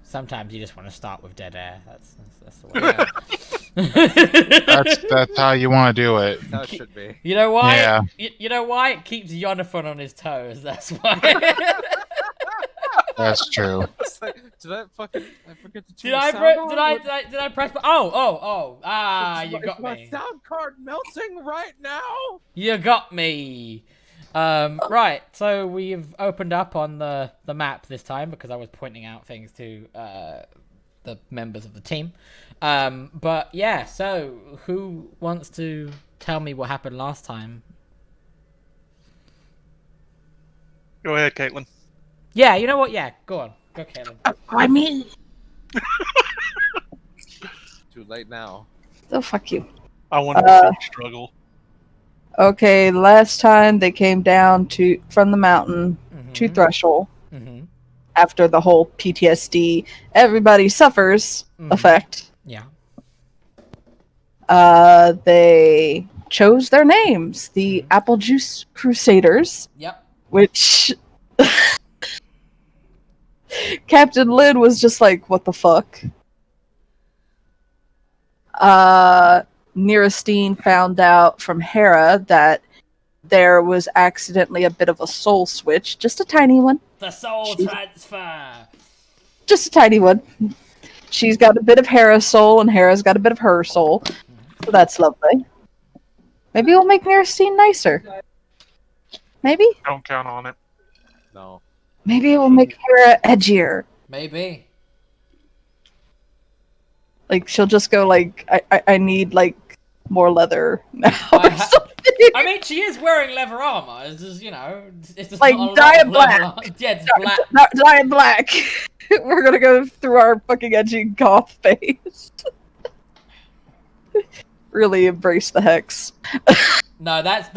sometimes you just want to start with dead air. That's the way. That's how you want to do it. That's how it should be. You know why? Yeah. You know why? It keeps Jonathan on his toes. That's why. That's true. It's like, I forget to turn Did I press? Oh! You got my me. sound card melting right now. You got me. Right. So we've opened up on the map this time because I was pointing out things to the members of the team. But yeah. So who wants to tell me what happened last time? Go ahead, Caitlin. Yeah. You know what? Yeah. Go on. Go, Caitlin. I mean, Too late now. oh fuck you. I want to struggle. Okay, last time they came down from the mountain to Threshold after the whole PTSD, everybody suffers effect. Yeah. They chose their names, the Applejuice Crusaders. Yep. Which Captain Lynn was just like, what the fuck? Nerastine found out from Hera that there was accidentally a bit of a soul switch, just a tiny one. The soul transfer. Just a tiny one. She's got a bit of Hera's soul, and Hera's got a bit of her soul. So that's lovely. Maybe we'll make Nerastine nicer. Maybe? Don't count on it. No. Maybe we'll make Hera edgier. Maybe. Like, she'll just go like, I need, like, more leather now or something. I mean, she is wearing leather armor. It's just, you know, it's just like, not a dye lot it of black. leather. Yeah, it's black. Dye it black. We're gonna go through our fucking edgy goth phase. Really embrace the Hexx. No, that's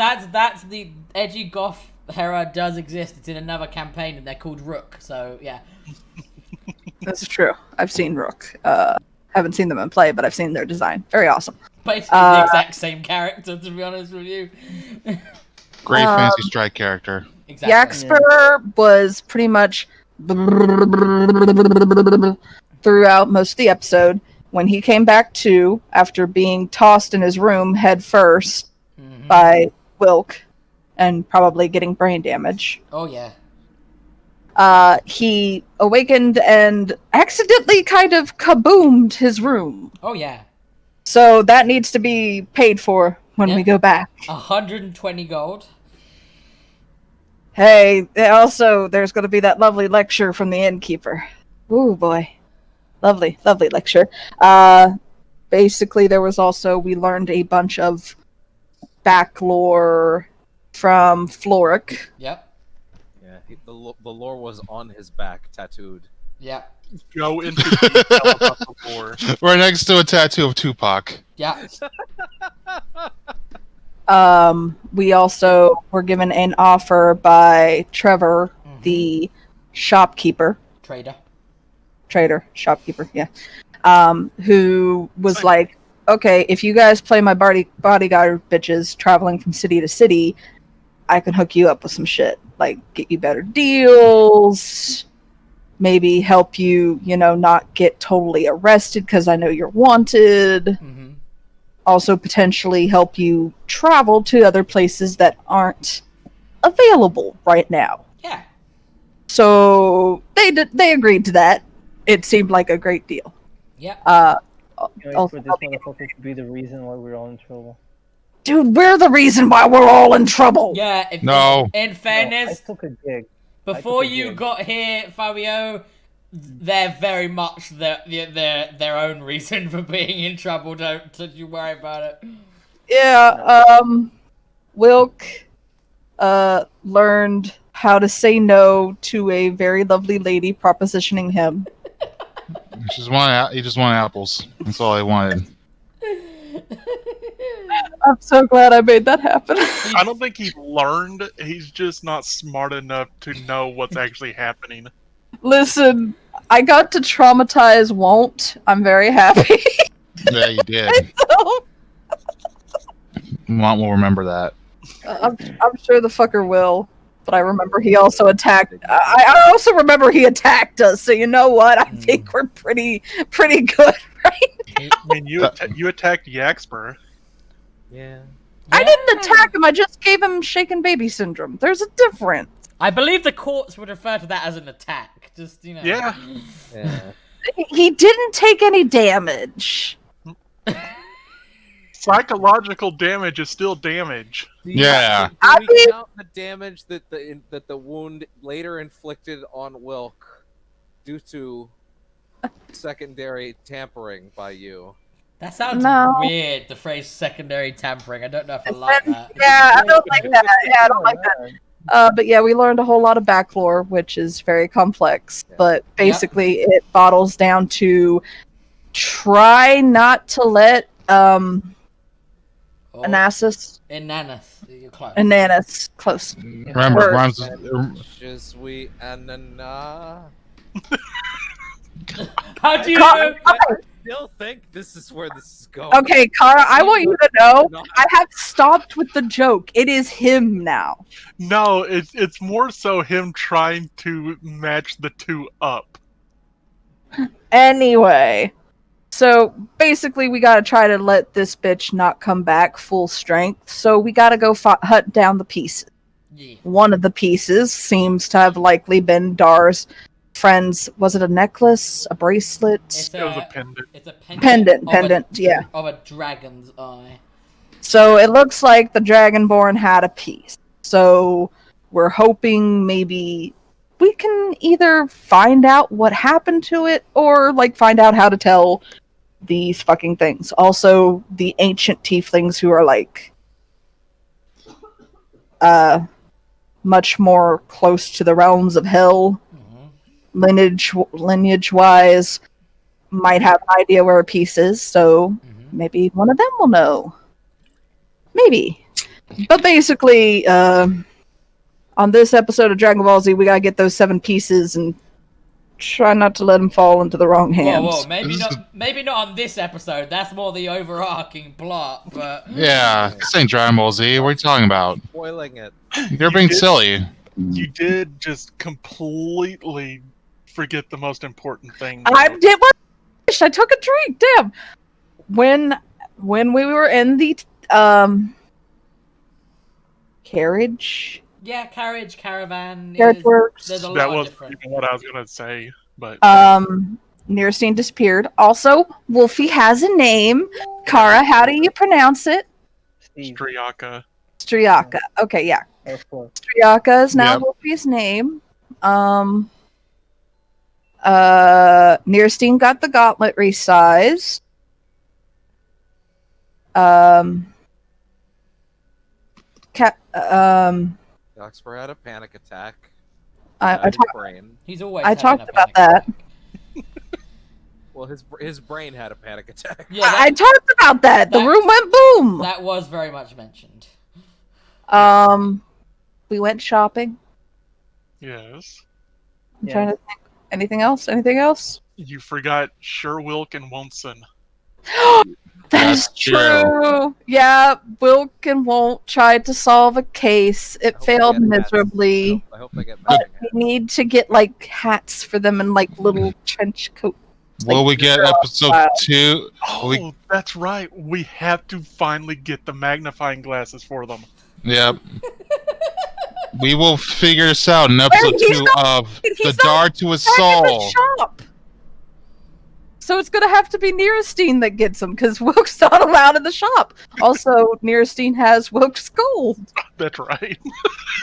the edgy goth Hera does exist. It's in another campaign, and they're called Rook. So yeah. That's true. I've seen Rook. Haven't seen them in play, but I've seen their design. Very awesome. Basically the exact same character, to be honest with you. Great Fantasy Strike character. Exactly. Yaxper was pretty much throughout most of the episode. When he came back to, after being tossed in his room head first by Wilk, and probably getting brain damage. Oh yeah. He awakened and accidentally kind of kaboomed his room. Oh yeah. So that needs to be paid for when we go back. 120 gold. Hey, also, there's going to be that lovely lecture from the innkeeper. Ooh, boy. Lovely, lovely lecture. Basically, there was also, we learned a bunch of back lore from Floric. Yep. Yeah, the lore was on his back, tattooed. Yep. Go into detail about the lore. Right next to a tattoo of Tupac. Yeah. We also were given an offer by Trevor, the shopkeeper. Shopkeeper, yeah. Who was like, okay, if you guys play my bodyguard bitches traveling from city to city, I can hook you up with some shit. Like, get you better deals, maybe help you, not get totally arrested because I know you're wanted. Also potentially help you travel to other places that aren't available right now. Yeah. So they agreed to that. It seemed like a great deal. Yeah. For this motherfucker to be the reason why we're all in trouble. Dude, we're the reason why we're all in trouble. Yeah. In fairness, I took a gig. Before you got here, Fabio, they're very much their own reason for being in trouble. Don't you worry about it. Yeah. Wilk learned how to say no to a very lovely lady propositioning him. He just wanted apples. That's all I wanted. I'm so glad I made that happen. I don't think he learned. He's just not smart enough to know what's actually happening. Listen, I got to traumatize Won't. I'm very happy. Yeah, you did. So, Mom will remember that. I'm sure the fucker will. But I remember he also attacked. I also remember he attacked us. So you know what? I think we're pretty good, right? I mean, you attacked Yaxper. Yeah. I didn't attack him. I just gave him shaken baby syndrome. There's a difference. I believe the courts would refer to that as an attack. Just, you know. Yeah. Yeah. He didn't take any damage. Psychological damage is still damage. Yeah. Do we count the damage that the wound later inflicted on Wilk due to secondary tampering by you? That sounds No. weird, the phrase secondary tampering. I don't know if I like that. Yeah, I don't like that. Yeah, I don't like that. But yeah, we learned a whole lot of back lore, which is very complex. Yeah. But basically, it bottles down to try not to let Anasis, You're close. Ananas, close. Remember, Word. rhymes. Je suis Anana. How do you Ca- know? I still think this is where this is going. Okay, Kara, I want you to know I have stopped with the joke. It is him now. No, it's more so him trying to match the two up. Anyway, so basically, we gotta try to let this bitch not come back full strength. So we gotta go hunt down the pieces. Yeah. One of the pieces seems to have likely been Dar's friend's. Was it a necklace, a bracelet? It was a pendant. It's a pendant. Pendant, yeah. Of a dragon's eye. So it looks like the Dragonborn had a piece. So we're hoping maybe we can either find out what happened to it or like find out how to tell these fucking things. Also, the ancient tieflings who are like much more close to the realms of hell, lineage wise, might have an idea where a piece is, so maybe one of them will know. Maybe. But basically, on this episode of Dragon Ball Z, we gotta get those 7 pieces and try not to let them fall into the wrong hands. Whoa, maybe not on this episode. That's more the overarching plot, but Yeah, this ain't Dragon Ball Z. What are you talking about? Spoiling it. You're being silly. You did just completely forget the most important thing. I did what? I took a drink. Damn. When we were in the carriage. yeah, carriage, caravan. Carriage works. There's a lot That of wasn't different. even what I was gonna say, but Nierstein disappeared. Also, Wolfie has a name. Kara, how do you pronounce it? Steve. Striaka. Striaka. Okay, yeah. Of course. Striaka is now Yep. Wolfie's name. Nierstein got the gauntlet resized. Oxford had a panic attack. I His talked brain. He's always. I having talked a about panic that. attack. Well, his brain had a panic attack. Yeah, I talked about that. The that- room went boom. that was very much mentioned. We went shopping. Yes. I'm Yeah. trying to think. Anything else? Anything else? You forgot Sherwilk and Wonson. That's That's true. true. Yeah, Wilk and Won't tried to solve a case. I It hope failed they get hats. miserably. I hope they get But matching hats. we need to get like hats for them and like little trench coats. Will we get episode Wow. 2? Oh, that's right. We have to finally get the magnifying glasses for them. Yep. We will figure this out in episode He's 2 not- of he's The not Dart to His Back in the Soul. shop. So it's gonna have to be Nierstein that gets them because Wilk's not allowed in the shop. Also, Nierstein has Wilk's gold. That's right.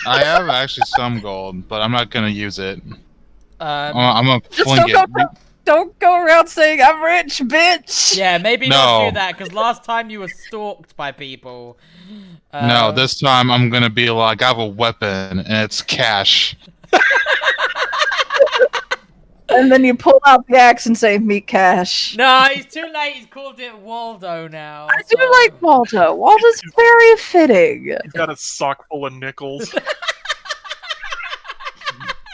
I have actually some gold, but I'm not gonna use it. I'm gonna Just fling it. don't go around saying I'm rich, bitch. Yeah, maybe No. not do that because last time you were stalked by people. No, this time I'm gonna be like, I have a weapon and it's cash. And then you pull out the axe and say, "Meet cash." No, he's too late. He's called it Waldo now. I do so- like Waldo. Waldo's very fitting. He's got a sock full of nickels.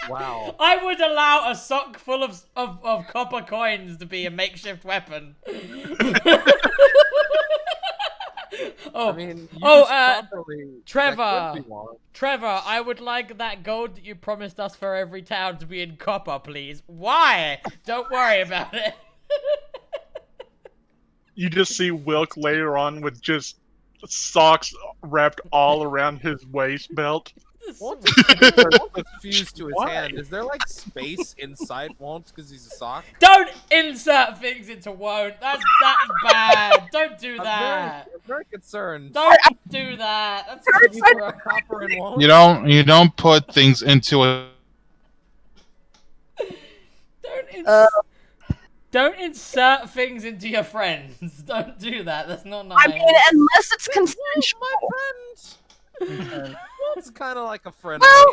Wow. I would allow a sock full of copper coins to be a makeshift weapon. I mean, you Oh, just proper Actually, that Trevor, could be one. Trevor, I would like that gold that you promised us for every town to be in copper, please. Why? Don't worry about it. You just see Wilk later on with just socks wrapped all around his waist belt. Walt is fused to his Why? hand. Is there like space inside Walt because he's a sock? Don't insert things into won't. That's bad. Don't do that. I'm very concerned. Don't do that. That's You so put copper in Walt? You don't put things into a. Don't insert things into your friends. Don't do that. That's not nice. I mean, unless it's consensual. My friend. Walt's kind of like a friend. Well,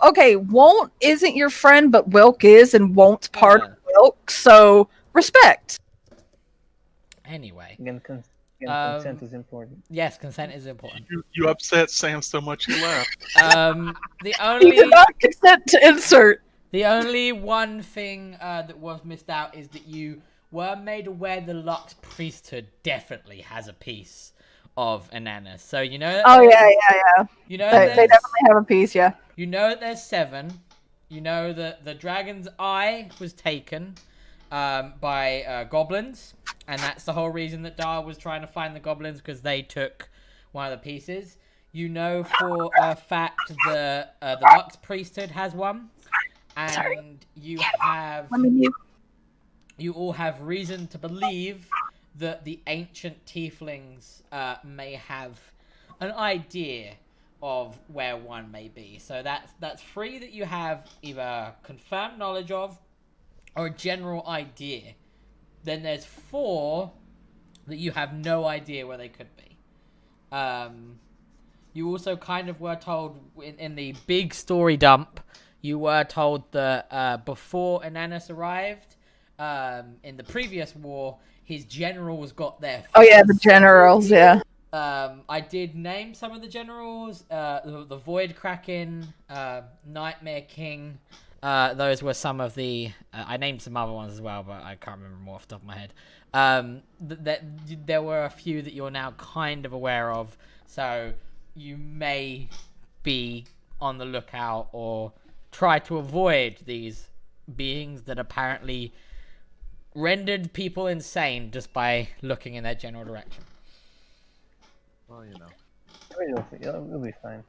okay. Won't isn't your friend, but Wilk is, and Won't's part of Wilk. So respect. Anyway. Again, consent is important. Yes, consent is important. You upset Sam so much he left. The He only did not consent to insert. The only one thing that was missed out is that you were made aware the Lux priesthood definitely has a piece of Ananas. So you know. Oh yeah. You know They definitely have a piece. Yeah. You know that there's 7. You know that the dragon's eye was taken by goblins, and that's the whole reason that Dar was trying to find the goblins, because they took one of the pieces. You know for a fact the Lux priesthood has one. And you all have reason to believe that the ancient tieflings may have an idea of where one may be. So that's 3 that you have either confirmed knowledge of or a general idea. Then there's 4 that you have no idea where they could be. You also kind of were told in the big story dump. You were told that before Ananas arrived, in the previous war, his generals got there first. Oh yeah, the generals, yeah. I did name some of the generals. The Void Kraken, Nightmare King. Those were some of the... I named some other ones as well, but I can't remember more off the top of my head. There were a few that you're now kind of aware of, so you may be on the lookout or try to avoid these beings that apparently rendered people insane just by looking in their general direction. Well, you know. It'll be fine.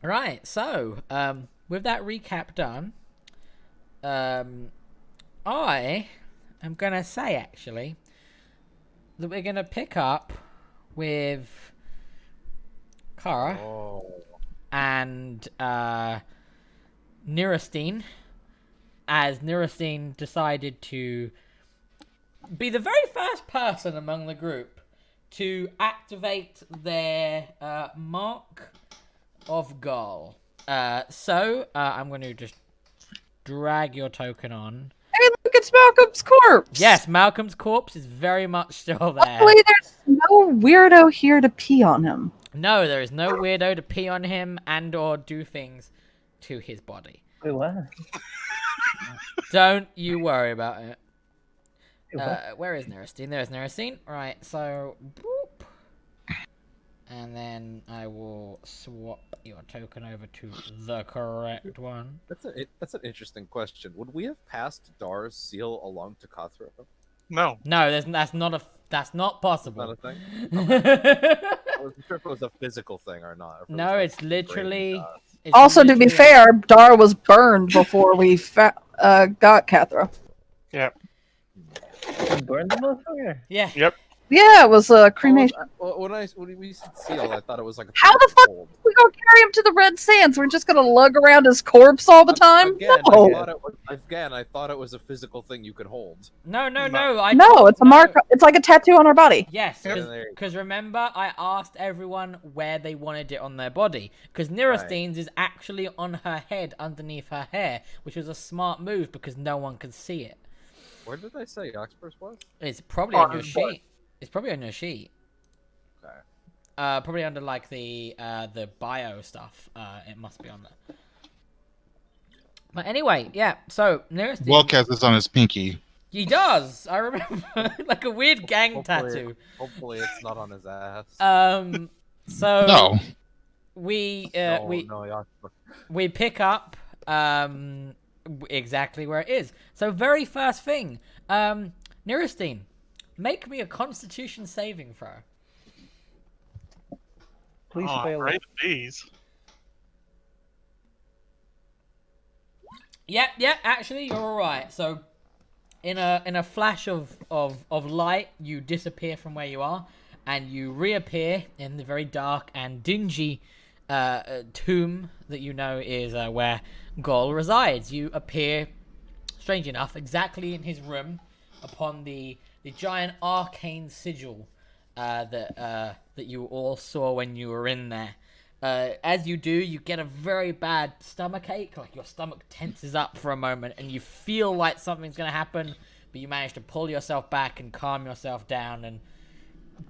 Right, so with that recap done, I am gonna say actually that we're gonna pick up with Kara and Nirastine, as Nirastine decided to be the very first person among the group to activate their Mark of Gull. So I'm going to just drag your token on. Hey, look, it's Malcolm's corpse! Yes, Malcolm's corpse is very much still there. Hopefully there's no weirdo here to pee on him. No, there is no weirdo to pee on him and or do things to his body. Wait, what? Don't you worry about it. Wait, what? Where is Nirastine? There's Nirastine. Right, so boop. And then I will swap your token over to the correct one. That's an interesting question. Would we have passed Dar's seal along to Kathra? No. No, that's not possible. Not a thing? I wasn't sure if it was a physical thing or not. No, it's literally... Also, to be fair, Dar was burned before we got Kathra. Yeah. You burned the motherfucker? Yeah. Yep. Yeah, it was a cremation. When we said seal, I thought it was like a... How the fuck are we gonna carry him to the Red Sands? We're just gonna lug around his corpse all the time? Again, No. I thought it was a physical thing you could hold. No. No, it's a mark. It's like a tattoo on our body. Yes, because remember, I asked everyone where they wanted it on their body. Because Nirastine's is actually on her head, underneath her hair, which was a smart move because no one could see it. Where did I say Oxburst was? It's probably on your sheet. It's probably on your sheet. Okay. Probably under like the bio stuff. It must be on there. But anyway, yeah. So Nirastine. Wellcast is on his pinky. He does. I remember, like a weird gang tattoo. Hopefully, it's not on his ass. So No. we No, we pick up exactly where it is. So very first thing, Niristine, make me a Constitution saving throw. Please Oh, fail right it. these. Yep, actually you're all right. So in a flash of light, you disappear from where you are, and you reappear in the very dark and dingy tomb that you know is where Gol resides. You appear, strange enough, exactly in his room, upon the giant arcane sigil that you all saw when you were in there. As you do, you get a very bad stomach ache, like your stomach tenses up for a moment, and you feel like something's going to happen, but you manage to pull yourself back and calm yourself down and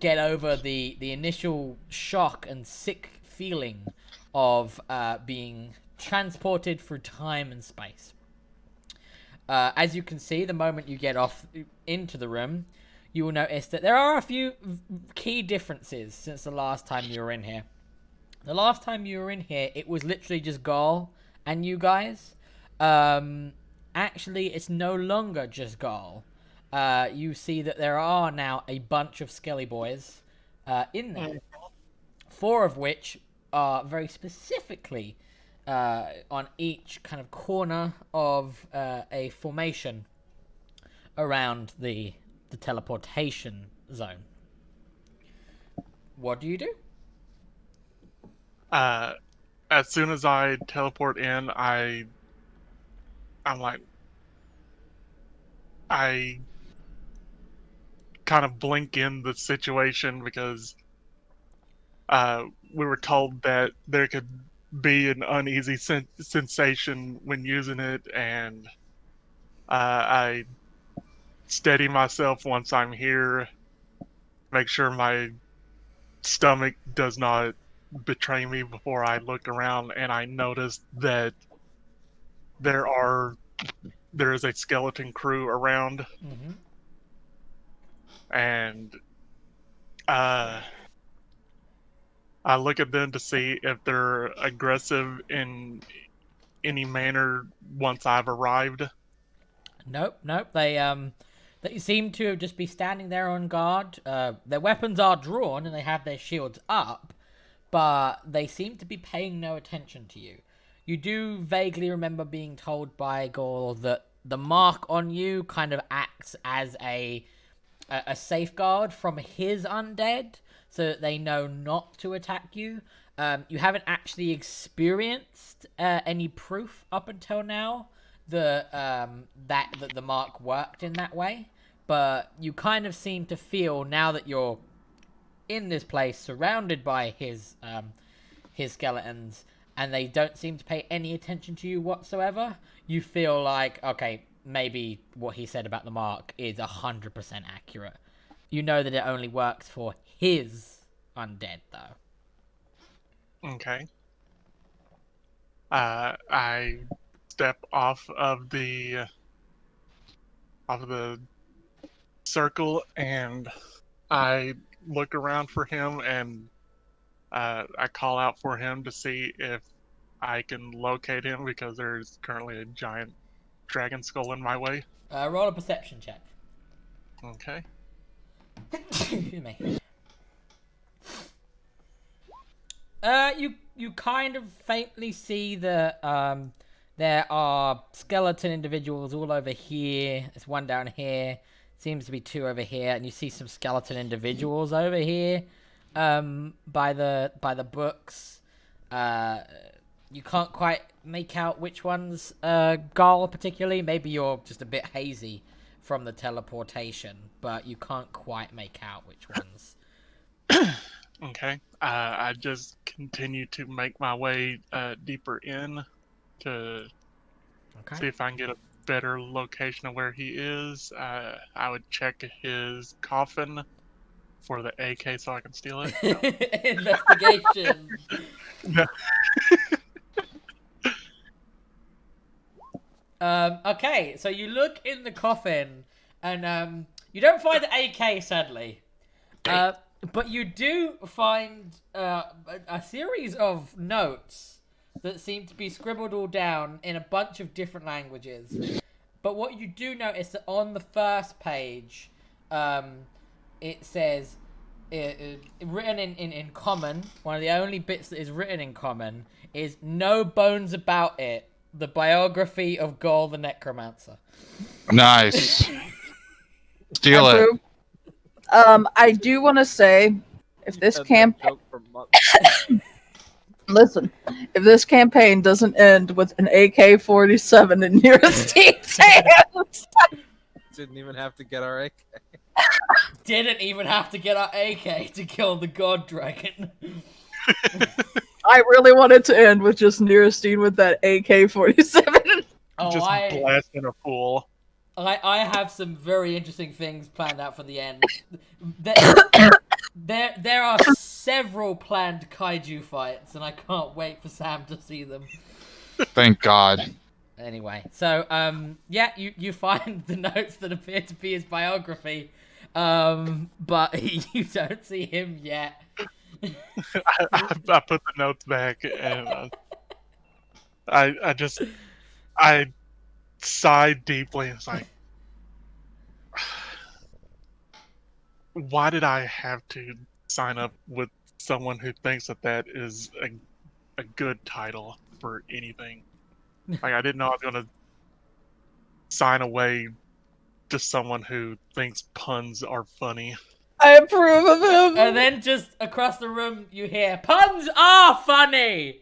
get over the initial shock and sick feeling of being transported through time and space. As you can see, the moment you get off into the room, you will notice that there are a few key differences since the last time you were in here. The last time you were in here, it was literally just Gol and you guys. Actually, it's no longer just Gol. You see that there are now a bunch of Skelly boys in there. 4 of which are very specifically on each kind of corner of a formation around the teleportation zone. What do you do? As soon as I teleport in, I'm like, I kind of blink in the situation because we were told that there could be an uneasy sensation when using it, and I steady myself once I'm here, make sure my stomach does not betray me before I look around, and I noticed that there is a skeleton crew around, and I look at them to see if they're aggressive in any manner once I've arrived. Nope. They seem to just be standing there on guard. Their weapons are drawn and they have their shields up, but they seem to be paying no attention to you. You do vaguely remember being told by Gol that the mark on you kind of acts as a safeguard from his undead, so that they know not to attack you. You haven't actually experienced any proof up until now that the mark worked in that way, but you kind of seem to feel, now that you're in this place surrounded by his skeletons and they don't seem to pay any attention to you whatsoever, you feel like, okay, maybe what he said about the mark is 100% accurate. You know that it only works for his undead, though. Okay. I step off of the circle, and I look around for him, and I call out for him to see if I can locate him, because there's currently a giant dragon skull in my way. Roll a perception check. Okay. Excuse me. You kind of faintly see that there are skeleton individuals all over here. There's one down here. Seems to be 2 over here, and you see some skeleton individuals over here. By the books. You can't quite make out which one's Gol particularly. Maybe you're just a bit hazy from the teleportation, but you can't quite make out which ones. Okay. I just continue to make my way deeper in to see if I can get a better location of where he is. I would check his coffin for the AK so I can steal it. No. Investigation. No. Okay, so you look in the coffin, and you don't find the AK, sadly. But you do find a series of notes that seem to be scribbled all down in a bunch of different languages. But what you do notice that on the first page, it says, written in common, one of the only bits that is written in common is "No bones about it, the biography of Gaul the Necromancer." Nice. Steal it. I do want to say, if this campaign, listen, if this campaign doesn't end with an AK-47 in Neurostein's hands, Didn't even have to get our AK. Didn't even have to get our AK to kill the God Dragon. I really wanted to end with just Neurostein with that AK-47. Oh, Just blasting a fool. I have some very interesting things planned out for the end. There are several planned kaiju fights, and I can't wait for Sam to see them. Thank God. Anyway, so yeah, you find the notes that appear to be his biography, but you don't see him yet. I put the notes back, and I sighed deeply. And it's like, why did I have to sign up with someone who thinks that is a good title for anything? Like, I didn't know I was gonna sign away to someone who thinks puns are funny. I approve of him. And then just across the room, you hear, "Puns are funny!"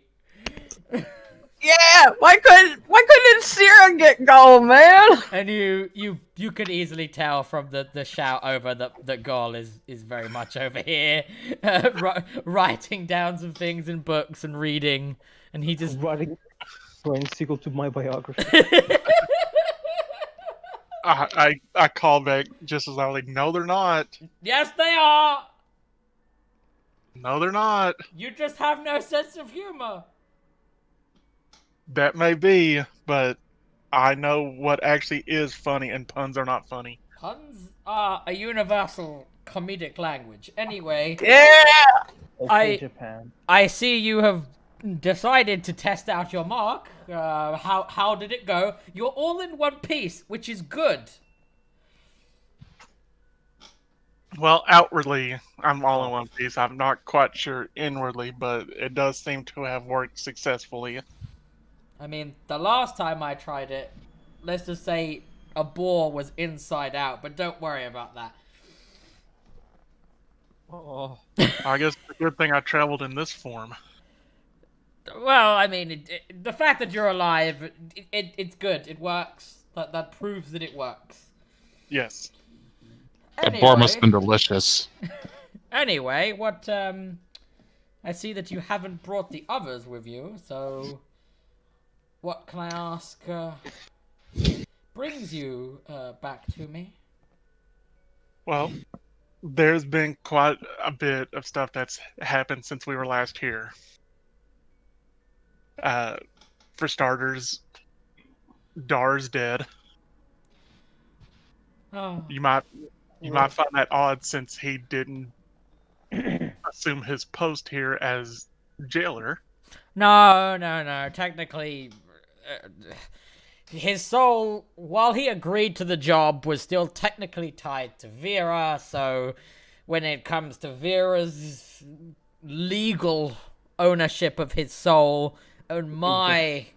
Yeah, why couldn't Sierra get gold, man? And you could easily tell from the shout over that Gaul is very much over here, writing down some things in books and reading, and he just Writing sequel to my biography. I call back just as loudly, no, they're not. Yes, they are. No, they're not. You just have no sense of humor. That may be, but I know what actually is funny, and puns are not funny. Puns are a universal comedic language. Anyway, Yeah. Okay, Japan. I see you have decided to test out your mark. How did it go? You're all in one piece, which is good. Well, outwardly, I'm all in one piece. I'm not quite sure inwardly, but it does seem to have worked successfully. I mean, the last time I tried it, let's just say a boar was inside out, but don't worry about that. Oh, I guess it's a good thing I traveled in this form. Well, I mean, the fact that you're alive, it's good. It works. That proves that it works. Yes. That boar must have been delicious. Anyway, what, I see that you haven't brought the others with you, so what can I ask, brings you, back to me? Well, there's been quite a bit of stuff that's happened since we were last here. For starters, Dar's dead. Oh. You might find that odd since he didn't assume his post here as jailer. No. Technically, his soul, while he agreed to the job, was still technically tied to Vera, so when it comes to Vera's legal ownership of his soul, and my...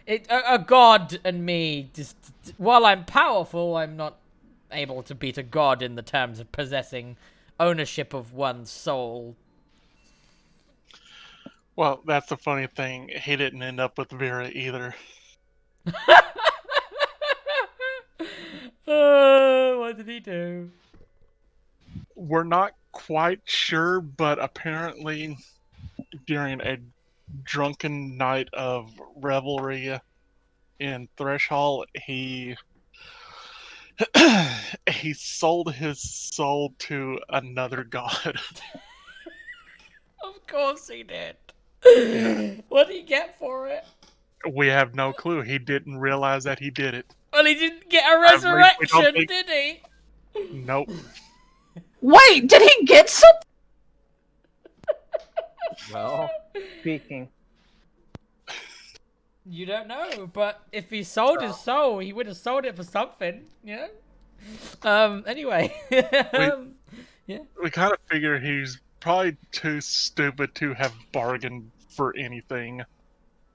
a god and me, just while I'm powerful, I'm not able to beat a god in the terms of possessing ownership of one's soul. Well, that's the funny thing. He didn't end up with Vera either. What did he do? We're not quite sure, but apparently during a drunken night of revelry in Threshold, he sold his soul to another god. Of course he did. What did he get for it? We have no clue. He didn't realize that he did it. Well, he didn't get a resurrection, did he? Nope. Wait, did he get something? Well, Speaking. You don't know, but if he sold his soul, he would have sold it for something, you know? Anyway. We kind of figure he's probably too stupid to have bargained for anything,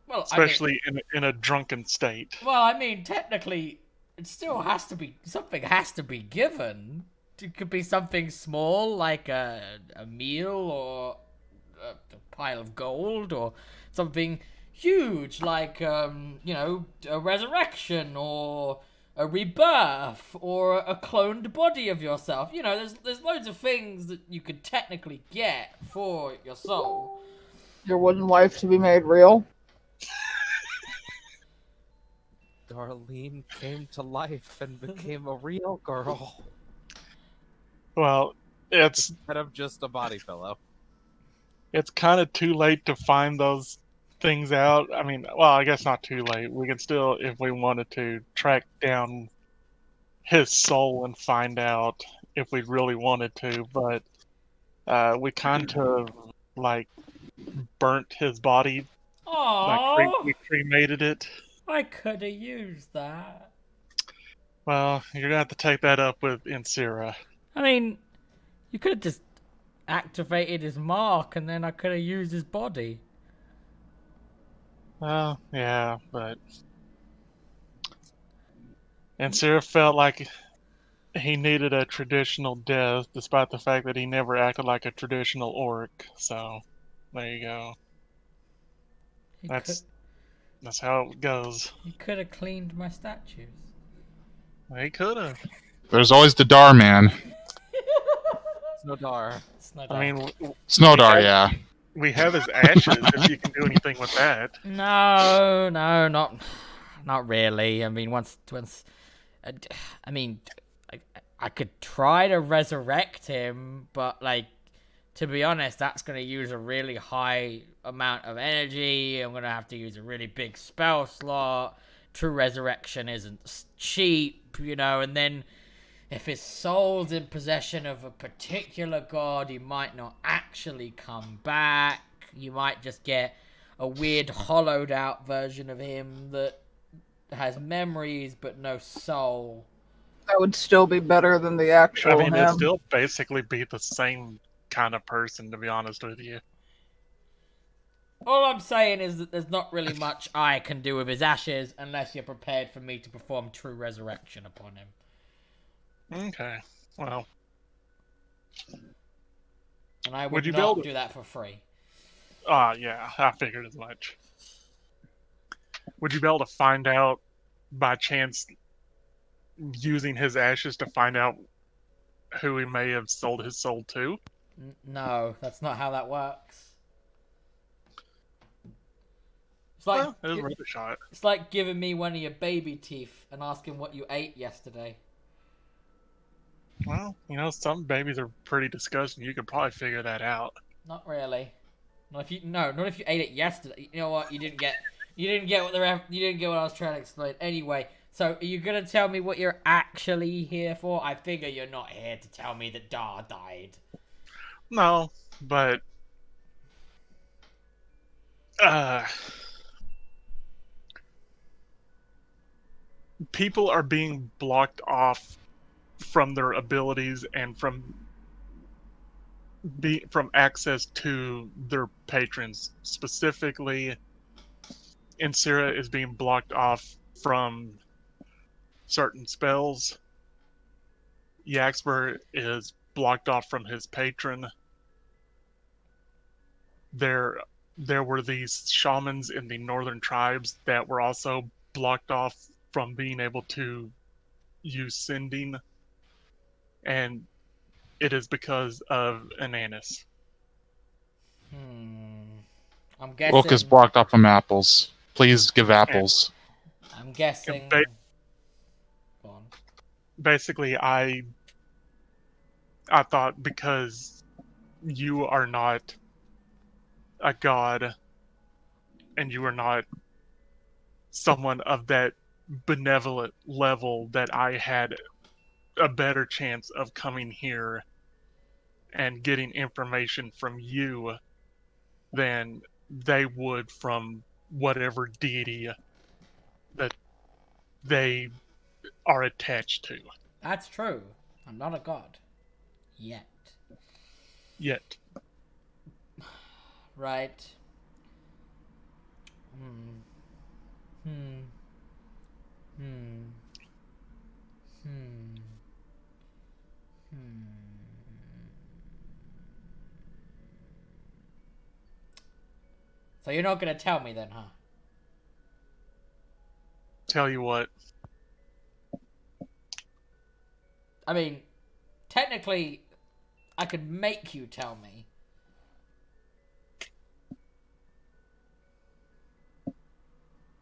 Well, especially in a drunken state. Well, I mean, technically, it still has to be, something has to be given. It could be something small, like a meal, or a pile of gold, or something huge, like, you know, a resurrection, or a rebirth, or a cloned body of yourself. You know, there's loads of things that you could technically get for your soul. Your wooden wife to be made real? Darlene came to life and became a real girl. Well, it's Instead of just a body pillow. it's kind of too late to find those things out. I mean, well, I guess not too late. We can still, if we wanted to, track down his soul and find out if we really wanted to, but we kind of like burnt his body. Aww, We cremated it. I could have used that. Well, you're gonna have to take that up with Insira. I mean, you could have just activated his mark, and then I could have used his body. Well, yeah, but Insira felt like he needed a traditional death, despite the fact that he never acted like a traditional orc. So, there you go. That's how it goes. He could have cleaned my statues. He could have. There's always the Dar man. Snowdar. I mean, Snowdar, yeah. we have his ashes. If you can do anything with that. No, not really. I mean, once, I mean, I could try to resurrect him, but like, to be honest, that's gonna use a really high amount of energy. I'm gonna have to use a really big spell slot. True resurrection isn't cheap, you know, and then if his soul's in possession of a particular god, he might not actually come back. You might just get a weird hollowed out version of him that has memories but no soul. That would still be better than the actual I mean, it'd him. still basically be the same kind of person, to be honest with you. All I'm saying is that there's not really much I can do with his ashes unless you're prepared for me to perform true resurrection upon him. Okay, well. And I Would would you be not able to- do that for free. Yeah, I figured as much. Would you be able to find out, by chance, using his ashes to find out who he may have sold his soul to? No, that's not how that works. It's like, Well, it was worth a shot. it's like giving me one of your baby teeth and asking what you ate yesterday. Well, you know, some babies are pretty disgusting. You could probably figure that out. Not really. Not if you ate it yesterday. You know what? You didn't get what I was trying to explain. Anyway, so are you gonna tell me what you're actually here for? I figure you're not here to tell me that Dar died. No, but people are being blocked off from their abilities and from access to their patrons. Specifically, Insira is being blocked off from certain spells. Yaxper is blocked off from his patron. There were these shamans in the northern tribes that were also blocked off from being able to use sending, and it is because of Ananis. I'm guessing. Wilk is blocked off from apples. Please give apples. I'm guessing. Ba- Go on. Basically, I thought because you are not a god and you are not someone of that benevolent level, that I had a better chance of coming here and getting information from you than they would from whatever deity that they are attached to. That's true. I'm not a god. Yet. Yet. Right. Hmm. Hmm. Hmm. Hmm. Hmm. So you're not gonna tell me then, huh? Tell you what. I mean, technically, I could make you tell me.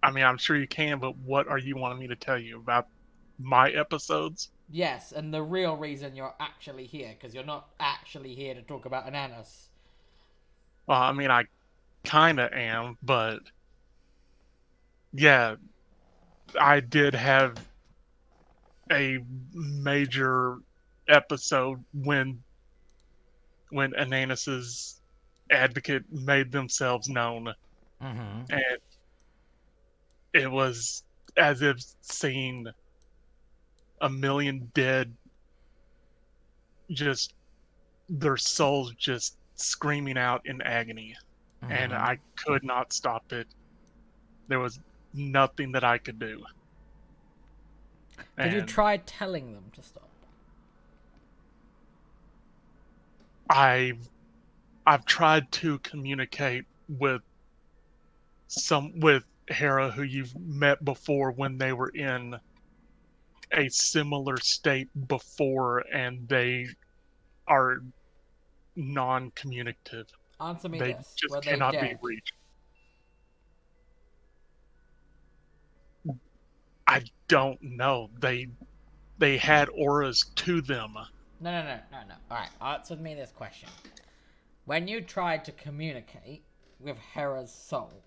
I mean, I'm sure you can, but what are you wanting me to tell you about my episodes? Yes, and the real reason you're actually here, because you're not actually here to talk about Ananas. Well, I mean, I kind of am, but yeah, I did have a major episode when Ananas's advocate made themselves known, Mm-hmm. and it was as if seeing a million dead, just their souls just screaming out in agony, and Mm-hmm. I could not stop it. There was nothing that I could do. Did you And try telling them to stop? I've tried to communicate with Hera, who you've met before when they were in a similar state before, and they are non-communicative. Answer me They this. just Were they cannot be dead? reached. I don't know. They had auras to them. No. Alright, answer me this question. When you tried to communicate with Hera's soul,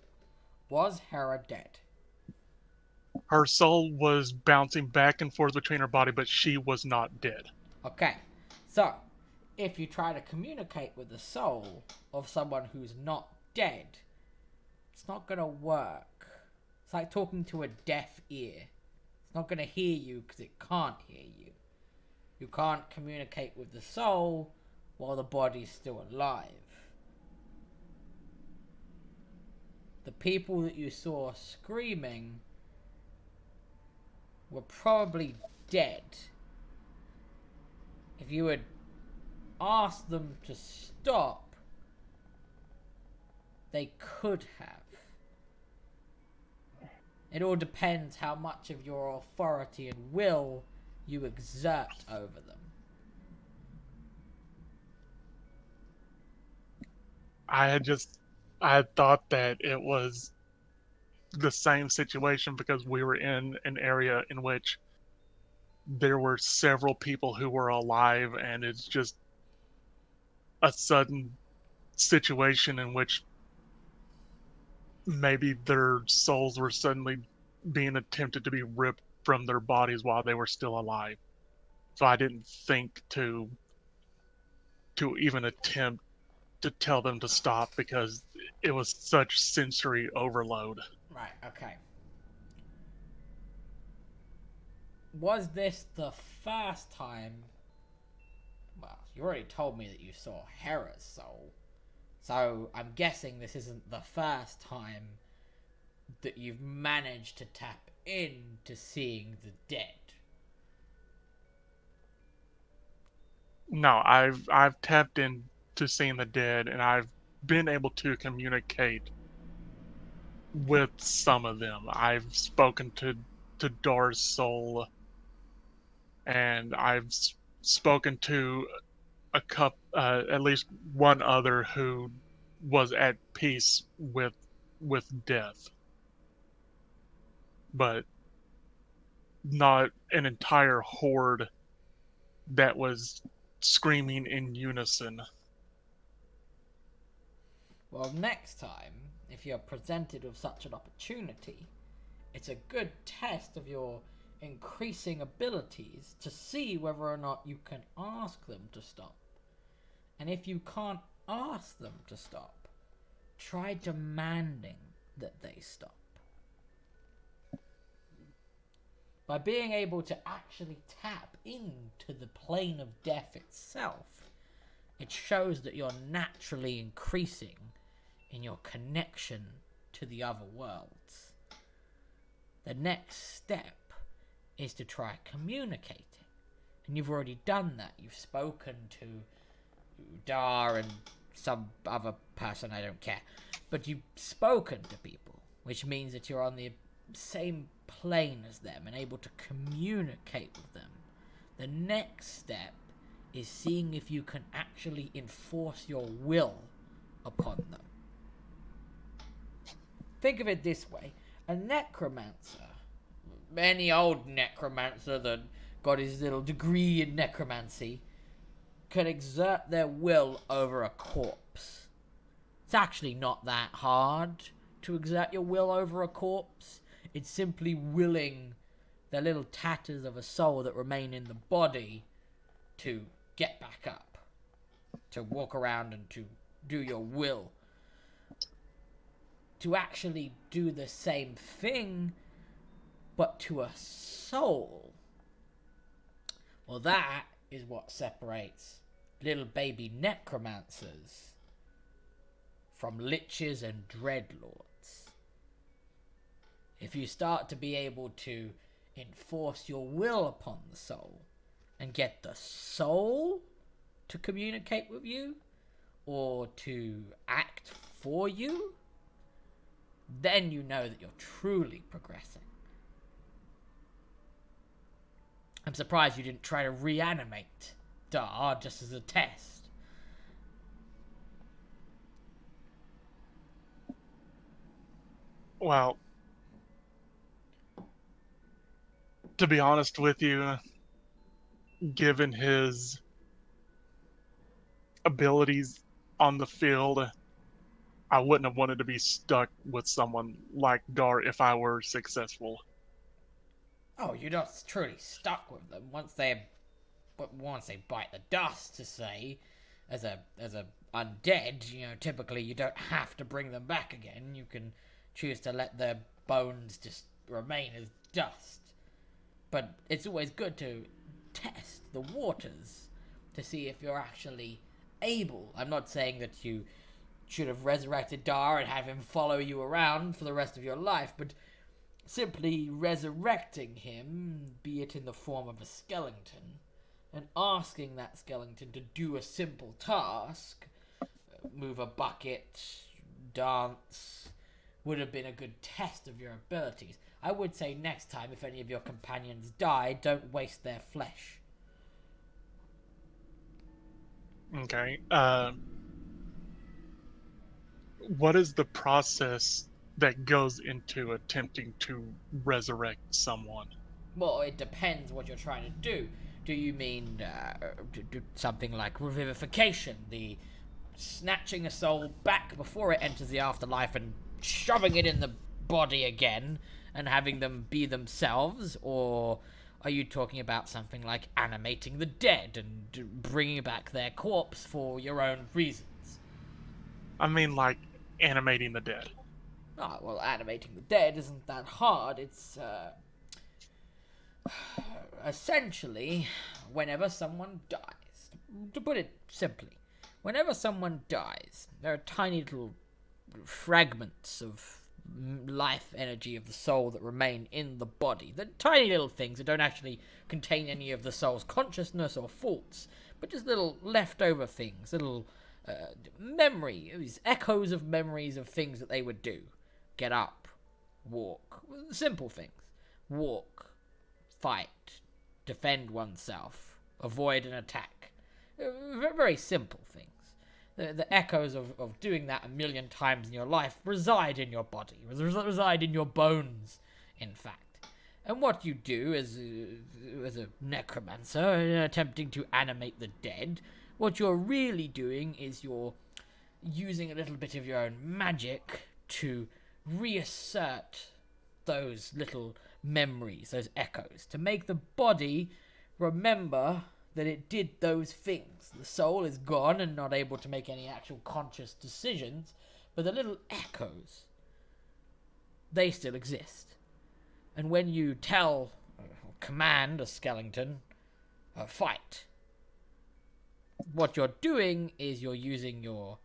was Hera dead? Her soul was bouncing back and forth between her body, but she was not dead. Okay, so if you try to communicate with the soul of someone who's not dead, it's not gonna work. It's like talking to a deaf ear. It's not gonna hear you because it can't hear you. You can't communicate with the soul while the body's still alive. The people that you saw screaming were probably dead. If you had asked them to stop, they could have. It all depends how much of your authority and will you exert over them. I had thought that it was the same situation because we were in an area in which there were several people who were alive, and it's just a sudden situation in which maybe their souls were suddenly being attempted to be ripped from their bodies while they were still alive. So I didn't think to even attempt to tell them to stop because it was such sensory overload. Right, okay. Was this the first time? Well, you already told me that you saw Hera's soul. So I'm guessing this isn't the first time that you've managed to tap into seeing the dead. No, I've tapped into seeing the dead, and I've been able to communicate with some of them. I've spoken to Dar's soul, and I've spoken to at least one other who was at peace with death, but not an entire horde that was screaming in unison. Well, next time, if you're presented with such an opportunity, it's a good test of your increasing abilities to see whether or not you can ask them to stop. And if you can't ask them to stop, try demanding that they stop. By being able to actually tap into the plane of death itself, it shows that you're naturally increasing in your connection to the other worlds. The next step is to try communicating. And you've already done that. You've spoken to Dar and some other person, I don't care. But you've spoken to people, which means that you're on the same plane as them and able to communicate with them. The next step is seeing if you can actually enforce your will upon them. Think of it this way. A necromancer, any old necromancer that got his little degree in necromancy, can exert their will over a corpse. It's actually not that hard to exert your will over a corpse. It's simply willing the little tatters of a soul that remain in the body to get back up, to walk around and to do your will. To actually do the same thing, but to a soul. Well, that is what separates little baby necromancers from liches and dreadlords. If you start to be able to enforce your will upon the soul and get the soul to communicate with you or to act for you, then you know that you're truly progressing. I'm surprised you didn't try to reanimate Dar just as a test. Well, to be honest with you, given his abilities on the field, I wouldn't have wanted to be stuck with someone like Dar if I were successful. Oh, you're not truly stuck with them once they bite the dust, to say, as a undead. You know, typically you don't have to bring them back again. You can choose to let their bones just remain as dust. But it's always good to test the waters to see if you're actually able. I'm not saying that you should have resurrected Dar and have him follow you around for the rest of your life, but simply resurrecting him, be it in the form of a skeleton, and asking that skeleton to do a simple task, move a bucket, dance, would have been a good test of your abilities. I would say next time, if any of your companions die, don't waste their flesh. Okay. What is the process that goes into attempting to resurrect someone? Well, it depends what you're trying to do. Do you mean do something like revivification, the snatching a soul back before it enters the afterlife and shoving it in the body again and having them be themselves? Or are you talking about something like animating the dead and bringing back their corpse for your own reasons? I mean, like, animating the dead. Oh, well, animating the dead isn't that hard. It's, essentially, whenever someone dies, to put it simply, whenever someone dies, there are tiny little fragments of life energy of the soul that remain in the body. They're tiny little things that don't actually contain any of the soul's consciousness or thoughts, but just little leftover things, little memories, echoes of memories of things that they would do. Get up, walk, simple things. Walk, fight, defend oneself, avoid an attack. Very simple things. The echoes of doing that a million times in your life reside in your body, reside in your bones, in fact. And what you do as a necromancer attempting to animate the dead, what you're really doing is you're using a little bit of your own magic to reassert those little memories, those echoes, to make the body remember that it did those things. The soul is gone and not able to make any actual conscious decisions, but the little echoes, they still exist. And when you tell or command a skeleton, fight, what you're doing is you're using your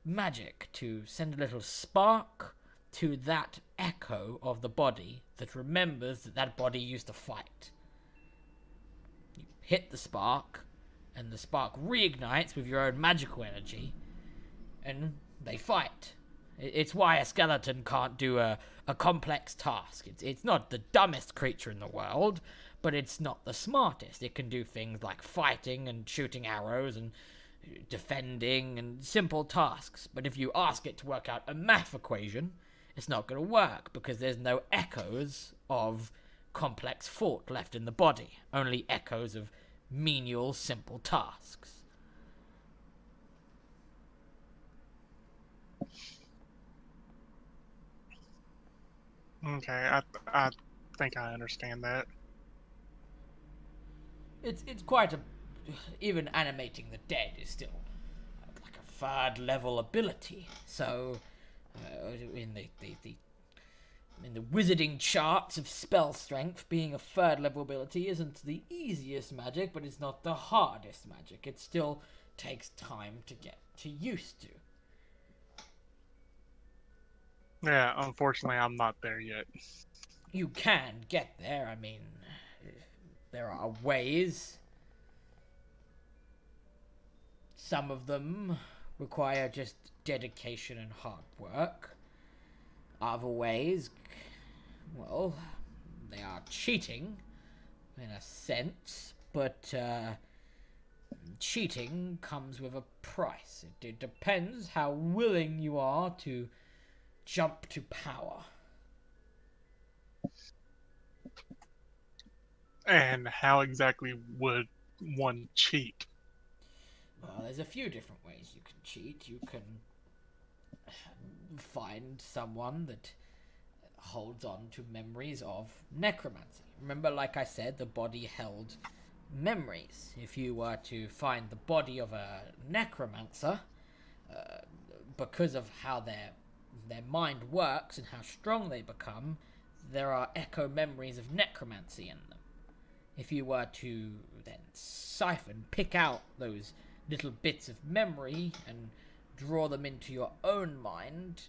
magic to send a little spark to that echo of the body that remembers that that body used to fight. You hit the spark, and the spark reignites with your own magical energy, and they fight. It's why a skeleton can't do a complex task. It's not the dumbest creature in the world, but it's not the smartest. It can do things like fighting and shooting arrows and defending and simple tasks. But if you ask it to work out a math equation, it's not going to work because there's no echoes of complex thought left in the body. Only echoes of menial, simple tasks. Okay, I think I understand that. It's quite a... Even animating the dead is still like a third level ability. So, in the wizarding charts of spell strength, being a third level ability isn't the easiest magic, but it's not the hardest magic. It still takes time to get used to. Yeah, unfortunately, I'm not there yet. You can get there. I mean, there are ways. Some of them require just dedication and hard work. Other ways, well, they are cheating, in a sense, but cheating comes with a price. It depends how willing you are to jump to power. And how exactly would one cheat? Well, there's a few different ways you can cheat. You can find someone that holds on to memories of necromancy. Remember, like I said, the body held memories. If you were to find the body of a necromancer, because of how their mind works and how strong they become, there are echo memories of necromancy in them. If you were to then pick out those little bits of memory and draw them into your own mind,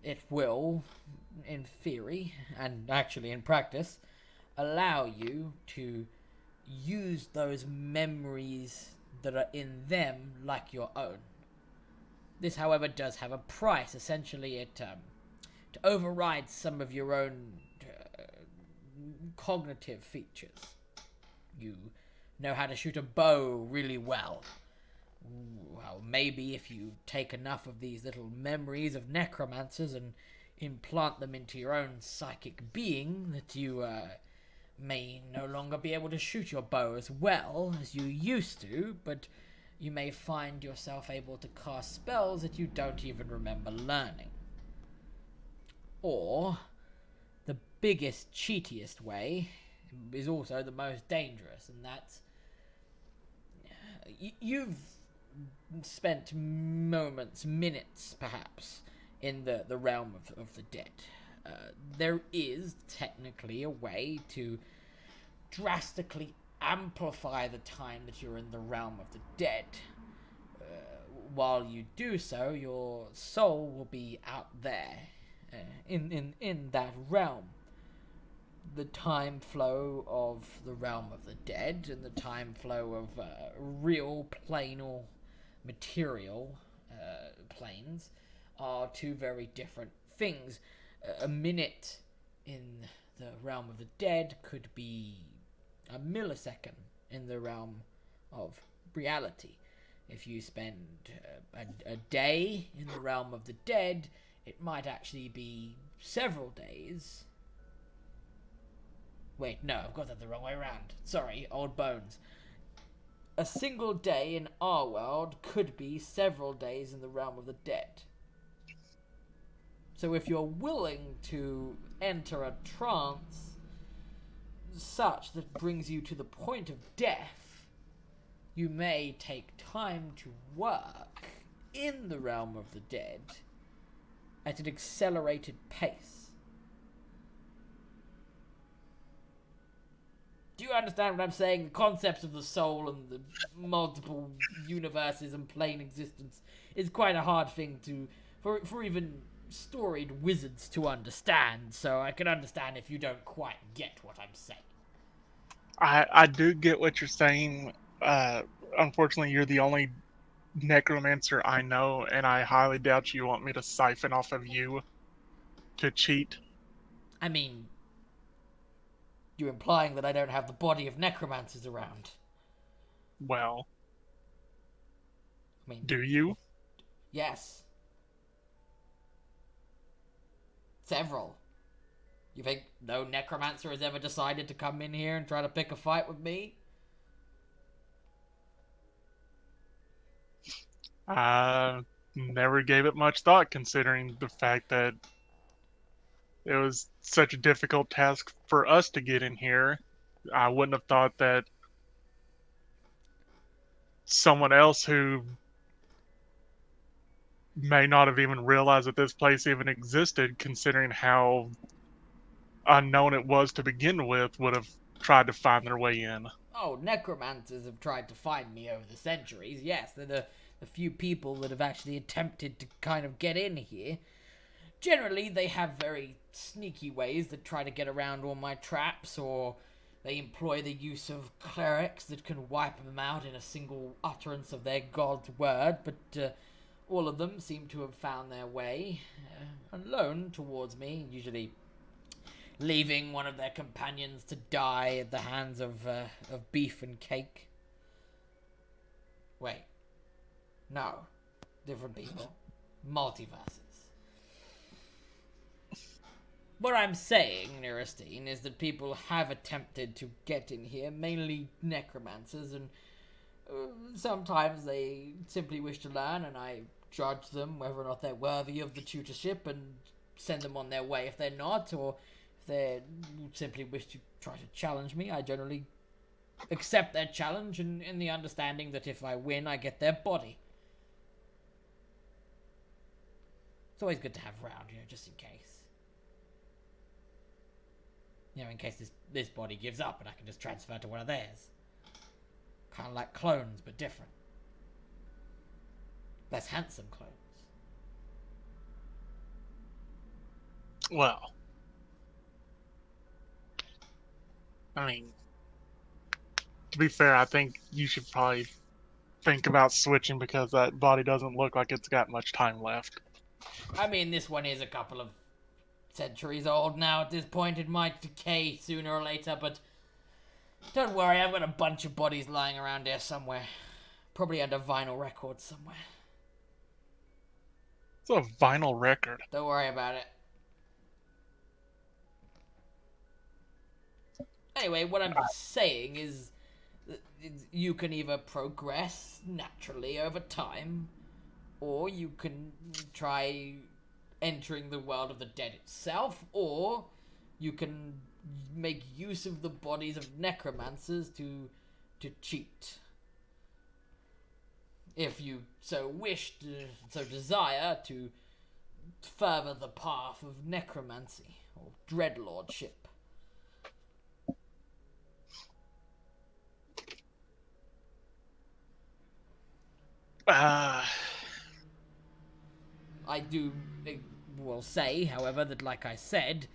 it will, in theory, and actually in practice, allow you to use those memories that are in them like your own. This, however, does have a price. Essentially, it to override some of your own cognitive features. You know how to shoot a bow really well. Well, maybe if you take enough of these little memories of necromancers and implant them into your own psychic being, that you may no longer be able to shoot your bow as well as you used to, but you may find yourself able to cast spells that you don't even remember learning. Or, the biggest, cheatiest way is also the most dangerous, and that's... You've spent moments, minutes, perhaps, in the realm of the dead. There is technically a way to drastically amplify the time that you're in the realm of the dead. While you do so, your soul will be out there, in that realm. The time flow of the realm of the dead and the time flow of real planal material planes are two very different things. A minute in the realm of the dead could be a millisecond in the realm of reality. If you spend a day in the realm of the dead, it might actually be several days. Wait, no, I've got that the wrong way around. Sorry, old bones. A single day in our world could be several days in the realm of the dead. So if you're willing to enter a trance such that brings you to the point of death, you may take time to work in the realm of the dead at an accelerated pace. Do you understand what I'm saying? The concepts of the soul and the multiple universes and plane existence is quite a hard thing for even storied wizards to understand, so I can understand if you don't quite get what I'm saying. I do get what you're saying. Unfortunately, you're the only necromancer I know, and I highly doubt you want me to siphon off of you to cheat. I mean, you're implying that I don't have the body of necromancers around. Well, I mean, do you? yes. Several. You think no necromancer has ever decided to come in here and try to pick a fight with me? I never gave it much thought, considering the fact that it was such a difficult task for us to get in here. I wouldn't have thought that someone else who may not have even realized that this place even existed, considering how unknown it was to begin with, would have tried to find their way in. Oh, necromancers have tried to find me over the centuries, yes. They're the few people that have actually attempted to kind of get in here. Generally, they have very sneaky ways that try to get around all my traps, or they employ the use of clerics that can wipe them out in a single utterance of their god's word, but all of them seem to have found their way alone towards me, usually leaving one of their companions to die at the hands of beef and cake. Wait. No. Different people. Multiverses. What I'm saying, Neristine, is that people have attempted to get in here, mainly necromancers, and sometimes they simply wish to learn, and I judge them whether or not they're worthy of the tutorship and send them on their way if they're not, or if they simply wish to try to challenge me. I generally accept their challenge in the understanding that if I win, I get their body. It's always good to have around, just in case. In case this body gives up and I can just transfer to one of theirs. Kind of like clones, but different. Less handsome clones. Well, I mean, to be fair, I think you should probably think about switching because that body doesn't look like it's got much time left. I mean, this one is a couple of centuries old now at this point. It might decay sooner or later, but don't worry, I've got a bunch of bodies lying around here somewhere. Probably under vinyl records somewhere. It's a vinyl record. Don't worry about it. Anyway, what I'm saying is that you can either progress naturally over time, or you can try entering the world of the dead itself, or you can make use of the bodies of necromancers to cheat. If you so wish to, so desire to further the path of necromancy or dreadlordship. I will say, however, that like I said,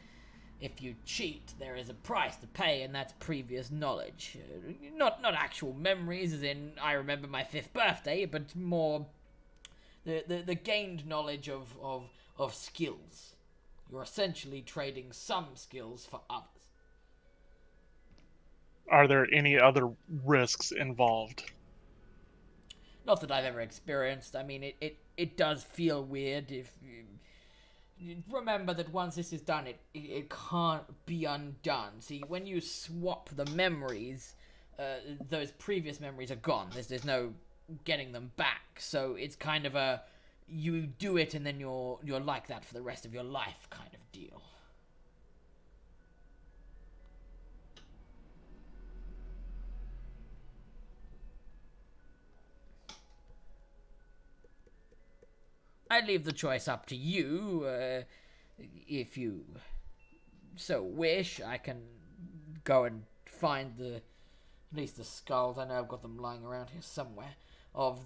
if you cheat, there is a price to pay, and that's previous knowledge. Not actual memories, as in I remember my 5th birthday, but more the gained knowledge of skills. You're essentially trading some skills for others. Are there any other risks involved? Not that I've ever experienced. I mean, it does feel weird if you remember that once this is done, it can't be undone. See, when you swap the memories, those previous memories are gone. There's no getting them back. So it's kind of a you do it and then you're like that for the rest of your life kind of deal. I leave the choice up to you. If you so wish, I can go and find at least the skulls. I know I've got them lying around here somewhere of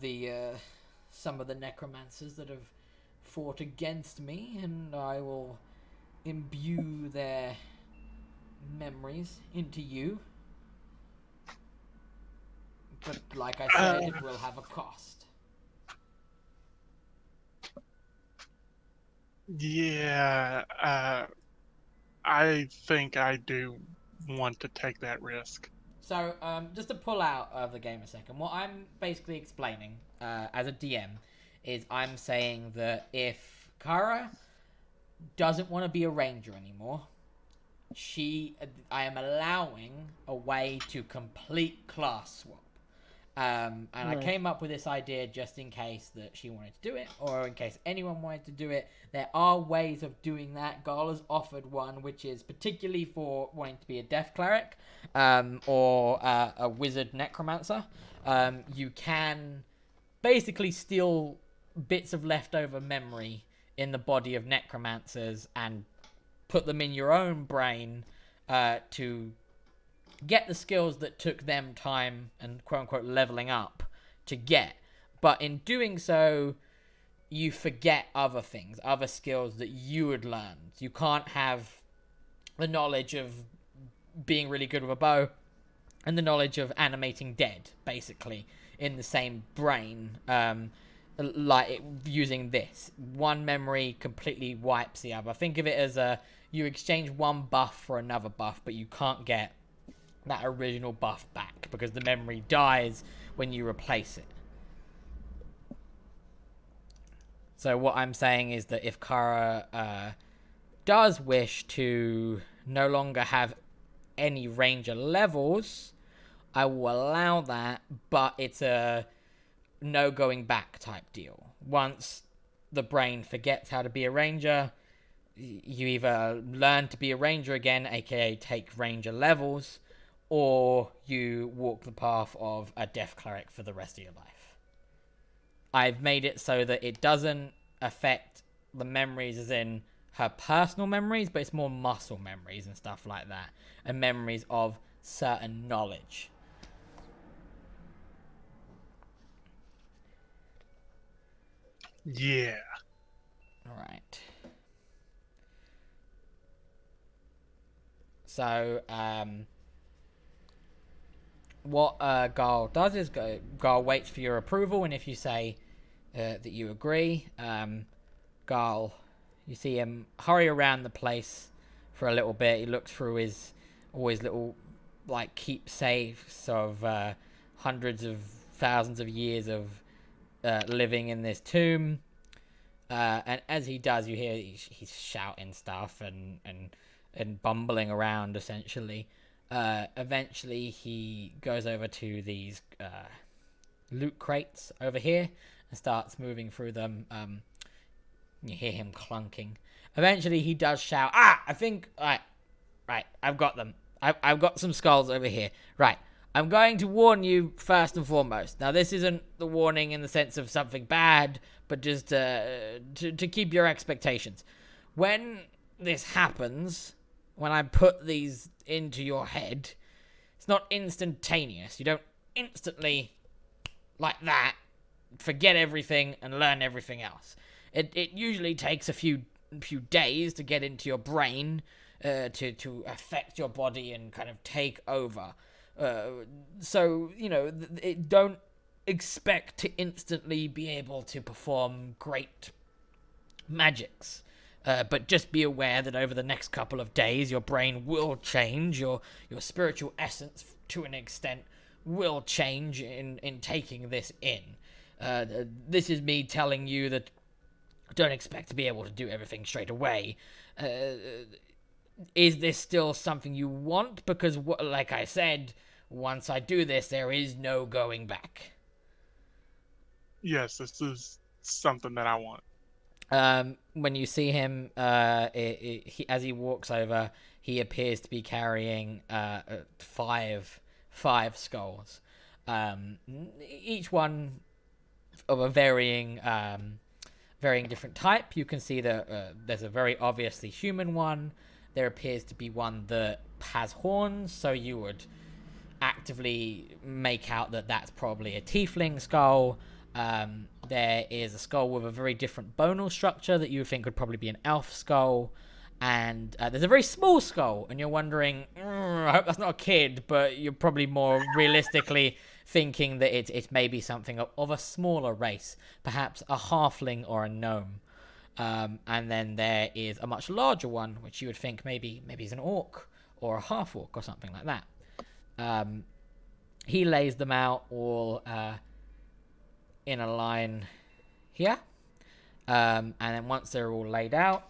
some of the necromancers that have fought against me, and I will imbue their memories into you. But like I said, it will have a cost. Yeah, I think I do want to take that risk. So, just to pull out of the game a second, what I'm basically explaining as a DM is I'm saying that if Kara doesn't want to be a ranger anymore, I am allowing a way to complete class swap. And I came up with this idea just in case that she wanted to do it, or in case anyone wanted to do it. There are ways of doing that. Gala's offered one, which is particularly for wanting to be a death cleric, or a wizard necromancer. You can basically steal bits of leftover memory in the body of necromancers and put them in your own brain to get the skills that took them time and quote-unquote leveling up to get. But in doing so, you forget other things, other skills that you had learned. You can't have the knowledge of being really good with a bow and the knowledge of animating dead, basically, in the same brain, using this. One memory completely wipes the other. Think of it as you exchange one buff for another buff, but you can't get that original buff back because the memory dies when you replace it. So what I'm saying is that if Kara does wish to no longer have any ranger levels, I will allow that, but it's a no going back type deal. Once the brain forgets how to be a ranger, you either learn to be a ranger again, aka take ranger levels, or you walk the path of a death cleric for the rest of your life. I've made it so that it doesn't affect the memories as in her personal memories, but it's more muscle memories and stuff like that, and memories of certain knowledge. Yeah. Alright. So, what Gal does is Gal waits for your approval, and if you say that you agree, Gal, you see him hurry around the place for a little bit. He looks through all his little keepsakes of hundreds of thousands of years of living in this tomb, and as he does, you hear he's shouting stuff and bumbling around essentially. Eventually he goes over to these loot crates over here and starts moving through them. You hear him clunking. Eventually he does shout, I think, right, I've got them. I've got some skulls over here. Right, I'm going to warn you first and foremost. Now, this isn't the warning in the sense of something bad, but just to keep your expectations. When this happens, when I put these into your head, it's not instantaneous. You don't instantly, like that, forget everything and learn everything else. It usually takes a few days to get into your brain, to affect your body and kind of take over. So, don't expect to instantly be able to perform great magics. But just be aware that over the next couple of days, your brain will change, your spiritual essence, to an extent, will change in taking this in. This is me telling you that don't expect to be able to do everything straight away. Is this still something you want? Because, like I said, once I do this, there is no going back. Yes, this is something that I want. When you see him, as he walks over, he appears to be carrying five skulls, each one of a varying varying different type. You can see that there's a very obviously human one. There appears to be one that has horns, so you would actively make out that that's probably a tiefling skull. There is a skull with a very different bonal structure that you would think would probably be an elf skull. And there's a very small skull, and you're wondering, I hope that's not a kid, but you're probably more realistically thinking that it's maybe something of a smaller race, perhaps a halfling or a gnome. And then there is a much larger one, which you would think maybe is an orc or a half-orc or something like that. He lays them out all in a line here. And then once they're all laid out,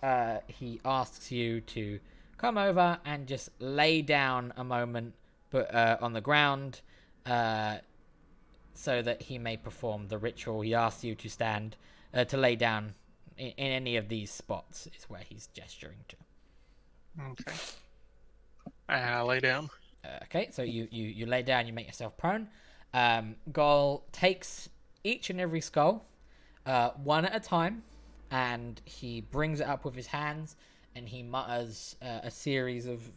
he asks you to come over and just lay down a moment on the ground so that he may perform the ritual. He asks you to stand, to lay down in any of these spots is where he's gesturing to. Okay. And I lay down. Okay, so you lay down, you make yourself prone. Gol takes each and every skull, one at a time, and he brings it up with his hands, and he mutters a series of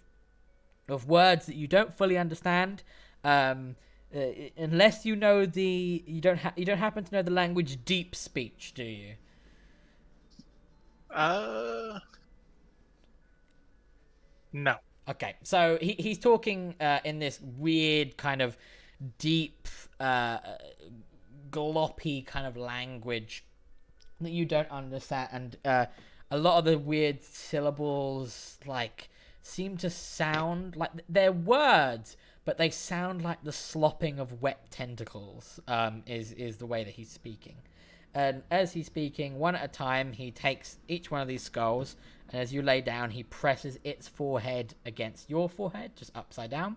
words that you don't fully understand, unless you know you don't happen to know the language deep speech, do you? No. Okay, so he's talking in this weird kind of deep, gloppy kind of language that you don't understand, and a lot of the weird syllables like seem to sound like they're words, but they sound like the slopping of wet tentacles. Is the way that he's speaking, and as he's speaking, one at a time, he takes each one of these skulls, and as you lay down, he presses its forehead against your forehead, just upside down.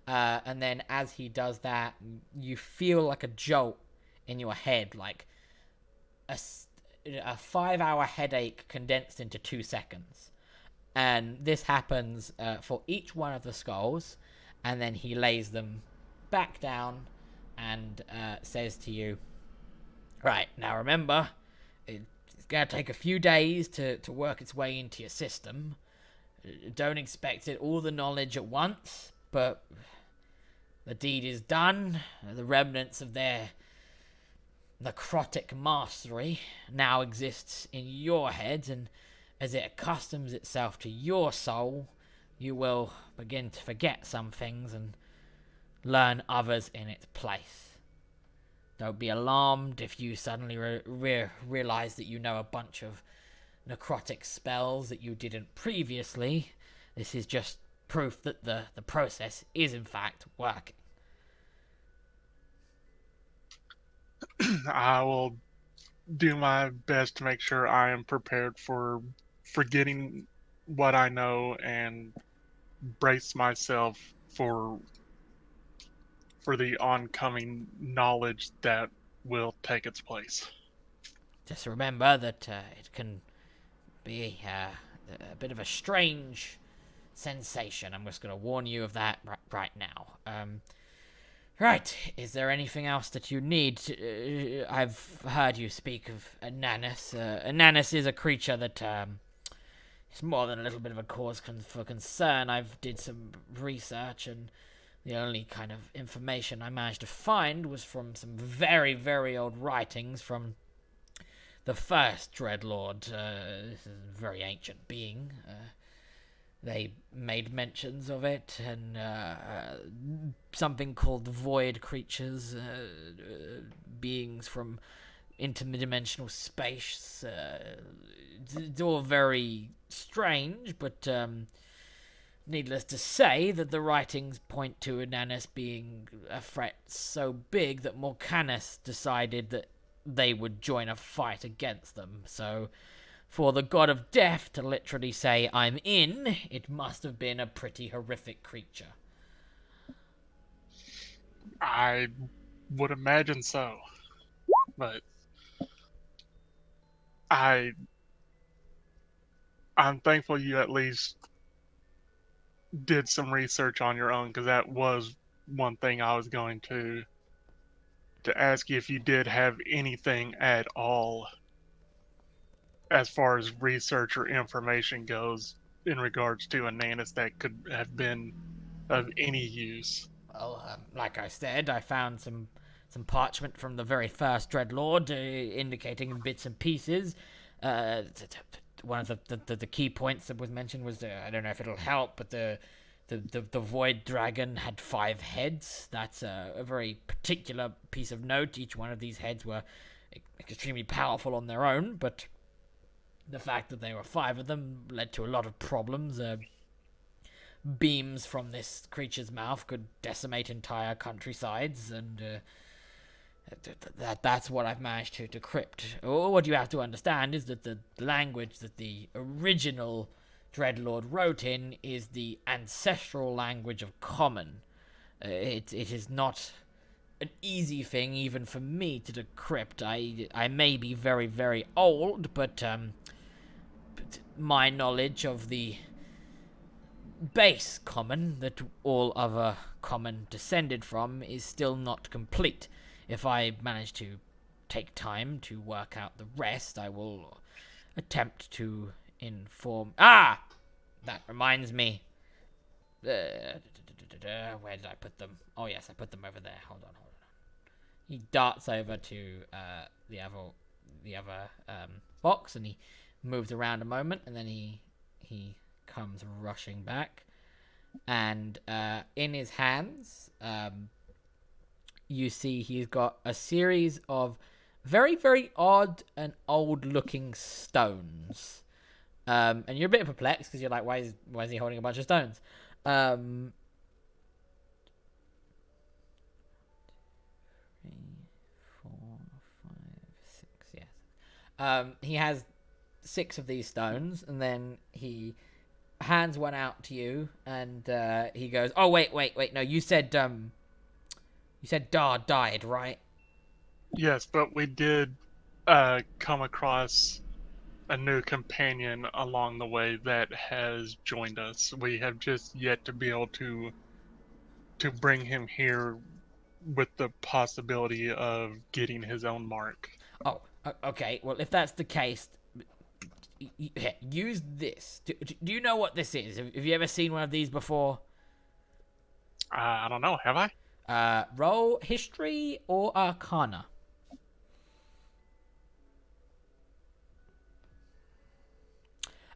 And then as he does that, you feel like a jolt in your head, like a 5-hour headache condensed into 2 seconds. And this happens for each one of the skulls, and then he lays them back down and says to you, right, now remember, it's going to take a few days to work its way into your system. Don't expect it all the knowledge at once, but the deed is done. The remnants of their necrotic mastery now exists in your heads, and as it accustoms itself to your soul, you will begin to forget some things and learn others in its place. Don't be alarmed if you suddenly realize that you know a bunch of necrotic spells that you didn't previously. This is just proof that the process is in fact working. I will do my best to make sure I am prepared for forgetting what I know and brace myself for the oncoming knowledge that will take its place. Just remember that it can be a bit of a strange sensation. I'm just going to warn you of that right now. Right, is there anything else that you need? I've heard you speak of Ananas. Ananas is a creature that is more than a little bit of a cause for concern. I've did some research, and the only kind of information I managed to find was from some very, very old writings from the first Dreadlord. This is a very ancient being. They made mentions of it, and something called void creatures, beings from interdimensional space. It's all very strange, but needless to say that the writings point to Ananas being a threat so big that Morcanus decided that they would join a fight against them. So for the god of death to literally say, I'm in, it must have been a pretty horrific creature. I would imagine so. But I'm thankful you at least did some research on your own, because that was one thing I was going to ask you, if you did have anything at all as far as research or information goes in regards to Ananis that could have been of any use. Well, like I said, I found some parchment from the very first Dreadlord, indicating in bits and pieces. One of the key points that was mentioned was I don't know if it'll help, but the Void Dragon had 5 heads. That's a very particular piece of note. Each one of these heads were extremely powerful on their own, but the fact that there were 5 of them led to a lot of problems. Beams from this creature's mouth could decimate entire countrysides, and that's what I've managed to decrypt. What you have to understand is that the language that the original Dreadlord wrote in is the ancestral language of Common. It is not an easy thing even for me to decrypt. I may be very, very old, but my knowledge of the base Common that all other Common descended from is still not complete. If I manage to take time to work out the rest, I will attempt to inform... Ah! That reminds me. Where did I put them? Oh yes, I put them over there. Hold on. He darts over to the other box, and he moves around a moment, and then he comes rushing back, and in his hands you see he's got a series of very, very odd and old looking stones, and you're a bit perplexed because you're like, why is he holding a bunch of stones? 3, 4, 5, 6, yes. He has 6 of these stones, and then he hands one out to you, and he goes, "Oh wait, no, you said Dar died, right?" Yes, but we did come across a new companion along the way that has joined us. We have just yet to be able to bring him here with the possibility of getting his own mark. Oh, okay. Well, if that's the case, use this. Do you know what this is? Have you ever seen one of these before? I don't know. Have I? Roll history or arcana.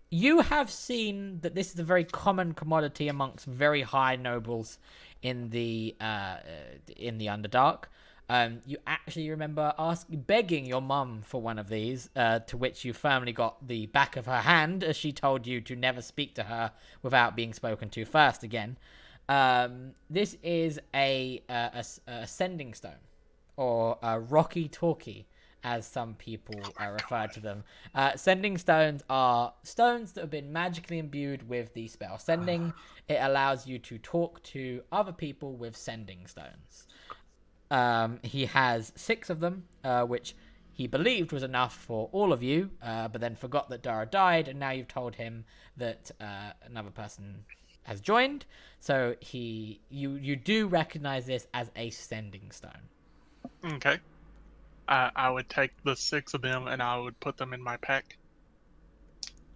You have seen that this is a very common commodity amongst very high nobles in the Underdark. You actually remember begging your mum for one of these, to which you firmly got the back of her hand as she told you to never speak to her without being spoken to first again. This is a sending stone, or a rocky talkie, as some people refer to them. Sending stones are stones that have been magically imbued with the spell sending. It allows you to talk to other people with sending stones. He has 6 of them, which he believed was enough for all of you, but then forgot that Dara died, and now you've told him that another person has joined. So you do recognize this as a sending stone. Okay. I would take the 6 of them and I would put them in my pack.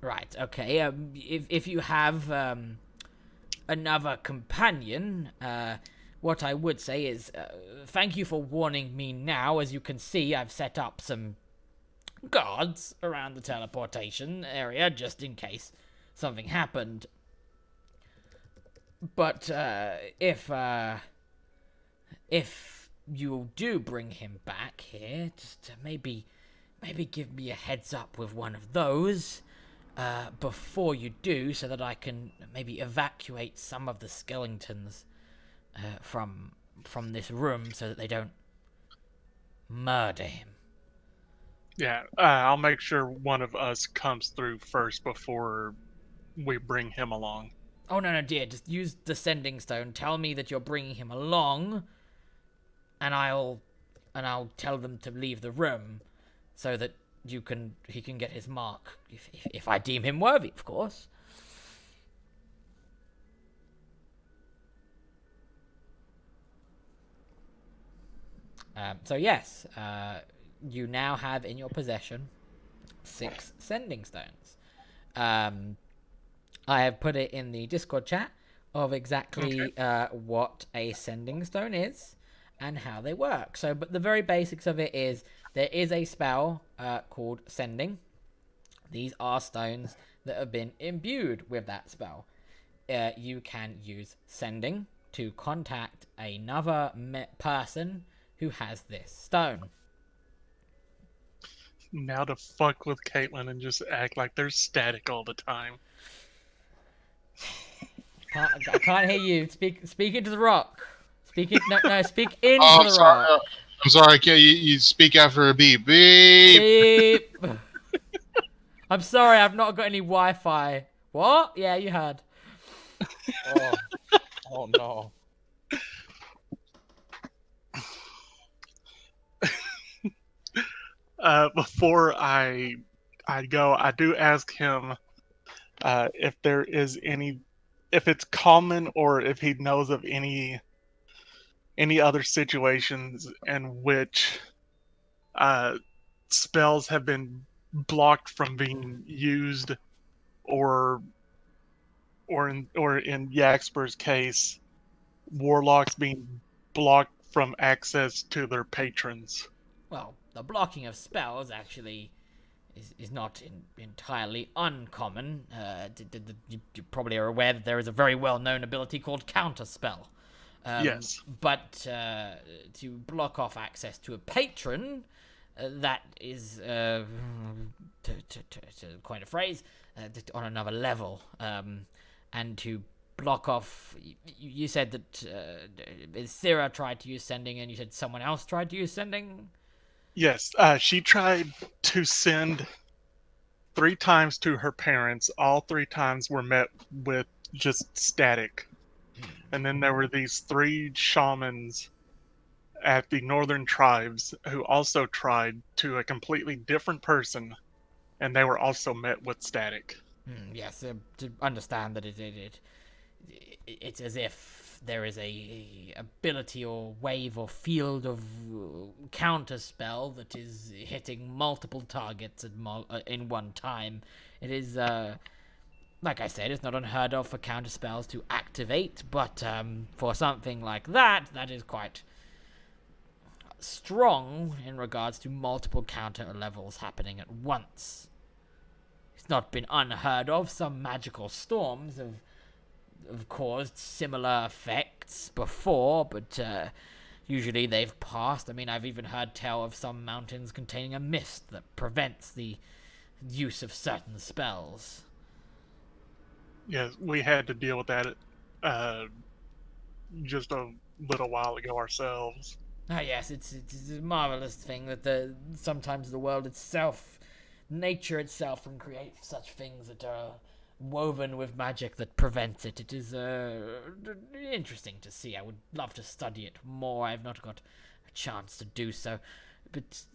Right, okay. If you have another companion, what I would say is, thank you for warning me now. As you can see, I've set up some guards around the teleportation area, just in case something happened. But if you do bring him back here, just maybe give me a heads up with one of those before you do, so that I can maybe evacuate some of the skeletons from this room, so that they don't murder him. Yeah, I'll make sure one of us comes through first before we bring him along. Oh, no, dear. Just use the sending stone. Tell me that you're bringing him along, and I'll tell them to leave the room, so that he can get his mark, if I deem him worthy, of course. So yes, you now have in your possession 6 sending stones. I have put it in the Discord chat of exactly what a sending stone is and how they work. So, but the very basics of it is there is a spell called Sending. These are stones that have been imbued with that spell. You can use Sending to contact another person who has this stone. Now to fuck with Caitlyn and just act like they're static all the time. I can't hear you. Speak into the rock. Speak into the sorry. rock. I'm sorry. You speak after a beep. Beep. Beep. I'm sorry. I've not got any Wi-Fi. What? Yeah, you heard. Oh no. Before I go, I do ask him if there is any, if it's common or if he knows of any other situations in which spells have been blocked from being used, or in Yaxper's case, warlocks being blocked from access to their patrons. Well, the blocking of spells actually is not entirely uncommon. You probably are aware that there is a very well-known ability called Counterspell. Yes. But to block off access to a patron, that is, to coin a phrase, on another level. And to block off, you said that Thera tried to use Sending, and you said someone else tried to use Sending? Yes, she tried to send 3 times to her parents. All 3 times were met with just static. And then there were these 3 shamans at the northern tribes who also tried to a completely different person, and they were also met with static. Yes, to understand that it's as if there is a ability or wave or field of counter spell that is hitting multiple targets in one time. It is, like I said, it's not unheard of for counter spells to activate, but for something like that is quite strong in regards to multiple counter levels happening at once. It's not been unheard of. Some magical storms have caused similar effects before, but usually they've passed. I mean, I've even heard tell of some mountains containing a mist that prevents the use of certain spells. Yes, we had to deal with that just a little while ago ourselves. Oh yes, it's a marvelous thing that sometimes the world itself, nature itself, can create such things that are woven with magic that prevents it. It is interesting to see. I would love to study it more. I've not got a chance to do so. But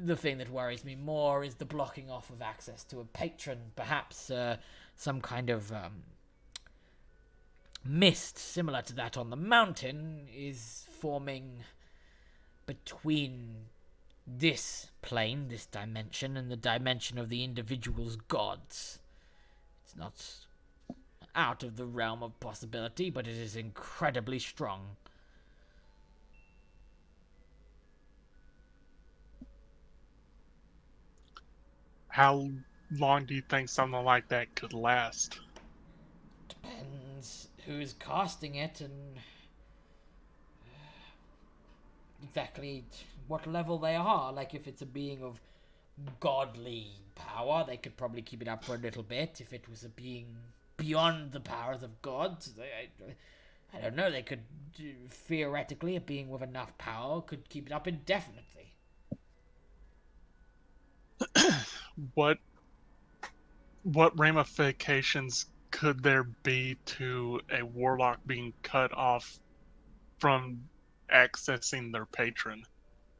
the thing that worries me more is the blocking off of access to a patron. Perhaps some kind of mist similar to that on the mountain is forming between this plane, this dimension, and the dimension of the individual's gods. It's not out of the realm of possibility, but it is incredibly strong. How long do you think something like that could last? Depends who's casting it and exactly what level they are. Like, if it's a being of godly power, they could probably keep it up for a little bit. If it was a being beyond the powers of gods, I don't know, they could, theoretically, a being with enough power could keep it up indefinitely. What ramifications could there be to a warlock being cut off from accessing their patron?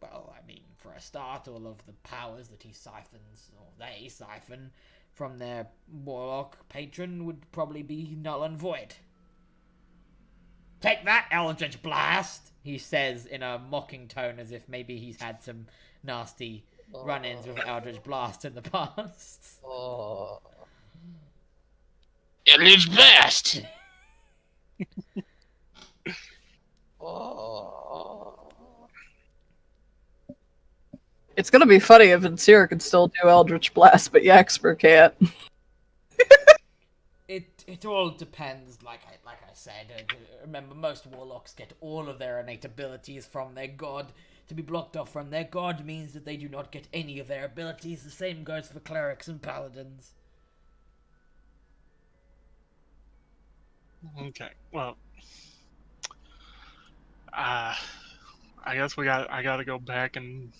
Well, I mean, for a start, all of the powers that he siphons, or they siphon, from their warlock patron would probably be null and void. Take that, Eldritch Blast! He says in a mocking tone, as if maybe he's had some nasty run-ins with Eldritch Blast in the past. Eldritch Blast! It's gonna be funny if Insira can still do Eldritch Blast, but Yaxper can't. It all depends, like I said. Remember, most warlocks get all of their innate abilities from their god. To be blocked off from their god means that they do not get any of their abilities. The same goes for clerics and paladins. Okay, well, I guess I gotta go back and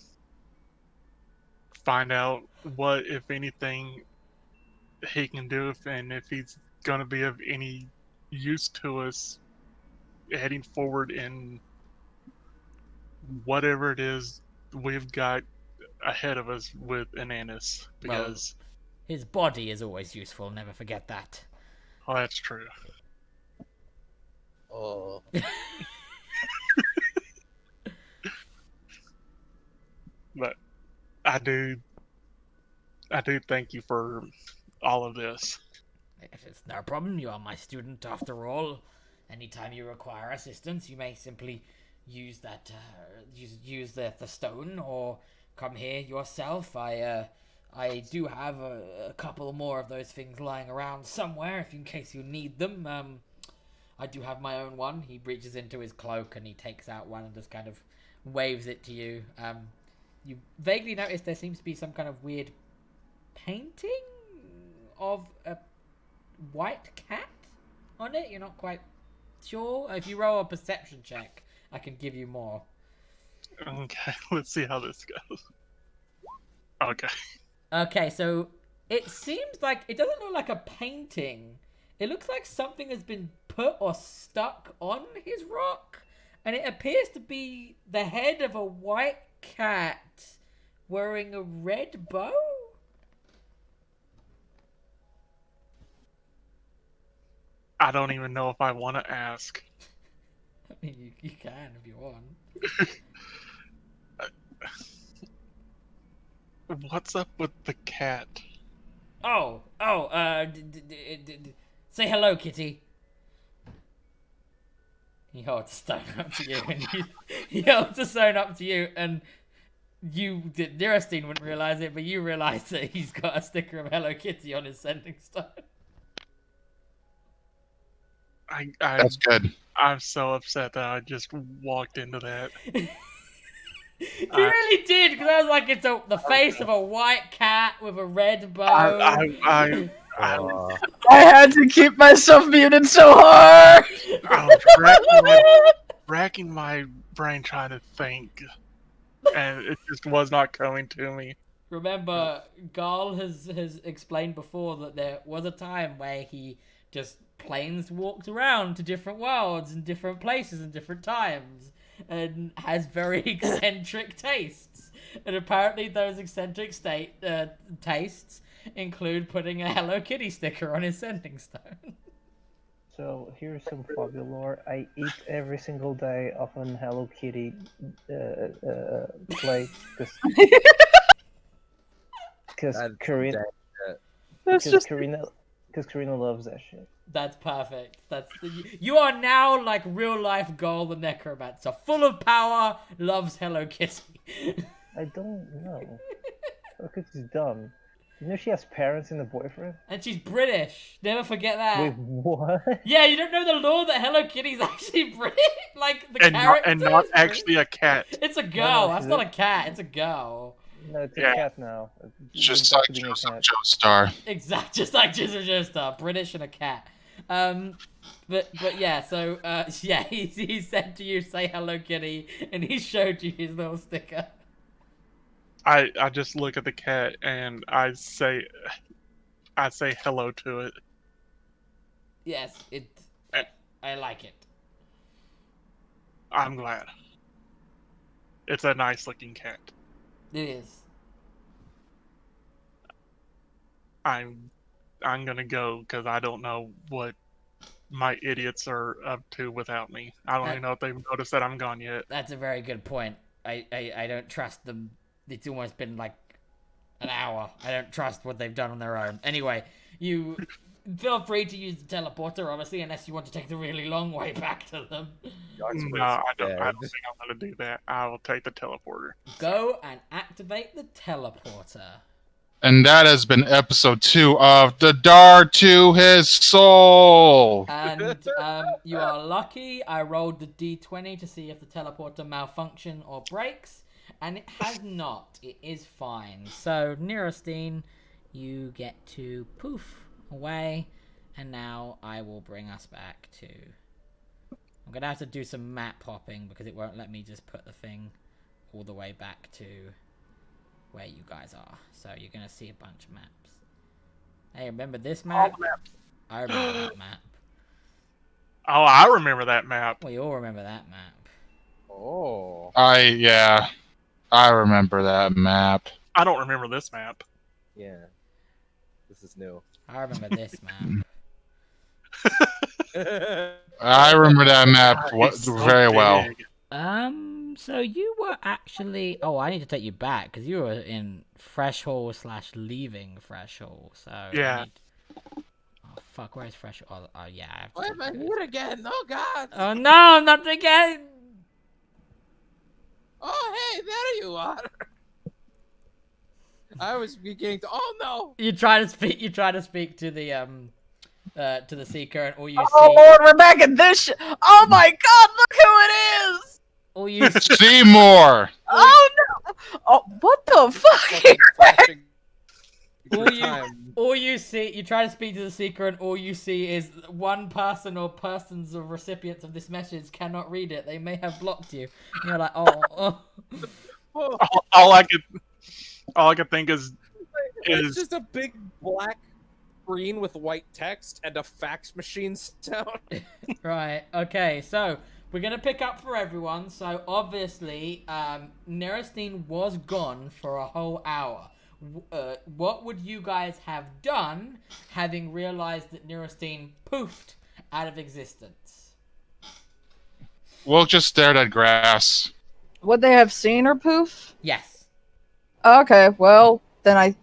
find out what, if anything, he can do, and if he's gonna be of any use to us heading forward in whatever it is we've got ahead of us with Ananus, because his body is always useful, never forget that. Oh, that's true. But I do thank you for all of this. It's no problem. You are my student after all. Anytime you require assistance, you may simply use that use the stone, or come here yourself. I do have a couple more of those things lying around somewhere, if in case you need them. I do have my own one. He reaches into his cloak and he takes out one and just kind of waves it to you. You vaguely notice there seems to be some kind of weird painting of a white cat on it. You're not quite sure. If you roll a perception check, I can give you more. Okay, let's see how this goes. Okay, so it seems like it doesn't look like a painting. It looks like something has been put or stuck on his rock, and it appears to be the head of a white cat wearing a red bow. I don't even know if I want to ask. I mean, you can if you want. What's up with the cat? Say hello, kitty. He holds a stone up to you, and he holds a stone up to you, and Nerastine wouldn't realize it, but you realize that he's got a sticker of Hello Kitty on his sending stone. That's good. I'm so upset that I just walked into that. You really did, because I was like, it's the face of a white cat with a red bow. I had to keep myself muted so hard. I was racking my brain trying to think, and it just was not coming to me. Remember, Garl has explained before that there was a time where he just planes walked around to different worlds and different places and different times, and has very eccentric tastes. And apparently those eccentric tastes include putting a Hello Kitty sticker on his sending stone. So here's some fabulous lore. I eat every single day of an Hello Kitty plate because Karina loves that shit. That's perfect. You are now like real life Garl the Necromancer, full of power, loves Hello Kitty. I don't know. Hello Kitty's dumb. You know she has parents and a boyfriend? And she's British. Never forget that. Wait, what? Yeah, you don't know the lore that Hello Kitty's actually British? Like, the character and not is actually a cat. It's a girl. No, That's not a cat. It's a girl. No, it's a cat now. Just like Joseph Joestar. Exact, just like Joseph Joestar. British and a cat. But yeah, so, yeah, he said to you, say Hello Kitty, and he showed you his little sticker. I just look at the cat and I say hello to it. Yes, I like it. I'm glad. It's a nice looking cat. It is. I'm gonna go because I don't know what my idiots are up to without me. I don't even know if they've noticed that I'm gone yet. That's a very good point. I don't trust them. It's almost been like an hour. I don't trust what they've done on their own. Anyway, you feel free to use the teleporter, obviously, unless you want to take the really long way back to them. No, I don't think I'm going to do that. I will take the teleporter. Go and activate the teleporter. And that has been episode 2 of The Dart to His Soul. And you are lucky. I rolled the d20 to see if the teleporter malfunction or breaks, and it has not. It is fine. So, Neurostine, you get to poof away, and now I will bring us back to... I'm going to have to do some map hopping because it won't let me just put the thing all the way back to where you guys are. So you're going to see a bunch of maps. Hey, remember this map? I remember that map. Oh, I remember that map. We all remember that map. Oh. I remember that map. I don't remember this map. Yeah. This is new. I remember this map. I remember that map very well. So you were actually... Oh, I need to take you back, because you were in Fresh Hall / leaving Fresh Hall, so... Yeah. Oh, fuck, where's Fresh Hall? Oh, yeah. I have Why am I here again? Oh, God. Oh, no, not again! Oh, hey, there you are. I was beginning to... Oh, no. You try to speak to the Seeker, and all you see... Oh Lord, we're back at this oh my God, look who it is! All you Seymour! Oh no! Oh, what the fuck? Flashing all you see, you try to speak to the Seeker, and all you see is one person or persons or recipients of this message cannot read it. They may have blocked you. And you're like, oh. All I could think is It's just a big black screen with white text and a fax machine sound. Right. Okay. So we're gonna pick up for everyone. So obviously, Neurostine was gone for a whole hour. What would you guys have done, having realized that Neurostine poofed out of existence? We'll just stared at grass. Would they have seen her poof? Yes. Okay, well, then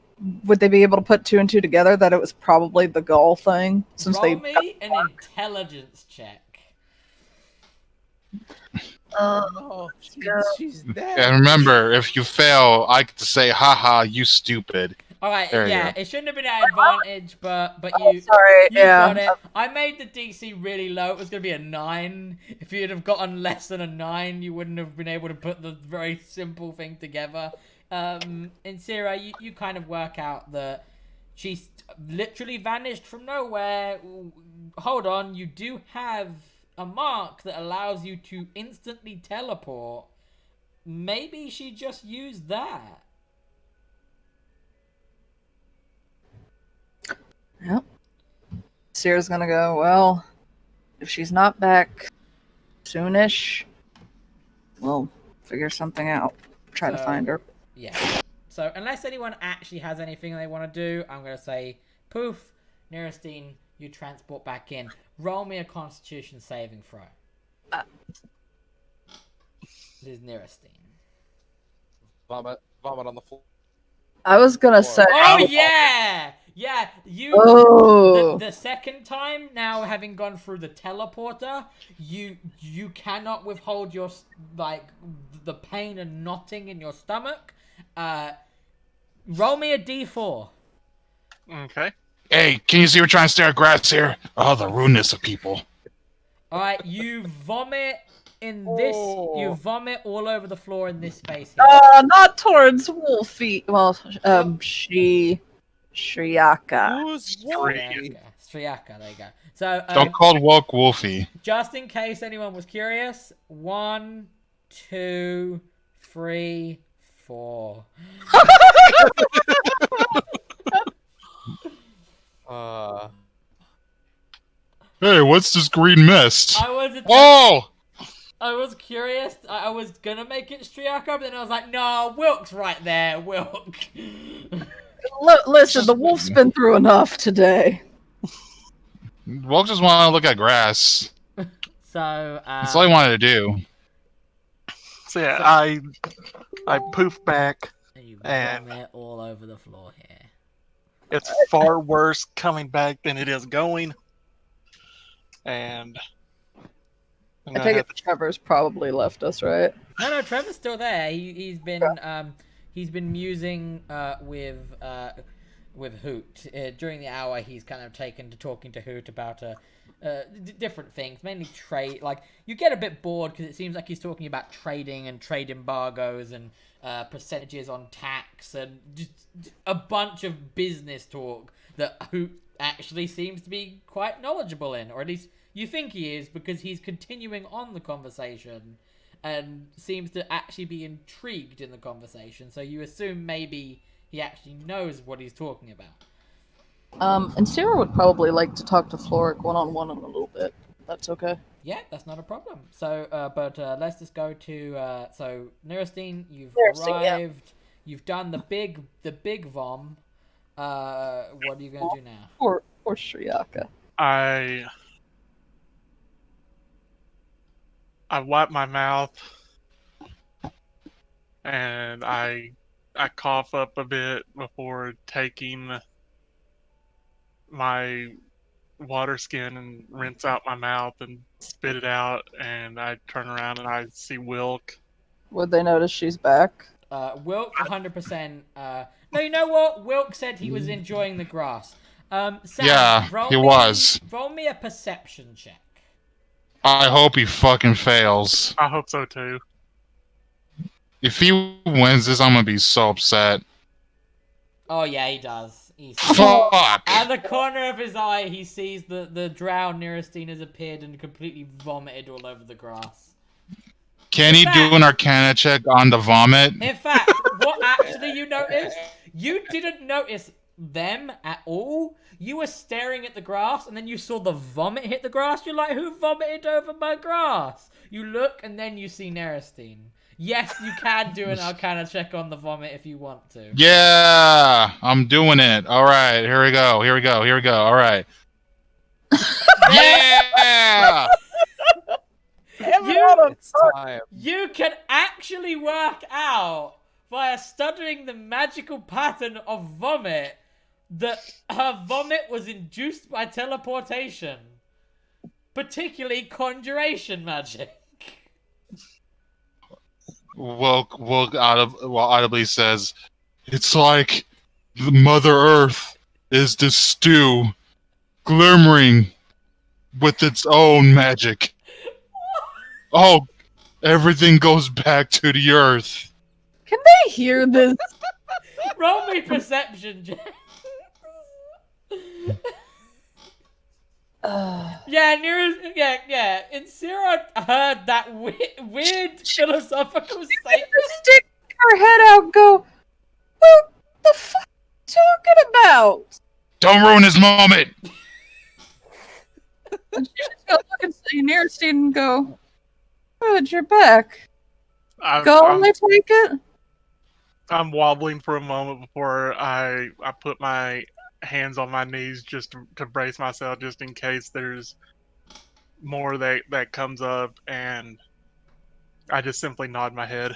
would they be able to put 2 and 2 together that it was probably the Gaul thing? Since Roll me an intelligence check. Oh, she's dead. And remember, if you fail, I get to say, haha, you stupid. Alright, There you yeah, go. it shouldn't have been an advantage, but you, sorry, you yeah. got it. I made the DC really low. It was going to be a 9. If you'd have gotten less than a 9, you wouldn't have been able to put the very simple thing together. In Sierra, you kind of work out that she's literally vanished from nowhere. Hold on, you do have a mark that allows you to instantly teleport. Maybe she just used that. Yep. Sierra's gonna go, well, if she's not back soonish, we'll figure something out. Try to find her. Yeah. So unless anyone actually has anything they want to do, I'm going to say, poof, Neurostine, you transport back in. Roll me a Constitution saving throw. This is Neurostine. Vomit on the floor. I was gonna say. Oh, yeah! Yeah, you... Oh. The second time, now having gone through the teleporter, you cannot withhold your, like, the pain and knotting in your stomach. Roll me a d4. okay. Hey, can you see we're trying to stare at grass here? Oh, the rudeness of people. Alright, you vomit in this... Oh. You vomit all over the floor in this space here. Not towards Wolfie. Well, Shriaka. Who's Striaka, there you go. So, Don't call woke Wolfie. just in case anyone was curious, 1, 2, 3, 4. Hey, what's this green mist? I was curious. I was gonna make it Striaka, but then I was like, no, Wilk's right there. Wilk. Listen, the wolf's been through enough today. Woke just want to look at grass. So, That's all he wanted to do. So yeah, I poof back. And you And- vomit all over the floor here. It's far worse coming back than it is going. And I'm I gonna take have it Trevor's probably left us, right? No, Trevor's still there. He's been musing with Hoot during the hour. He's kind of taken to talking to Hoot about different things, mainly trade. Like, you get a bit bored because it seems like he's talking about trading and trade embargoes and percentages on tax and just a bunch of business talk that Hoot actually seems to be quite knowledgeable in, or at least you think he is, because he's continuing on the conversation and seems to actually be intrigued in the conversation. So you assume maybe he actually knows what he's talking about. And Sarah would probably like to talk to Floric one-on-one in a little bit. That's okay. Yeah, that's not a problem. So, but let's just go to so Neurostine, you've Neurostine, yeah. arrived. You've done the big vom. What are you gonna do now? Or Shriaka. I wipe my mouth and I cough up a bit before taking my water skin and rinse out my mouth and spit it out, and I turn around and I see Wilk. Would they notice she's back? Wilk, 100%. No, you know what? Wilk said he was enjoying the grass. Sam, Yeah, he was. Roll me a perception check. I hope he fucking fails. I hope so too. If he wins this, I'm gonna be so upset. Oh yeah, he does. Fuck! Out of the corner of his eye, he sees the drowned Neurostine has appeared and completely vomited all over the grass. Can he do an Arcana check on the vomit? In fact, what actually you noticed, you didn't notice them at all. You were staring at the grass, and then you saw the vomit hit the grass. You're like, who vomited over my grass? You look, and then you see Neurostine. Yes, you can do an Arcana check on the vomit if you want to. Yeah, I'm doing it. All right, here we go. All right. Yeah! It's time. You can actually work out via studying the magical pattern of vomit that her vomit was induced by teleportation, particularly conjuration magic. Wilk audibly says, "It's like the Mother Earth is this stew, glimmering with its own magic. Oh, everything goes back to the earth." Can they hear this? Roll me perception, Jack. Yeah. And Sarah heard that weird philosophical statement. Stick her head out and go, what the fuck are you talking about? Don't ruin his moment. And she just goes look and see Neurostine and go, good, you're back. I take it? I'm wobbling for a moment before I put my hands on my knees just to brace myself, just in case there's more that comes up, and I just simply nod my head.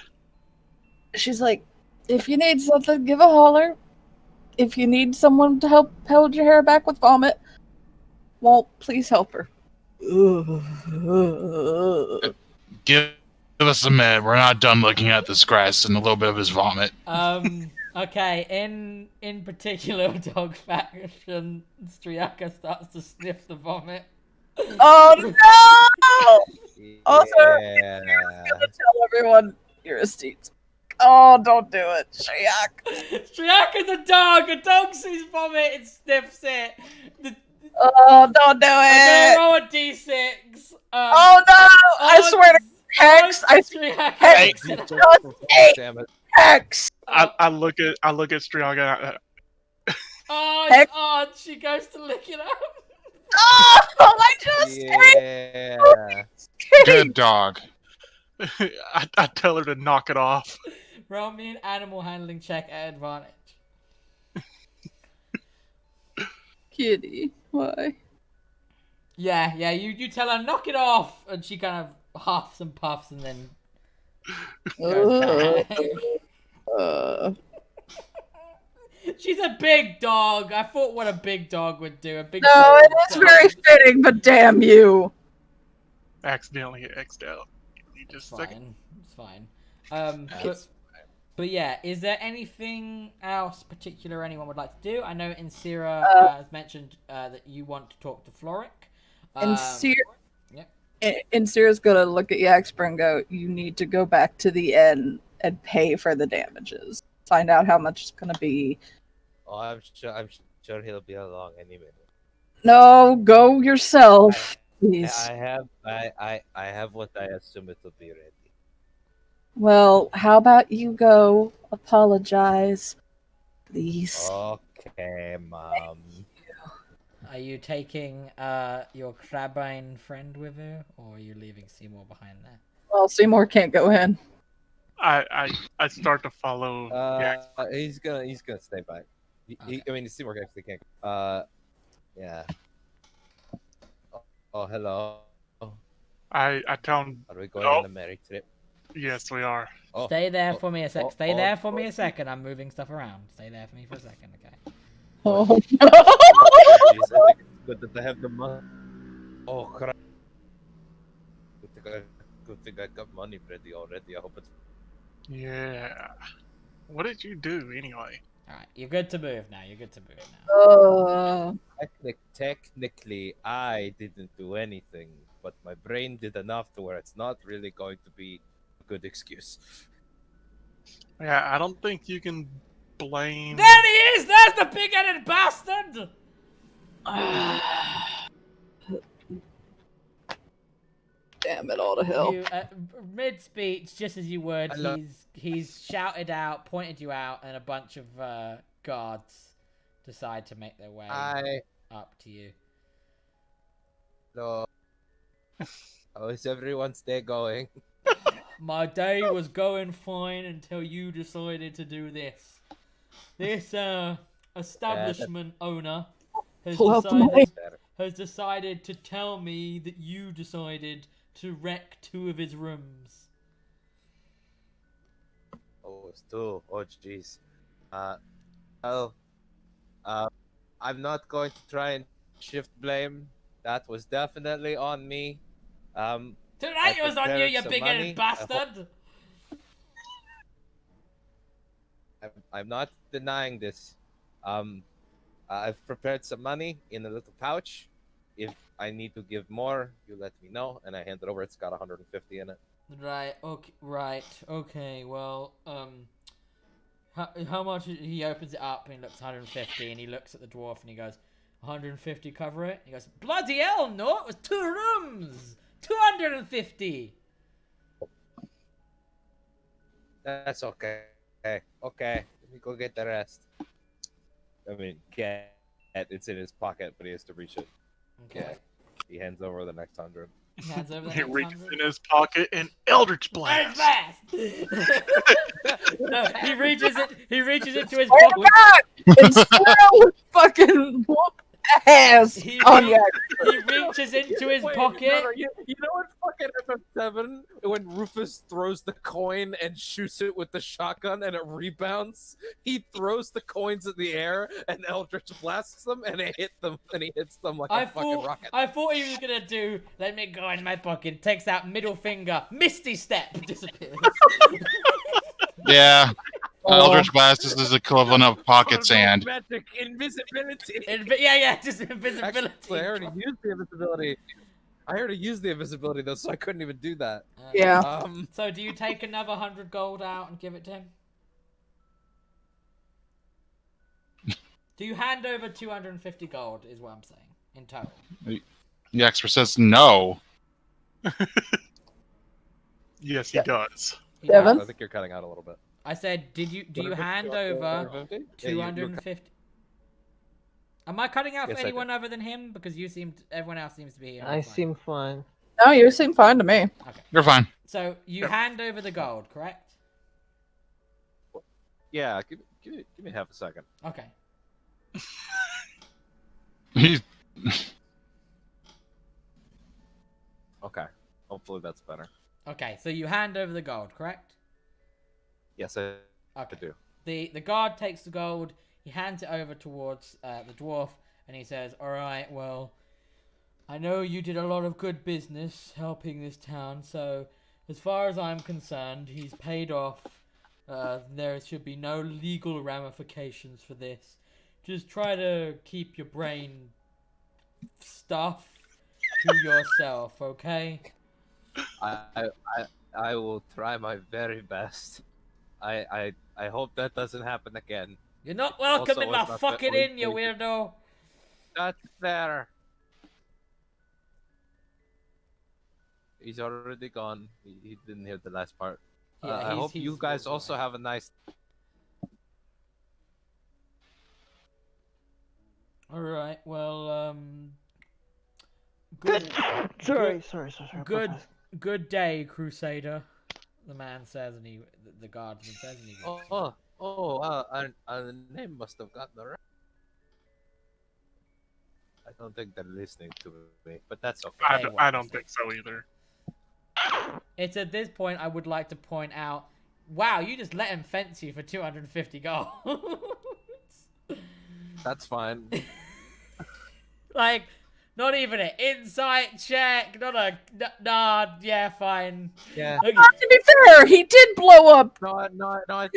She's like, if you need something, give a holler. If you need someone to help hold your hair back with vomit, well, please help her. Give us a minute. We're not done looking at this grass and a little bit of his vomit. Okay, in particular, dog faction, Striaka starts to sniff the vomit. Oh no! Also, Yeah. I'm gonna tell everyone you're a Steve. Oh, don't do it, Shriak. Striaka's a dog. A dog sees vomit and sniffs it. Oh, don't do I'm it. gonna roll a d6. Oh no! I swear to Hexx, I Striaka. Damn it. Hexx. I look at Striaga. Oh, she goes to lick it up. Oh, I just Yeah. Good dog. I tell her to knock it off. Roll me an animal handling check at advantage. Kitty, why? Yeah, you tell her, knock it off, and she kind of huffs and puffs and then goes back. She's a big dog. I thought what a big dog would do. A big No, dog. it is very fitting, but damn you. Accidentally hit X'd out. It's Just a second. fine. It's fine. But yeah, is there anything else particular anyone would like to do? I know Insira has mentioned that you want to talk to Floric. Insira's gonna look at Yaxper and go, you need to go back to the inn and pay for the damages. Find out how much it's gonna be. Oh, I'm sure he'll be along any minute. No, go yourself, please. I have what I assume it'll be ready. Well, how about you go apologize, please? Okay, Mom. Are you taking your Crabine friend with you, or are you leaving Seymour behind there? Well, Seymour can't go in. I start to follow. He's gonna stay back. Seymour actually can't. Yeah. Oh, hello. I tell him. Are we going on a merry trip? Yes, we are. Oh, Stay there for me a sec. Stay there for me a second. I'm moving stuff around. Stay there for me for a second, okay? Oh, Jeez, I think it's good that I have the money. Oh crap! Good thing I got money ready already. I hope it's. Yeah. What did you do anyway? Alright, you're good to move now. Technically, I didn't do anything, but my brain did enough to where it's not really going to be a good excuse. Yeah, I don't think you can blame. There he is! There's the big-headed bastard! damn it all to hell. You, mid-speech, just as you would, he's shouted out, pointed you out, and a bunch of guards decide to make their way up to you. Hello. How is everyone's day going? My day was going fine until you decided to do this. This establishment owner has decided to tell me that you decided to wreck 2 of his rooms. Oh, it's 2. Oh, jeez. I'm not going to try and shift blame. That was definitely on me. Tonight it was on you, you big-headed bastard! I'm not denying this. I've prepared some money in a little pouch. If I need to give more, you let me know, and I hand it over. It's got 150 in it. Right. Okay. Well, how much? He opens it up and he looks 150, and he looks at the dwarf and he goes, 150 cover it? He goes, bloody hell, no! It was 2 rooms. 250. That's okay. Okay. Let me go get the rest. It's in his pocket, but he has to reach it. Okay. Yeah. He hands over the next 100. He reaches in his pocket and Eldritch Blast. No, he reaches into his Oh pocket. god! It's fucking whoop ass on you. He reaches into his pocket. You know what fucking FF7 when Rufus throws the coin and shoots it with the shotgun and it rebounds? He throws the coins in the air and Eldritch blasts them and he hits them like a fucking rocket. I thought he was gonna do, let me go in my pocket, takes out middle finger, Misty Step, disappears. Yeah. Eldritch Blast is the equivalent of pocket sand. Magic invisibility. Just invisibility. Actually, I already used the invisibility. Though, so I couldn't even do that. Yeah. So do you take another 100 gold out and give it to him? Do you hand over 250 gold? Is what I'm saying in total. The expert says no. Yes, he does. Devin? I think you're cutting out a little bit. I said, do you hand over 250? Am I cutting out for anyone other than him? Because everyone else seems to be here. I seem fine. No, you seem fine to me. Okay. You're fine. So you hand over the gold, correct? Yeah, give me half a second. Okay. Okay. Hopefully that's better. Okay, so you hand over the gold, correct? Yes, I Okay. do. The guard takes the gold. he hands it over towards the dwarf, and he says, "All right, well, I know you did a lot of good business helping this town, so as far as I'm concerned, he's paid off. There should be no legal ramifications for this. Just try to keep your brain stuff to yourself, okay?" I will try my very best. I hope that doesn't happen again. You're not welcome Also, in my it's not fucking that inn, you we- weirdo. That's fair. He's already gone. He didn't hear the last part. Yeah, I hope he's you guys also have a nice. All right. Well, Good. Sorry. Good day, Crusader. The man says, and the guardsman says, and he walks. The name must have gotten around. I don't think they're listening to me, but that's okay. I don't think so either. It's at this point I would like to point out, wow, you just let him fence you for 250 gold. That's fine. Like, not even an insight check, nah, yeah, fine. Yeah. Okay. To be fair, he did blow up. No. I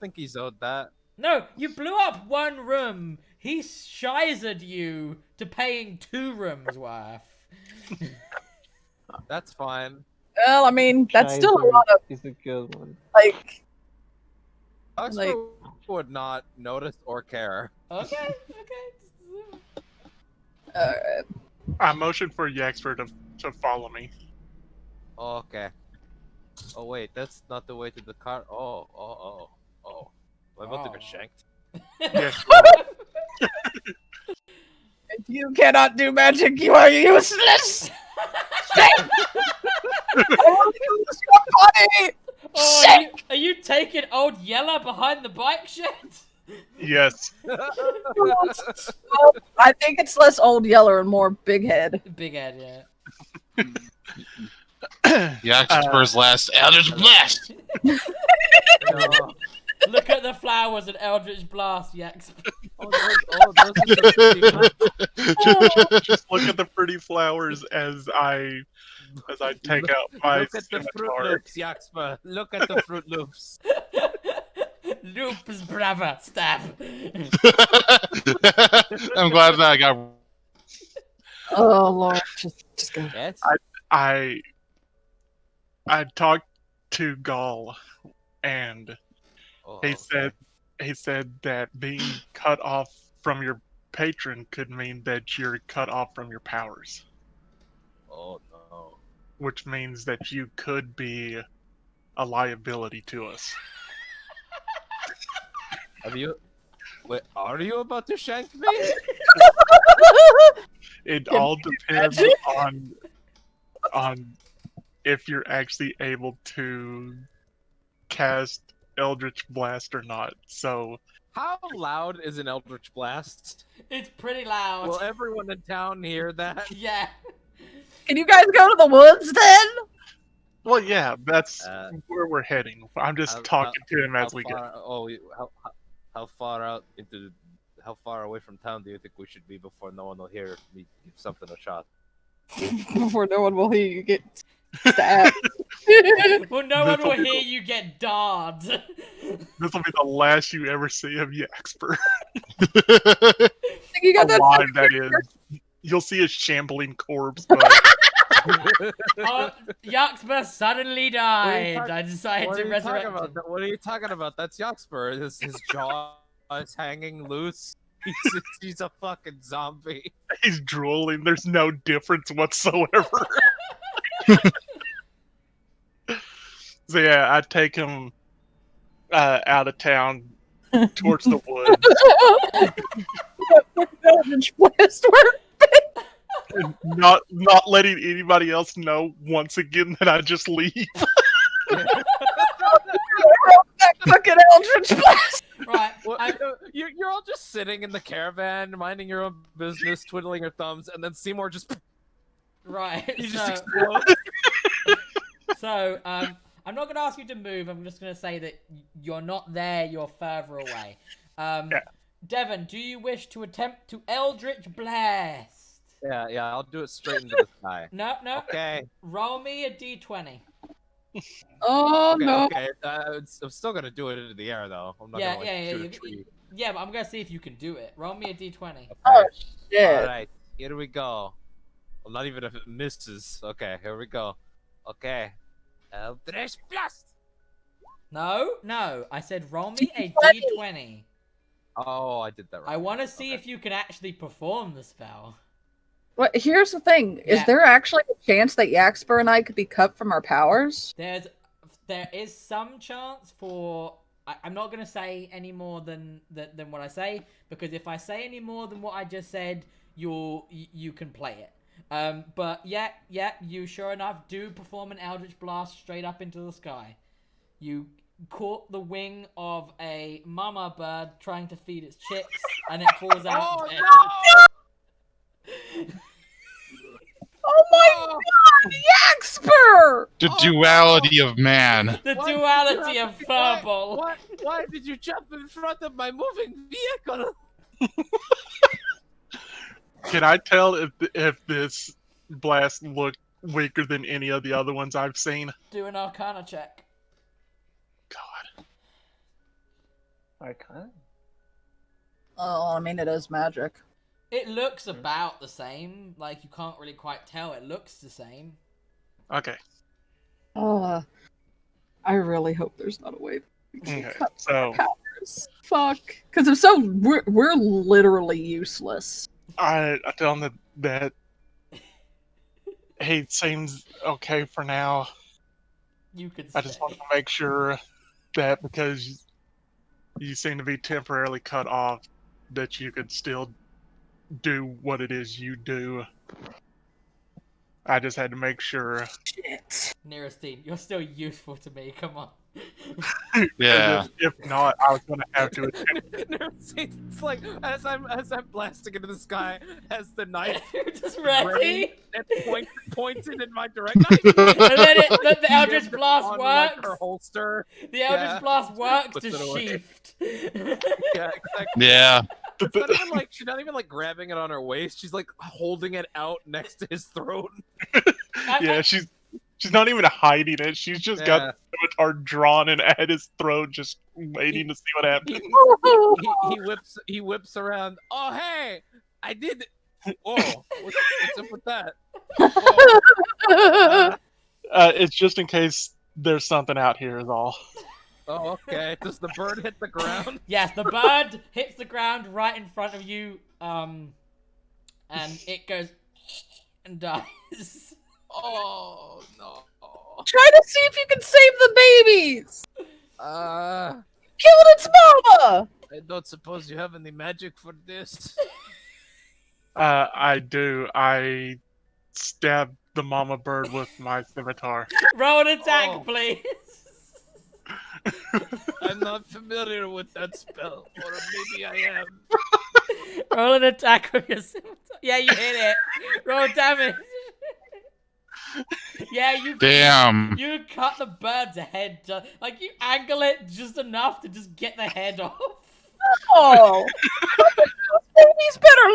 think he's owed that. No, you blew up one room. He shizered you to paying 2 rooms worth. That's fine. Well, I mean, that's still a Scheiser lot of, is a good one. like, Oxford would not notice or care. Okay. I motion for Yaxford to follow me. Okay. Oh wait, that's not the way to the car. Oh. I'm about to get shanked. Yes. if you cannot do magic, you are useless. Oh, are you taking old Yeller behind the bike shed? Yes. I think it's less Old Yeller and more Big Head. Big Ed, yeah. Yaxper's last Eldritch Blast! Look at the flowers and Eldritch Blast, Yax. Just look at the pretty flowers as I take out my Look at the Fruit scimitar. Loops, Yaxpa. Look at the Fruit Loops. Loops, brava, stab. I'm glad that I got. Oh Lord, just go. Yes. I talked to Gaul, and he said that being cut off from your patron could mean that you're cut off from your powers, Oh no. which means that you could be a liability to us. Are you about to shank me? It all depends on if you're actually able to cast Eldritch Blast or not. So How loud is an Eldritch Blast? It's pretty loud. Will everyone in town hear that? Yeah. Can you guys go to the woods then? well, yeah, that's where we're heading. I'm just talking to him as we go. How far away from town do you think we should be before no one will hear me give something a shot? Before no one will hear you get stabbed. Well, no one will hear you get darred. This will be the last you ever see of Yaxper. You got that Alive, that is. You'll see a shambling corpse, but Yaxper suddenly died. I decided to resurrect him. What are you talking about? That's Yaxper. His jaw is hanging loose. He's a fucking zombie. he's drooling. There's no difference whatsoever. So yeah, I take him out of town towards the woods. Eldritch Blast work. Not letting anybody else know once again that I just leave. That fucking Eldritch Blast. Right. Well, you're all just sitting in the caravan, minding your own business, twiddling your thumbs, and then Seymour just Right. he So, just explodes. so I'm not going to ask you to move. I'm just going to say that you're not there. You're further away. Devon, do you wish to attempt to Eldritch Blast? Yeah, I'll do it straight into the sky. No. Okay. Roll me a d20. Oh Okay, no! okay. I'm still gonna do it into the air though. I'm not gonna shoot a tree. Yeah, but I'm gonna see if you can do it. Roll me a d20. Okay. Oh shit! All right, here we go. Well, not even if it misses. Okay, here we go. Okay. Eldritch Blast. No. I said roll me a d20. Oh, I did that wrong. I want to see if you can actually perform the spell. Well, here's the thing: is there actually a chance that Yaxper and I could be cut from our powers? There is some chance for. I'm not gonna say any more than what I say, because if I say any more than what I just said, you can play it. But yeah, you sure enough do perform an Eldritch Blast straight up into the sky. You caught the wing of a mama bird trying to feed its chicks, and it falls out. Oh my god, Yaxper! The duality of man. The duality of Furball. Why did you jump in front of my moving vehicle? Can I tell if this blast looked weaker than any of the other ones I've seen? Do an Arcana check. God. Arcana? Oh, I mean, it is magic. It looks about the same. Like, you can't really quite tell. It looks the same. Okay. I really hope there's not a way we can Okay, cut so powers. Fuck. Because if so, we're literally useless. I tell him that he seems okay for now. You could I just want to make sure that because you seem to be temporarily cut off, that you could still do what it is you do. I just had to make sure. Shit. Nerastine, you're still useful to me. Come on. Yeah. If not, I was gonna have to. It's like as I'm blasting into the sky, as the knife You're just ready. and pointed in my direction. And then the Eldritch Blast on, works. like, her holster. The Eldritch Blast works, Puts just it away. sheathed. Yeah, exactly. Yeah. She's not even like grabbing it on her waist. She's like holding it out next to his throat. Yeah, she's not even hiding it. She's just got the scimitar drawn and at his throat, just waiting to see what happens. He whips around. Oh hey, I did. Whoa, what's up with that? It's just in case there's something out here, is all. Oh, okay. Does the bird hit the ground? Yes, the bird hits the ground right in front of you, and it goes and dies. Oh no! Try to see if you can save the babies! Killed its mama! I don't suppose you have any magic for this. I do. I stabbed the mama bird with my scimitar. Roll an attack, please. I'm not familiar with that spell, or maybe I am. Roll an attack with your scimitar. Yeah, you hit it. Roll damage. Yeah, you. Damn. You cut the bird's head. Like, you angle it just enough to just get the head off. Oh! Babies better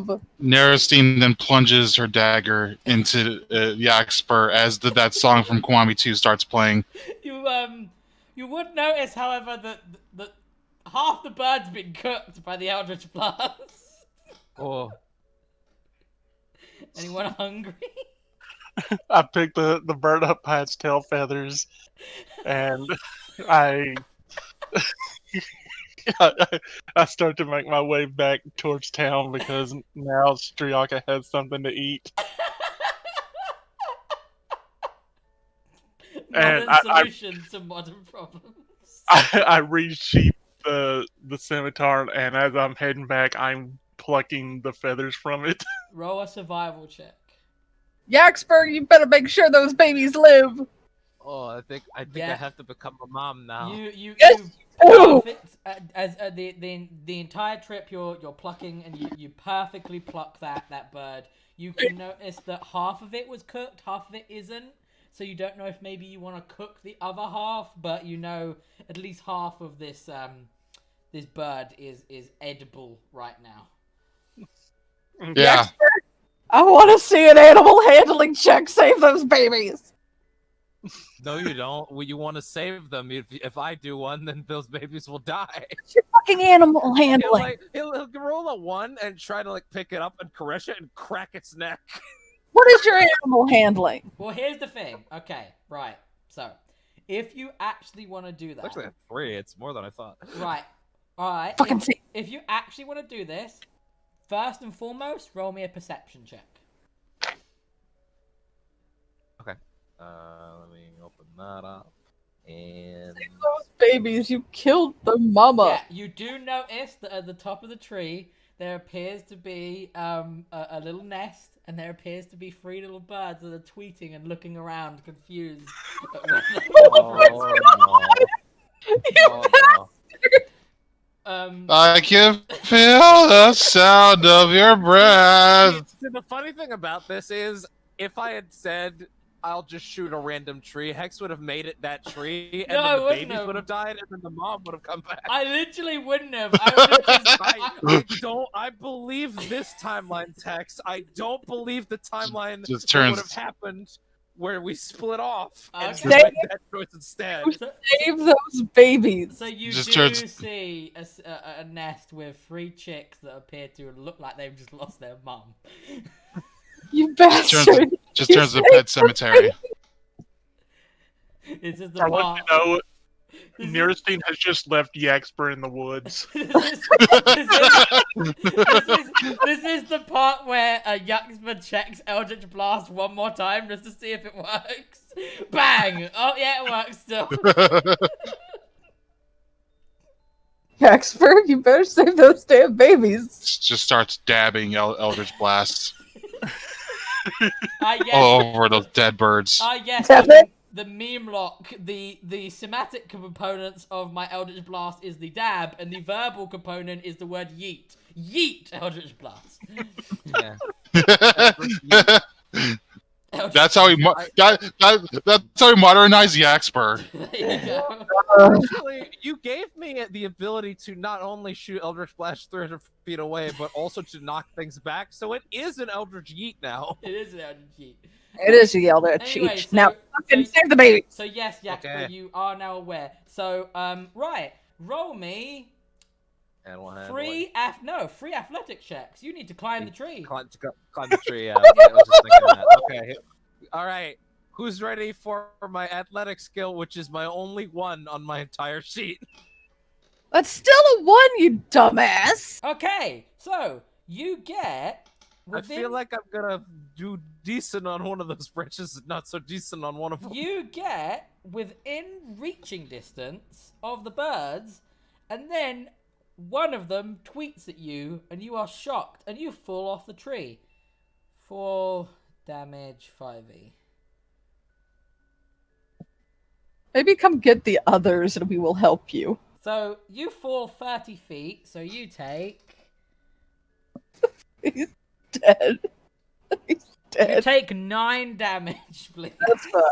live! Nerastine then plunges her dagger into Yaxper as that song from Kiwami 2 starts playing. You would notice, however, that half the bird's been cooked by the Eldritch Blast. Oh. Anyone hungry? I picked the bird up by its tail feathers, and I start to make my way back towards town because now Striaka has something to eat. Modern solutions to modern problems. I resheath the scimitar, and as I'm heading back, I'm plucking the feathers from it. Roll a survival check. Yaxper, you better make sure those babies live. Oh, I think I have to become a mom now. You Ooh. as the entire trip you're plucking, and you perfectly pluck that bird. You can notice that half of it was cooked, half of it isn't. So you don't know if maybe you want to cook the other half, but you know at least half of this this bird is edible right now. Yeah. I want to see an animal handling check save those babies. No, you don't. Well, you want to save them. If I do one, then those babies will die. It's your fucking animal handling. He'll roll a 1 and try to pick it up and caress it and crack its neck. What is your animal handling? Well, here's the thing. Okay, right. So, if you actually want to do that, Actually, at 3, it's more than I thought. right? All right. Fucking see. If you actually want to do this, first and foremost, roll me a perception check. Okay. Let me open that up. And Those babies, you killed the mama. Yeah, you do notice that at the top of the tree there appears to be a little nest, and there appears to be 3 little birds that are tweeting and looking around, confused. I can feel the sound of your breath. See, the funny thing about this is, if I had said I'll just shoot a random tree, Hexx would have made it that tree, and No, I then the wouldn't babies have. would have died, and then the mom would have come back. I literally wouldn't have. I would have I believe this timeline, Hexx. I don't believe the timeline Just that turns- would have happened where we split off and Okay. made that choice instead. Save those babies. So you Just do turns- see a nest with 3 chicks that appear to look like they've just lost their mum. You bastard. Just turns to the pet cemetery. This is the I part. want to know, This is- Nirstein has just left Yaxper in the woods. This is the part where Yaxper checks Eldritch Blast one more time just to see if it works. Bang! Oh yeah, it works still. Hexper, you better save those damn babies. Just starts dabbing Eldritch Blasts Yes. all over those dead birds. Yes. Damn it. The meme lock, the semantic components of my Eldritch Blast is the dab, and the verbal component is the word yeet. Yeet Eldritch Blast. Yeah. Eldritch That's how we that's how we modernize Yaxper. There you go. Actually, you gave me the ability to not only shoot Eldritch Blast 300 feet away, but also to knock things back. So it is an Eldritch Yeet now. It is an Eldritch Yeet. It is a Eldritch Anyway, cheat. so- Now, fucking so- save the baby. So yes, Yaxper, Okay. you are now aware. So right, roll me And we'll have 3 athletic checks. You need to climb the tree. climb the tree. Yeah, I was just thinking that. Okay. All right. Who's ready for my athletic skill, which is my only 1 on my entire sheet? That's still a 1, you dumbass. Okay, so you get. I feel like I'm gonna do decent on one of those branches, and not so decent on one of them. You get within reaching distance of the birds, and then one of them tweets at you, and you are shocked, and you fall off the tree. 4 damage, 5e. Maybe come get the others and we will help you. So you fall 30 feet, so you take. He's dead. He's You dead. take 9 damage, please. That's fine.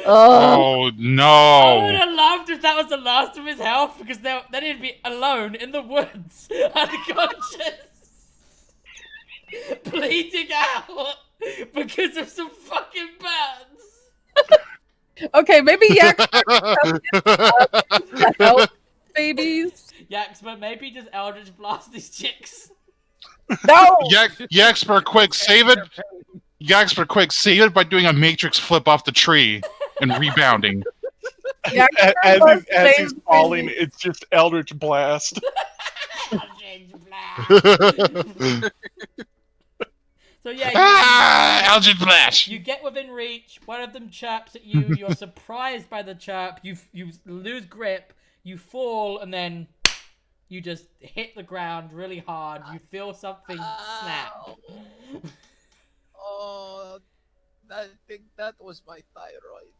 Oh, Oh I would no! have loved if that was the last of his health, because then he'd be alone in the woods, unconscious, bleeding out because of some fucking birds. okay, maybe Yaxper to help babies. Yaxper, maybe just Eldritch Blast these chicks. No! Yaxper, quick, save it! Yaxper, quick, save it by doing a matrix flip off the tree and rebounding. Yaxper As must he's save falling, babies. it's just Eldritch Blast. Eldritch Blast. So yeah, Eldritch Blast! you get within reach. One of them chirps at you. You're surprised by the chirp. You lose grip. You fall, and then you just hit the ground really hard. You feel something snap. Oh, I think that was my thyroid.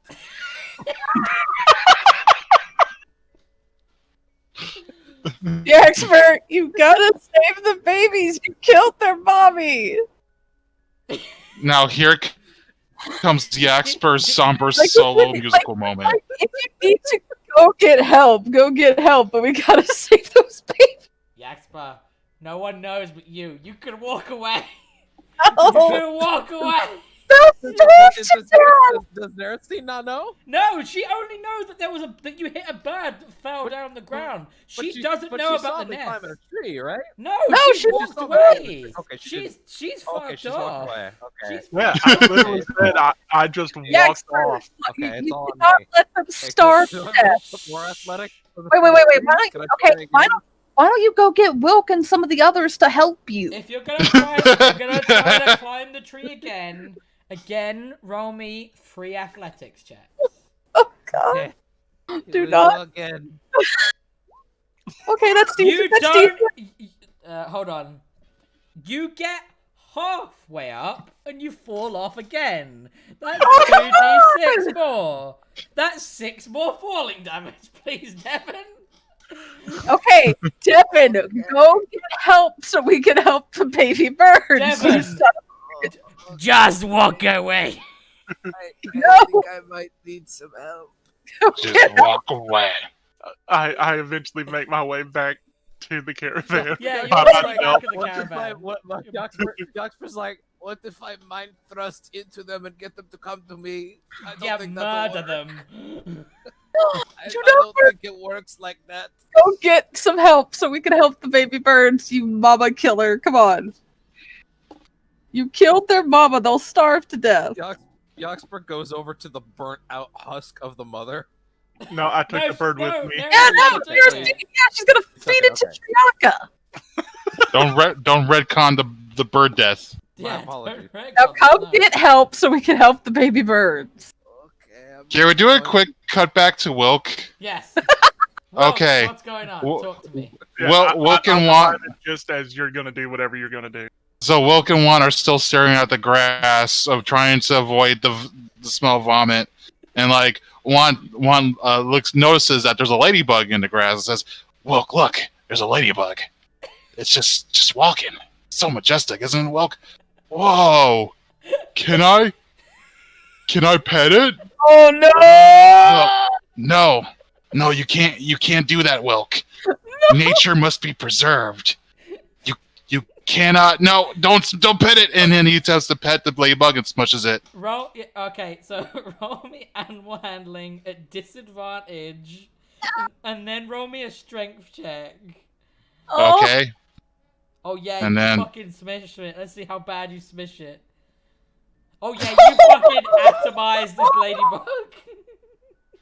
Yaxper, you gotta save the babies. You killed their mommy. Now here comes Yaxper's somber Like, solo like, musical moment. Like, if you need to Go get help. Go get help. But we gotta save those babies. Yaxpa, no one knows but you. You can walk away. No. You can walk away. Does Nercy not know? No, she only knows that that you hit a bird that fell down on the ground. She doesn't know about the nest. Climbing a tree, right? No, No, she she walked just away. Okay, she's okay, fucked she's off. walked away. Okay. She's Yeah, fucked I literally off. said I just walked off. Okay, it's you all on cannot me. let them starve to death. More athletic. Wait. Why don't you go get Wilk and some of the others to help you? If you're gonna try to climb the tree again, roll me 3 athletics checks. Oh God! Do not. Again. Okay, that's You decent. That's don't. decent. Hold on. You get halfway up and you fall off again. That's 2d6 more. That's 6 more falling damage, please, Devin. Okay, Devin, go get help so we can help the baby birds. Devin. You son Just walk away. No. think I might need some help. of- Just walk away. I eventually make my way back to the caravan. Yeah, you're By like myself. back of the caravan. Yaxper's like, what if I mind thrust into them and get them to come to me? I don't Yeah, think that'll murder work. them. I You don't don't think it works like that. Go get some help so we can help the baby birds, you mama killer. Come on. You killed their mama. They'll starve to death. Yaxper goes over to the burnt out husk of the mother. No, I took the bird with me. Yeah, no, seriously. she's gonna feed it to Triaka. Don't retcon the bird death. My apologies. Now come get help so we can help the baby birds. Okay. Can we do a quick cut back to Wilk? Yes. Okay. What's going on? Well- Talk to me. Well, Wilk and I Juan. decided just as you're gonna do whatever you're gonna do. So Wilk and Juan are still staring at the grass, of trying to avoid the smell of vomit, and like Juan notices that there's a ladybug in the grass and says, "Wilk, look, there's a ladybug. It's just walking. It's so majestic, isn't it, Wilk? Whoa! Can I pet it? Oh no! No, you can't do that, Wilk. Nature must be preserved. You cannot. No, don't pet it. And then he attempts to pet the ladybug and smushes it. Okay, so roll me animal handling at disadvantage, and then roll me a strength check. Oh, Okay. Oh yeah, And you then- fucking smash it. Let's see how bad you smash it. Oh yeah, you fucking atomized this ladybug.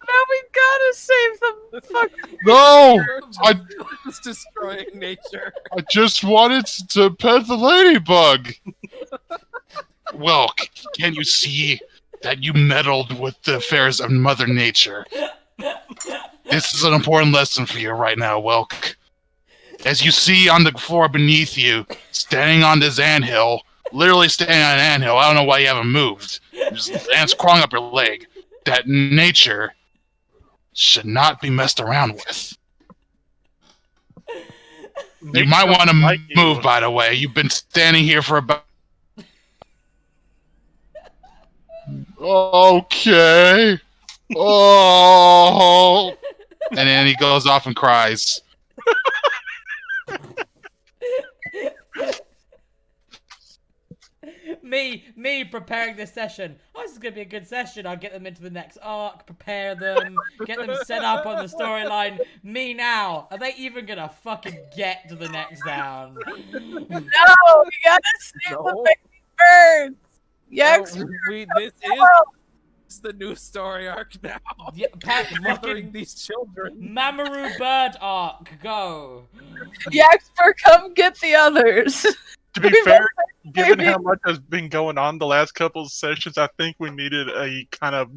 now we gotta save them. Fuck. No, I It's destroying nature. just wanted to pet the ladybug. Wilk, can you see that you meddled with the affairs of Mother Nature? This is an important lesson for you right now, Wilk. As you see on the floor beneath you, standing on this anthill, literally standing on an anthill, I don't know why you haven't moved. There's ants crawling up your leg. That nature should not be messed around with. You might want to like you. move, by the way. You've been standing here for about... Okay. Oh. And then he goes off and cries. Me preparing this session. Oh, this is gonna be a good session. I'll get them into the next arc, prepare them, get them set up on the storyline. Me now. Are they even gonna fucking get to the next down? No, we gotta save the baby birds. Yes. This is the new story arc now. Yeah, Mothering fucking these children. Mamoru Bird arc. Go. Yaxper, come get the others. To be We fair, given baby. how much has been going on the last couple of sessions, I think we needed a kind of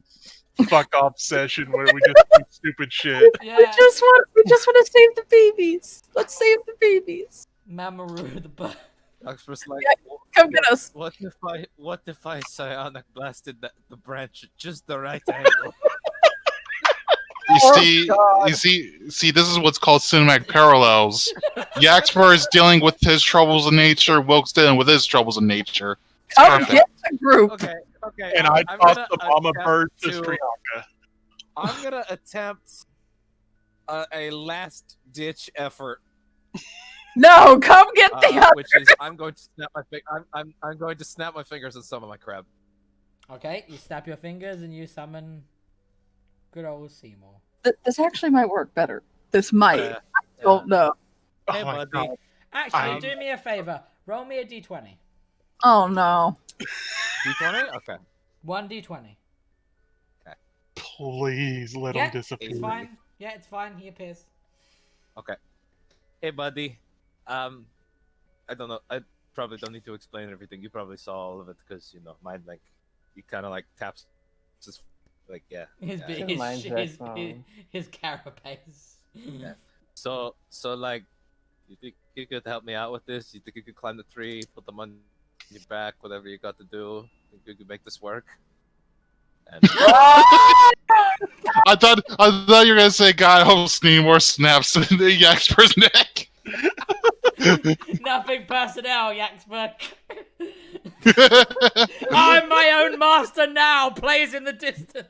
fuck off session where we just do stupid shit. Yeah. We just want to save the babies. Let's save the babies. Mamoru the bird. Yaxper's like, Come get us. what if I psionic blasted the branch at just the right angle? You see, this is what's called cinematic parallels. Yaxper is dealing with his troubles of nature, Wilk's dealing with his troubles of nature. It's Come perfect. get the group. Okay. And I I'm tossed gonna the mama attempt bird to to- Strianka. I'm gonna attempt a last ditch effort, No, come get the other. which is I'm going to snap my I'm going to snap my fingers and summon my crab. Okay, you snap your fingers and you summon good old Seymour. This actually might work better. This might. Yeah. I don't know. Hey, Oh my buddy. God. Actually, do me a favor. Roll me a d20. Oh no. D20? Okay. 1d20. Please let Yeah, him disappear. it's fine. Yeah, it's fine. He appears. Okay. Hey, buddy. I don't know. I probably don't need to explain everything. You probably saw all of it because mine he kind of taps, just yeah. His yeah. his carapace. So you think you could help me out with this? You think you could climb the tree, put them on your back, whatever you got to do? Think you could make this work? And I thought you were gonna say, God, hope Seymour snaps the Yaxper's neck. Nothing personnel, Yaxper. I'm my own master now. Plays in the distance.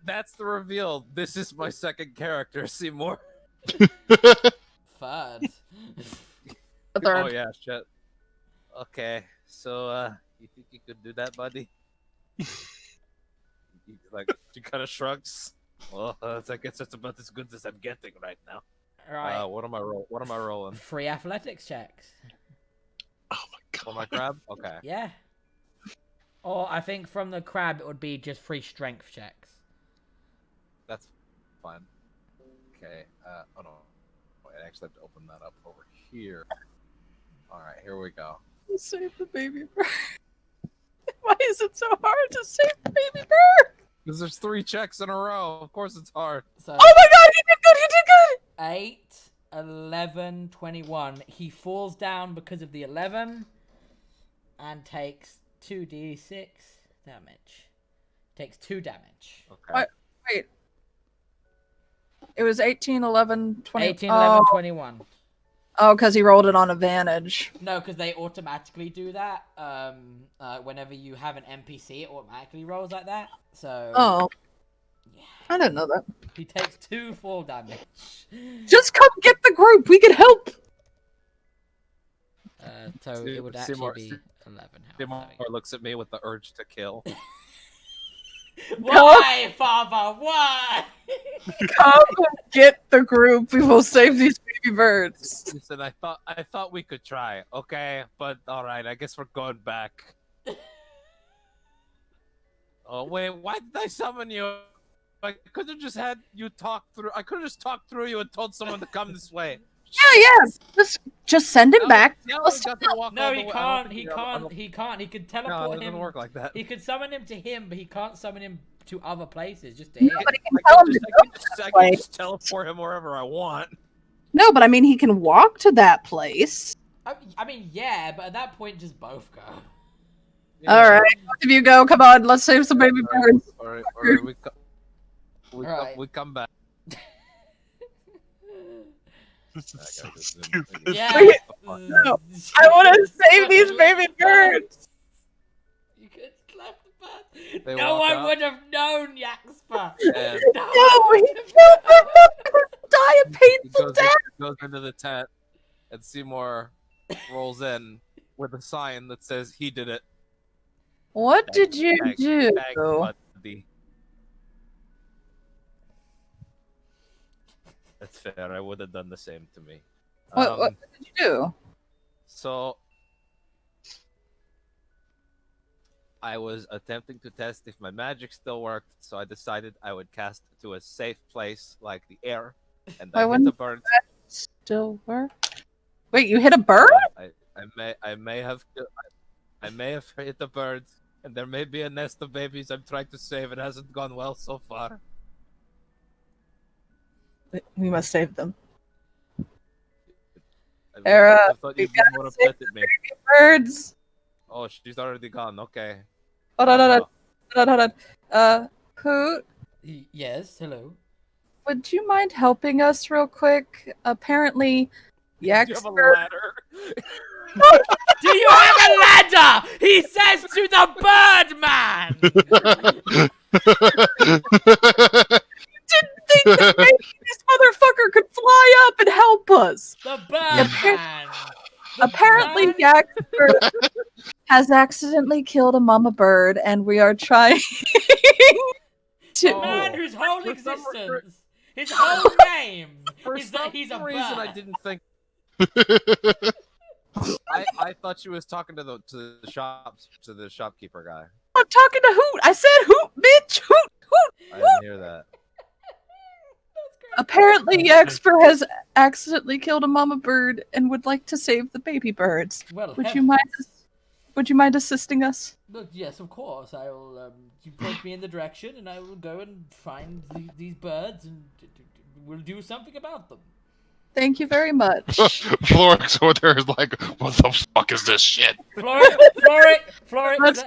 that's the reveal. This is my second character, Seymour. Third. The third. Oh yeah, shit. Okay, so you think you could do that, buddy? She kind of shrugs. Well, I guess that's about as good as I'm getting right now. Right. What am I rolling? 3 athletics checks. For my crab? Okay. Yeah. Or I think from the crab it would be just 3 strength checks. That's fine. Okay. Oh no. I actually have to open that up over here. All right, here we go. Save the baby bird. Why is it so hard to save the baby bird? Because there's 3 checks in a row. Of course it's hard. So Oh my god, you did good, you did good! 8, 11, 21. He falls down because of the 11 and takes 2d6 damage. Takes 2 damage. Okay. What? Wait. It was 18, 11, 20. 18, 11, 21. Oh, because he rolled it on advantage. No, because they automatically do that. Whenever you have an NPC, it automatically rolls like that. So. Oh. Yeah. I didn't know that. He takes 2 fall damage. Just come get the group. We can help. So it would actually Seymour- be 11. Seymour looks at me with the urge to kill. Why, Father? Why? Come get the group. We will save these baby birds. Listen, I thought we could try, okay? But all right, I guess we're going back. Oh wait, why did I summon you? I could have just had you talk through. I could have just talked through you and told someone to come this way. Yeah. Just send him back. Now Let's we got to walk No, all he the way. I don't can't. think He I don't- can't. He can't. He could No, teleport it doesn't him. work like that. He could summon him to him, but he can't summon him to other places. Just to him. No, but he can tell him to go. I can just teleport him wherever I want. No, but I mean, he can walk to that place. I mean, yeah, but at that point, just both go. All right, both of you go. Come on, let's save some baby birds. All right. We come back. This is so This is- stupid. Yeah. No, I want to save these baby birds. You could slap the bird. They No walk one out. would have known, Yaxper. And No, he die a he painful death. goes into the tent, and Seymour rolls in with a sign that says he did it. What did you Thanks, do? buddy. That's fair. I would have done the same to me. What did you do? So I was attempting to test if my magic still worked, so I decided I would cast to a safe place like the air, and Why I hit wouldn't the bird. Still work? Wait, you hit a bird? I may have hit the birds, and there may be a nest of babies I'm trying to save. It hasn't gone well so far. We must save them. I Era, thought we you'd be gotta more save upset at me. Birds. Oh, she's already gone. Okay. Hold on. Who Yes, hello. would you mind helping us real quick? Apparently, Do you have a Yaxper. ladder? Do you have a ladder? He says to the bird man. Do didn't think that maybe this motherfucker could fly up and help us. The Birdman. Apparently, Yaxper has accidentally killed a mama bird, and we are trying The to. man whose whole For some existence, his whole name, For is that some he's a reason, bird. I didn't think. I thought she was talking to the shopkeeper guy. I'm talking to Hoot. I said Hoot, bitch. Hoot, Hoot. I didn't hear that. Apparently, Yaxper has accidentally killed a mama bird and would like to save the baby birds. Well, Would you mind assisting us? Look, yes, of course. I will. You point me in the direction, and I will go and find these birds, and we'll do something about them. Thank you very much. Florix over there is like, what the fuck is this shit? Let's go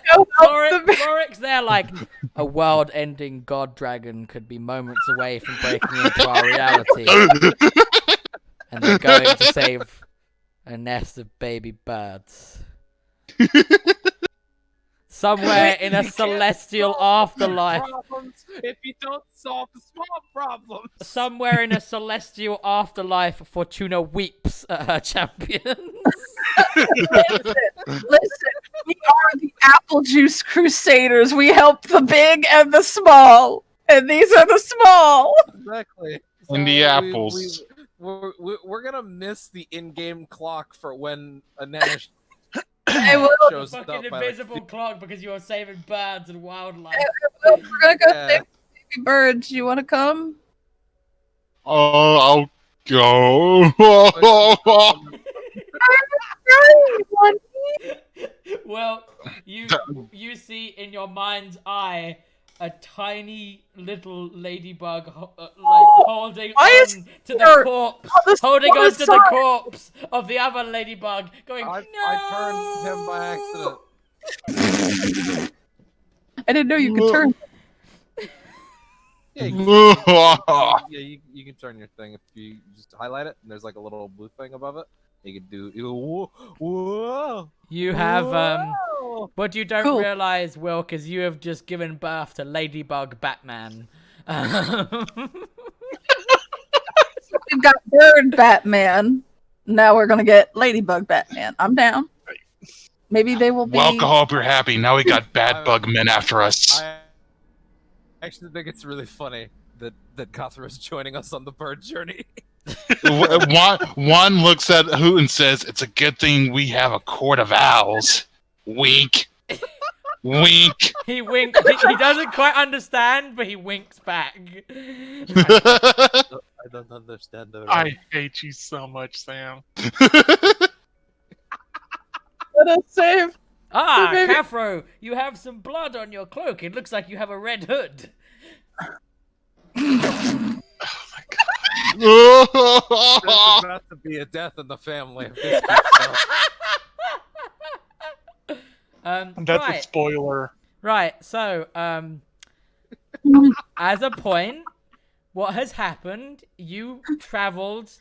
help the Florix, they're like, a world-ending god dragon could be moments away from breaking into our reality. And they're going to save a nest of baby birds. Somewhere in a celestial afterlife. Problems if you don't solve the small problems. Somewhere in a celestial afterlife, Fortuna weeps at her champions. Listen, we are the Applejuice Crusaders. We help the big and the small. And these are the small. Exactly. And the apples. We're gonna miss the in-game clock for when Ananish I will. shows up. Fucking invisible clock because you are saving birds and wildlife. We're gonna go Yeah. save baby birds. You want to come? Oh, I'll go. Well, you see in your mind's eye a tiny little ladybug holding Why is on to the there corpse, on the holding on to the side? corpse of the other ladybug, going, I no! turned him by accident. I didn't know you could turn. Yeah, you can turn your thing if you just highlight it, and there's like a little blue thing above it. You can do whoa. You have Whoa. what you don't Cool. realize, Wilk, is you have just given birth to Ladybug Batman. We've got Bird Batman. Now we're gonna get Ladybug Batman. I'm down. Maybe they will be. Welcome, hope you're happy. Now we got bad bug men after us. I actually think it's really funny that Kathra is joining us on the bird journey. One looks at Hoot and says, "It's a good thing we have a court of owls." Wink. Wink. He winks. He doesn't quite understand, but he winks back. I don't understand the. I hate you so much, Sam. Let us save. Ah, Baby. Caffro, you have some blood on your cloak. It looks like you have a red hood. There's about to be a death in the family. If this keeps going. That's right. a spoiler. Right, so, as a point, what has happened, you travelled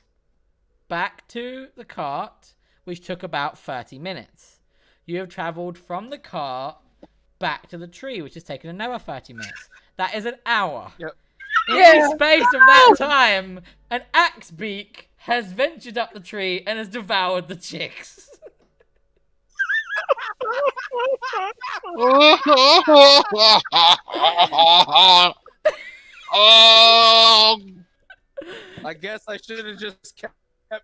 back to the cart, which took about 30 minutes. You have travelled from the cart back to the tree, which has taken another 30 minutes. That is an hour. Yep. In Yeah. the space of that time, an axebeak has ventured up the tree and has devoured the chicks. Oh, I guess I should have just kept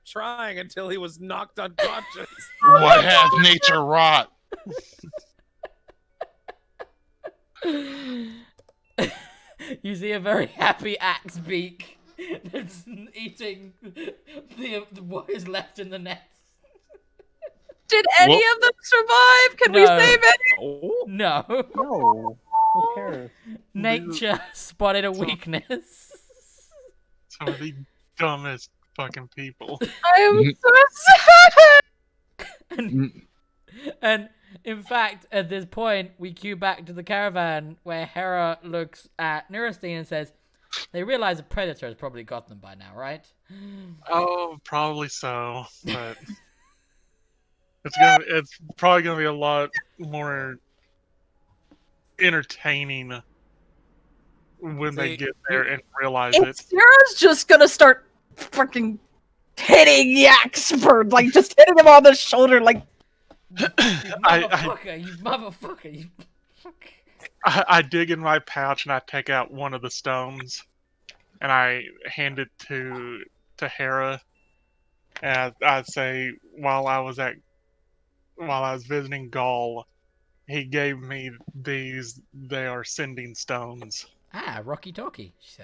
trying until he was knocked unconscious. what hath nature wrought? You see a very happy axebeak that's eating what is left in the nest. Did any of them survive? Can we No. save any? Oh, No. No. Who cares? Nature spotted a weakness. Some of the dumbest fucking people. I am so sad. And in fact, at this point, we cue back to the caravan where Hera looks at Nuristine and says, they realize a predator has probably got them by now, right? Oh, probably so, but it's probably gonna be a lot more entertaining when they See, get there and realize And it. Sarah's just gonna start fucking hitting Yaxford, like just hitting him on the shoulder, like You motherfucker! You motherfucker! You. I dig in my pouch and I take out one of the stones, and I hand it to Hera, and I say, while I was visiting Gaul, he gave me these. They are sending stones. Ah, Rocky Talkie, she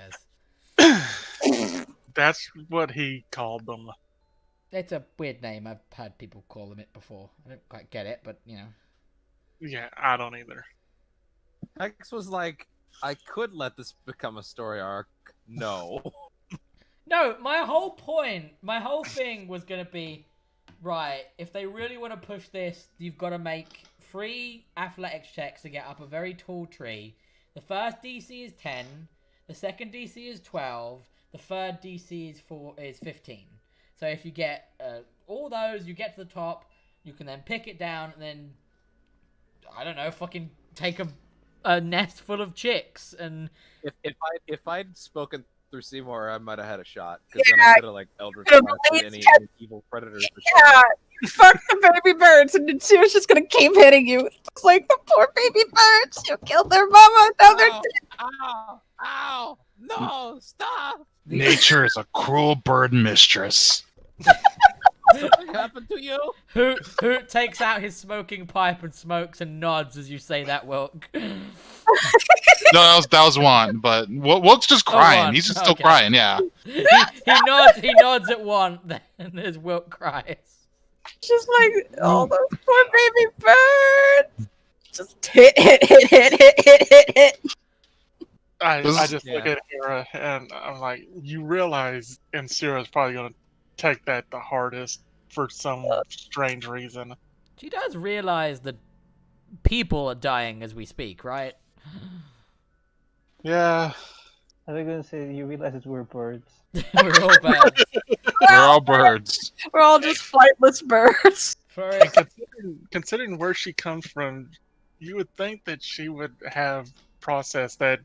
says. That's what he called them. It's a weird name. I've had people call them it before. I don't quite get it, but you know. Yeah, I don't either. Hexx was like, I could let this become a story arc. No. No, my whole thing was gonna be, right, if they really want to push this, you've got to make 3 athletics checks to get up a very tall tree. The first DC is 10, the second DC is 12, the third DC is 15. So if you get all those, you get to the top, you can then pick it down, and then, I don't know, fucking take a nest full of chicks, and... If I'd spoken through Seymour, I might have had a shot. Because then I could have, like, Eldritch could've blasted any released evil predators. yeah, you fuck the baby birds, and then Sarah's just gonna keep hitting you. It's like the poor baby birds. You killed their mama. Now they're Ow! Ow! Ow! No! Stop! Nature is a cruel bird mistress. Something happened to you? Hoot takes out his smoking pipe and smokes and nods as you say that, Wilk. No, that was one, but Wilk's just crying. one. He's just still Okay. crying, yeah. He nods at one, then as Wilk cries. just like all those poor baby birds. Just hit. I This is- just look Yeah. at Hera and I'm like, you realize Ansira's probably gonna take that the hardest for some strange reason. She does realize that people are dying as we speak, right? Yeah. I was gonna say you realize that we're birds. We're all bad. We're all birds. We're all just flightless birds. Considering where she comes from, you would think that she would have processed that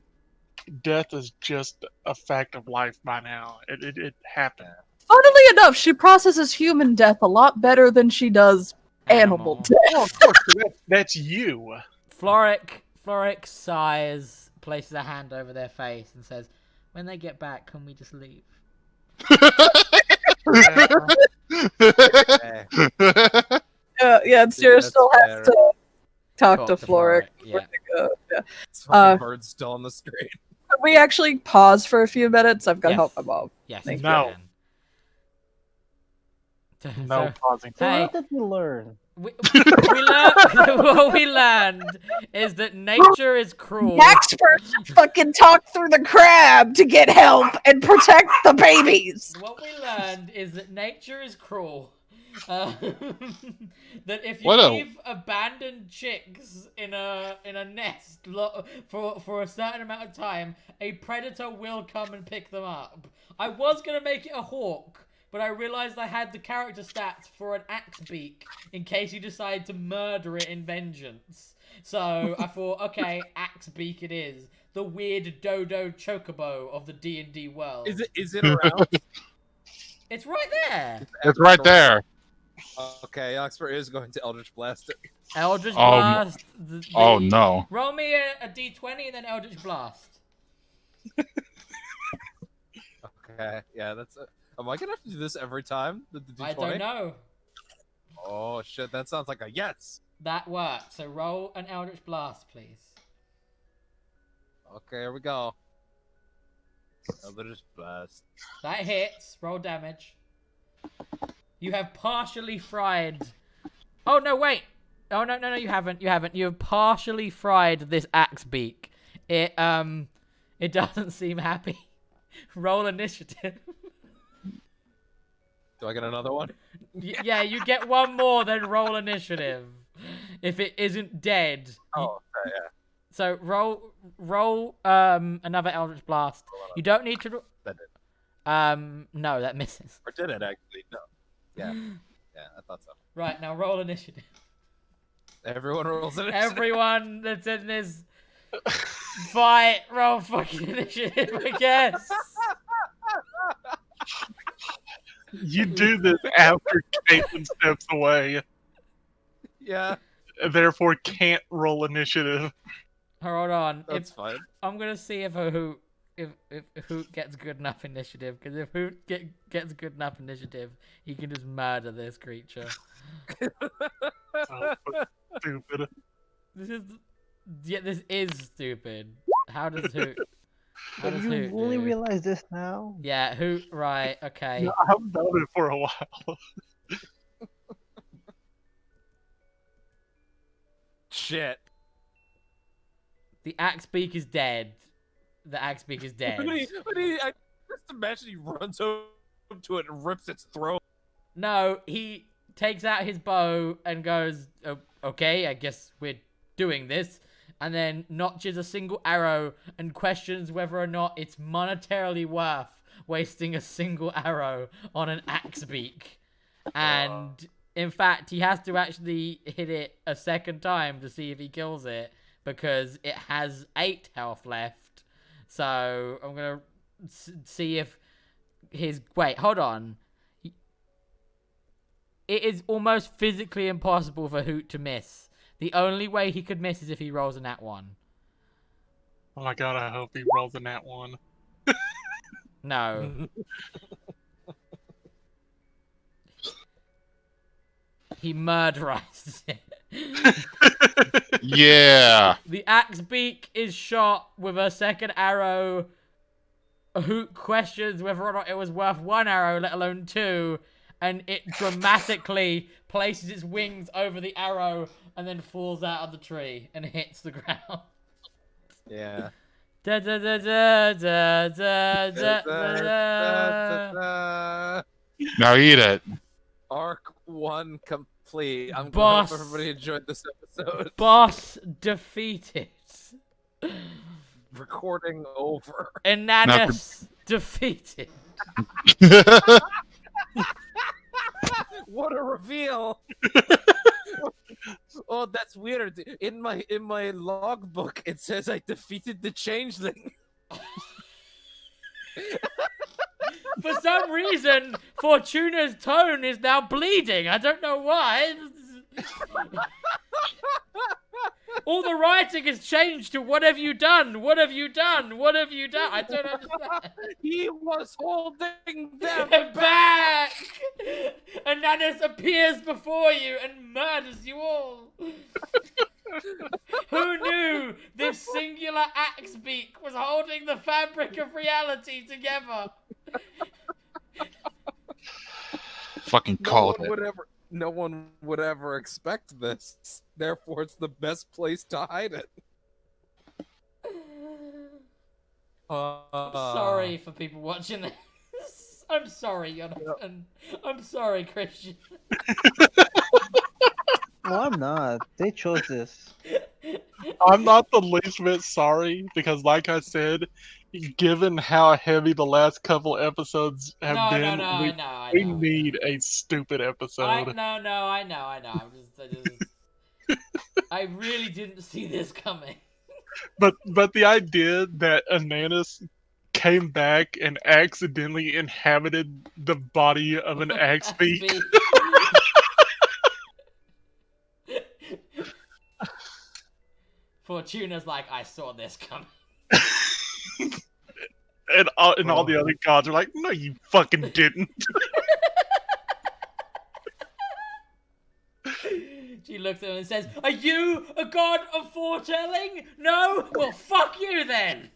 death is just a fact of life by now. It happened. Funnily enough, she processes human death a lot better than she does animal death. Well, of course, that's you. Floric sighs, places a hand over their face, and says, "When they get back, can we just leave?" Yeah, and Sarah That's still fair. has to talk to Floric, Floric. yeah. Yeah. It's fucking Uh, birds still on the screen. Can we actually pause for a few minutes? I've got to Yes. help my mom. Yes, Thank you you. can. No pausing. So Hey. what did we learn? we learned, what we learned is that nature is cruel. Expert fucking talk through the crab to get help and protect the babies. What we learned is that nature is cruel. That if you What a- leave abandoned chicks in a nest for a certain amount of time, a predator will come and pick them up. I was gonna make it a hawk, but I realized I had the character stats for an axe beak in case you decide to murder it in vengeance. So I thought, okay, axe beak it is. The weird dodo chocobo of the D&D world. Is it around? It's right there. It's right there. Okay, Oxford is going to Eldritch Blast it. Eldritch Oh, Blast. Oh no. Roll me a d20 and then Eldritch Blast. Okay, yeah, that's it. Am I gonna have to do this every time? The D20? I don't know. Oh shit, that sounds like a yes. That worked. So roll an Eldritch Blast, please. Okay, here we go. Eldritch Blast. That hits. Roll damage. You have partially fried. Oh no, wait. Oh no, you haven't. You haven't. You have partially fried this axe beak. It doesn't seem happy. Roll initiative. Do I get another one? Yeah, you get one more, then roll initiative. If it isn't dead. Oh, okay, yeah. So roll another Eldritch Blast. You don't need to. That did. No, that misses. Or did it actually? No. Yeah. Yeah, I thought so. Right, now roll initiative. Everyone rolls it. Everyone that's in this Fight! Roll fucking initiative, I guess. You do this after Caitlin steps away, Yeah, therefore can't roll initiative. Hold on. that's fine. I'm gonna see if a Hoot if Hoot gets good enough initiative, because if Hoot gets good enough initiative, he can just murder this creature. Oh, stupid. This is stupid. How does Hoot? How does You Hoot only do? realize this now? Yeah, Hoot. Right. Okay. No, I've known it for a while. Shit. The Axebeak is dead. The Axebeak is dead. I just imagine he runs over to it and rips its throat. No, he takes out his bow and goes, "Oh, okay, I guess we're doing this," and then notches a single arrow and questions whether or not it's monetarily worth wasting a single arrow on an Axebeak. And in fact, he has to actually hit it a second time to see if he kills it, because it has 8 health left. So I'm gonna see if his... Wait, hold on. It is almost physically impossible for Hoot to miss. The only way he could miss is if he rolls a nat 1. Oh my god, I hope he rolls a nat 1. No. He murderizes it. Yeah. The Axebeak is shot with a second arrow. Hoot questions whether or not it was worth 1 arrow, let alone 2, and it dramatically places its wings over the arrow and then falls out of the tree and hits the ground. Yeah. Da, da, da, da, da, da, da, da, da. Now eat it. Arc 1 complete. I'm Boss. glad everybody enjoyed this episode. Boss defeated. Recording over. Inanus defeated. What a reveal! Oh, that's weird. In my logbook, it says I defeated the changeling. For some reason, Fortuna's tone is now bleeding. I don't know why. All the writing has changed to "What have you done? What have you done? What have you done?" I don't understand. He was holding them Back! Ananus appears before you and murders you all. Who knew this singular Axebeak was holding the fabric of reality together? Fucking called it. No one would ever expect this. Therefore, it's the best place to hide it. I'm sorry for people watching this. I'm sorry, Jonathan. I'm sorry, Christian. No, I'm not. They chose this. I'm not the least bit sorry, because like I said, given how heavy the last couple episodes have been, we need a stupid episode. I know. I really didn't see this coming. But the idea that Ananus came back and accidentally inhabited the body of an Axebeak. Fortuna's like, I saw this coming. And all the other gods are like, no, you fucking didn't. She looks at him and says, "Are you a god of foretelling? No? Well, fuck you then."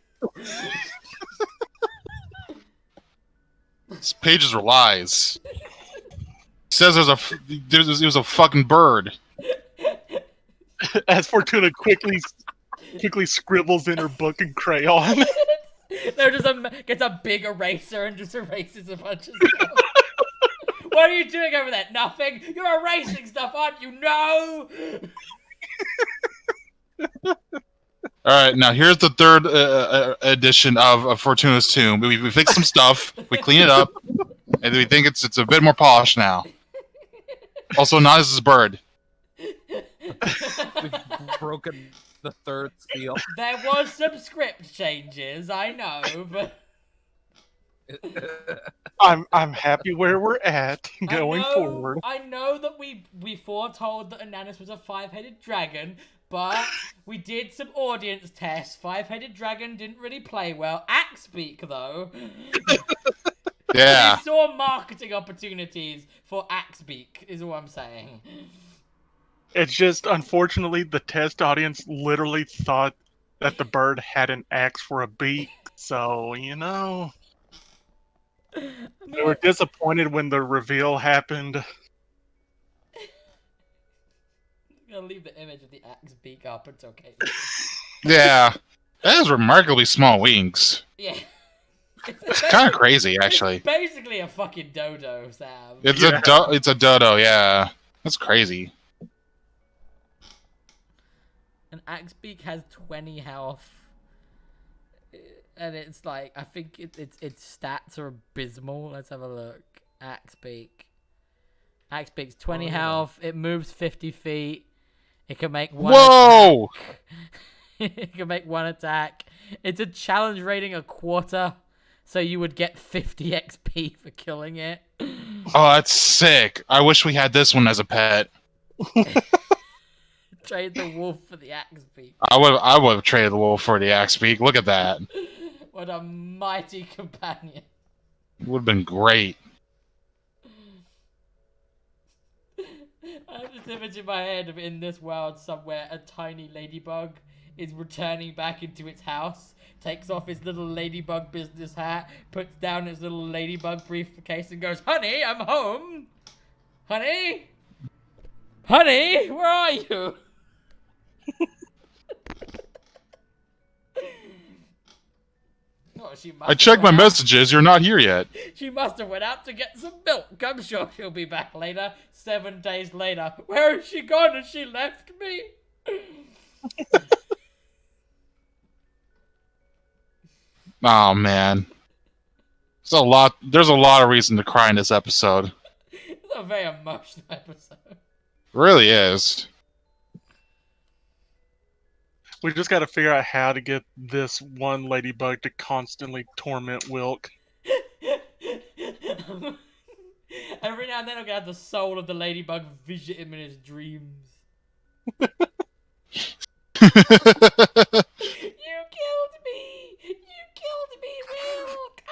These pages are lies. It says it was a fucking bird. As Fortuna quickly scribbles in her book in crayon. There just gets a big eraser and just erases a bunch of stuff. What are you doing over there? Nothing. You're erasing stuff, aren't you? No. All right, now here's the third edition of Fortuna's Tomb. We fixed some stuff, we clean it up, and we think it's a bit more polished now. Also, not as a bird. We've broken The third seal. There was some script changes, I know, but I'm happy where we're at going I forward. know that we foretold that Ananis was a 5-headed dragon, but we did some audience tests. 5-headed dragon didn't really play well. Axebeak, though. Yeah. We saw marketing opportunities for Axebeak, is all I'm saying. It's just, unfortunately, the test audience literally thought that the bird had an axe for a beak. So, you know, they were disappointed when the reveal happened. I'm gonna leave the image of the Axebeak up until Kate. Yeah. That has remarkably small wings. Yeah. It's kind of crazy, actually. It's basically a fucking dodo, Sam. It's Yeah. it's a dodo, yeah. That's crazy. An Axebeak has 20 health. And it's like, I think its stats are abysmal. Let's have a look. Axebeak. Axebeak's 20 health. It moves 50 feet. It can make one Whoa! attack. It can make one attack. It's a challenge rating a quarter. So you would get 50 XP for killing it. Oh, that's sick. I wish we had this one as a pet. Trade the wolf for the Axebeak. I would have traded the wolf for the axe beak. Look at that. What a mighty companion. Would have been great. I have this image in my head of in this world somewhere a tiny ladybug is returning back into its house, takes off his little ladybug business hat, puts down his little ladybug briefcase and goes, "Honey, I'm home! Honey? Honey, where are you?" Oh, I checked my messages. You're not here yet. She must have went out to get some milk. I'm sure she'll be back later. 7 days later. Where has she gone? Has she left me? Oh man. There's a lot of reason to cry in this episode. It's a very emotional episode. It really is. We just got to figure out how to get this one ladybug to constantly torment Wilk. Every now and then I'm gonna have the soul of the ladybug visit him in his dreams. You killed me! You killed me, Wilk!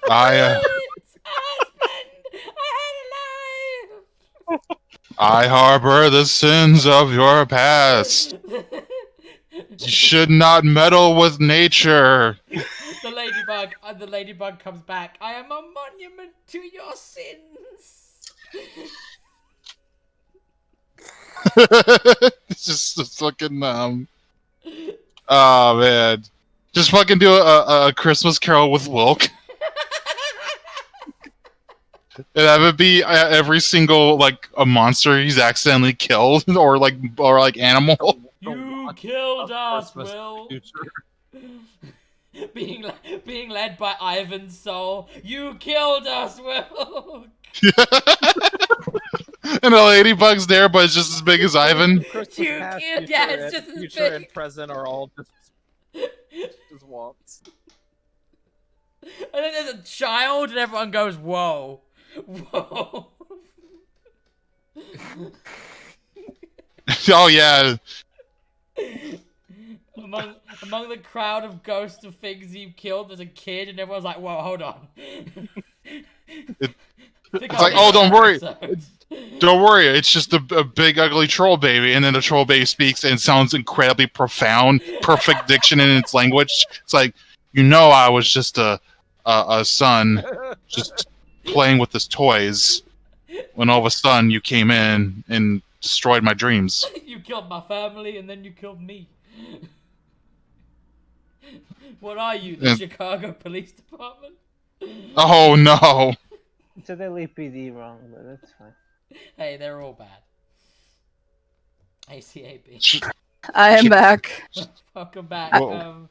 I had kids! A husband! I had a life! I harbor the sins of your past. You should not meddle with nature. The ladybug comes back. I am a monument to your sins. It's just fucking oh man, just fucking do a Christmas Carol with Wilk. And that would be every single like a monster he's accidentally killed or like animal. You killed us, Christmas Will. future. being led by Ivan's soul. You killed us, Will. And the ladybug's there, but it's just as big as Ivan. Christmas You past, killed- future, yeah, it's and- just as future big. and present are all just wants. And then there's a child, and everyone goes, "Whoa, whoa." Oh yeah. Among the crowd of ghosts of things you killed, there's a kid, and everyone's like, "Whoa, hold on." It's like, oh, don't worry. Don't worry, it's just a big ugly troll baby, and then the troll baby speaks and sounds incredibly profound, perfect diction in its language. It's like, I was just a son, just playing with his toys, when all of a sudden you came in and destroyed my dreams. You killed my family, and then you killed me. What are you, the Chicago Police Department? Oh no! It's a LAPD wrong, but that's fine. Hey, they're all bad. ACAB. I am back. Welcome back.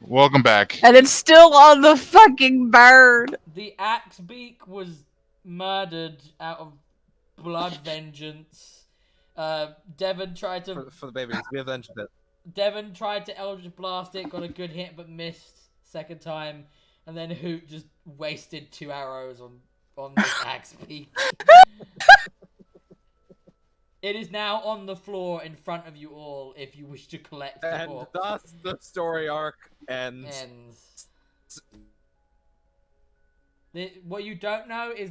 Welcome back. And it's still on the fucking bird. The Axebeak was murdered out of blood vengeance. Devon tried to... For the babies, we avenged it. Devon tried to Eldritch Blast it, got a good hit but missed second time, and then Hoot just wasted 2 arrows on this axe beak. It is now on the floor in front of you all if you wish to collect the And corpse. thus the story arc ends. What you don't know is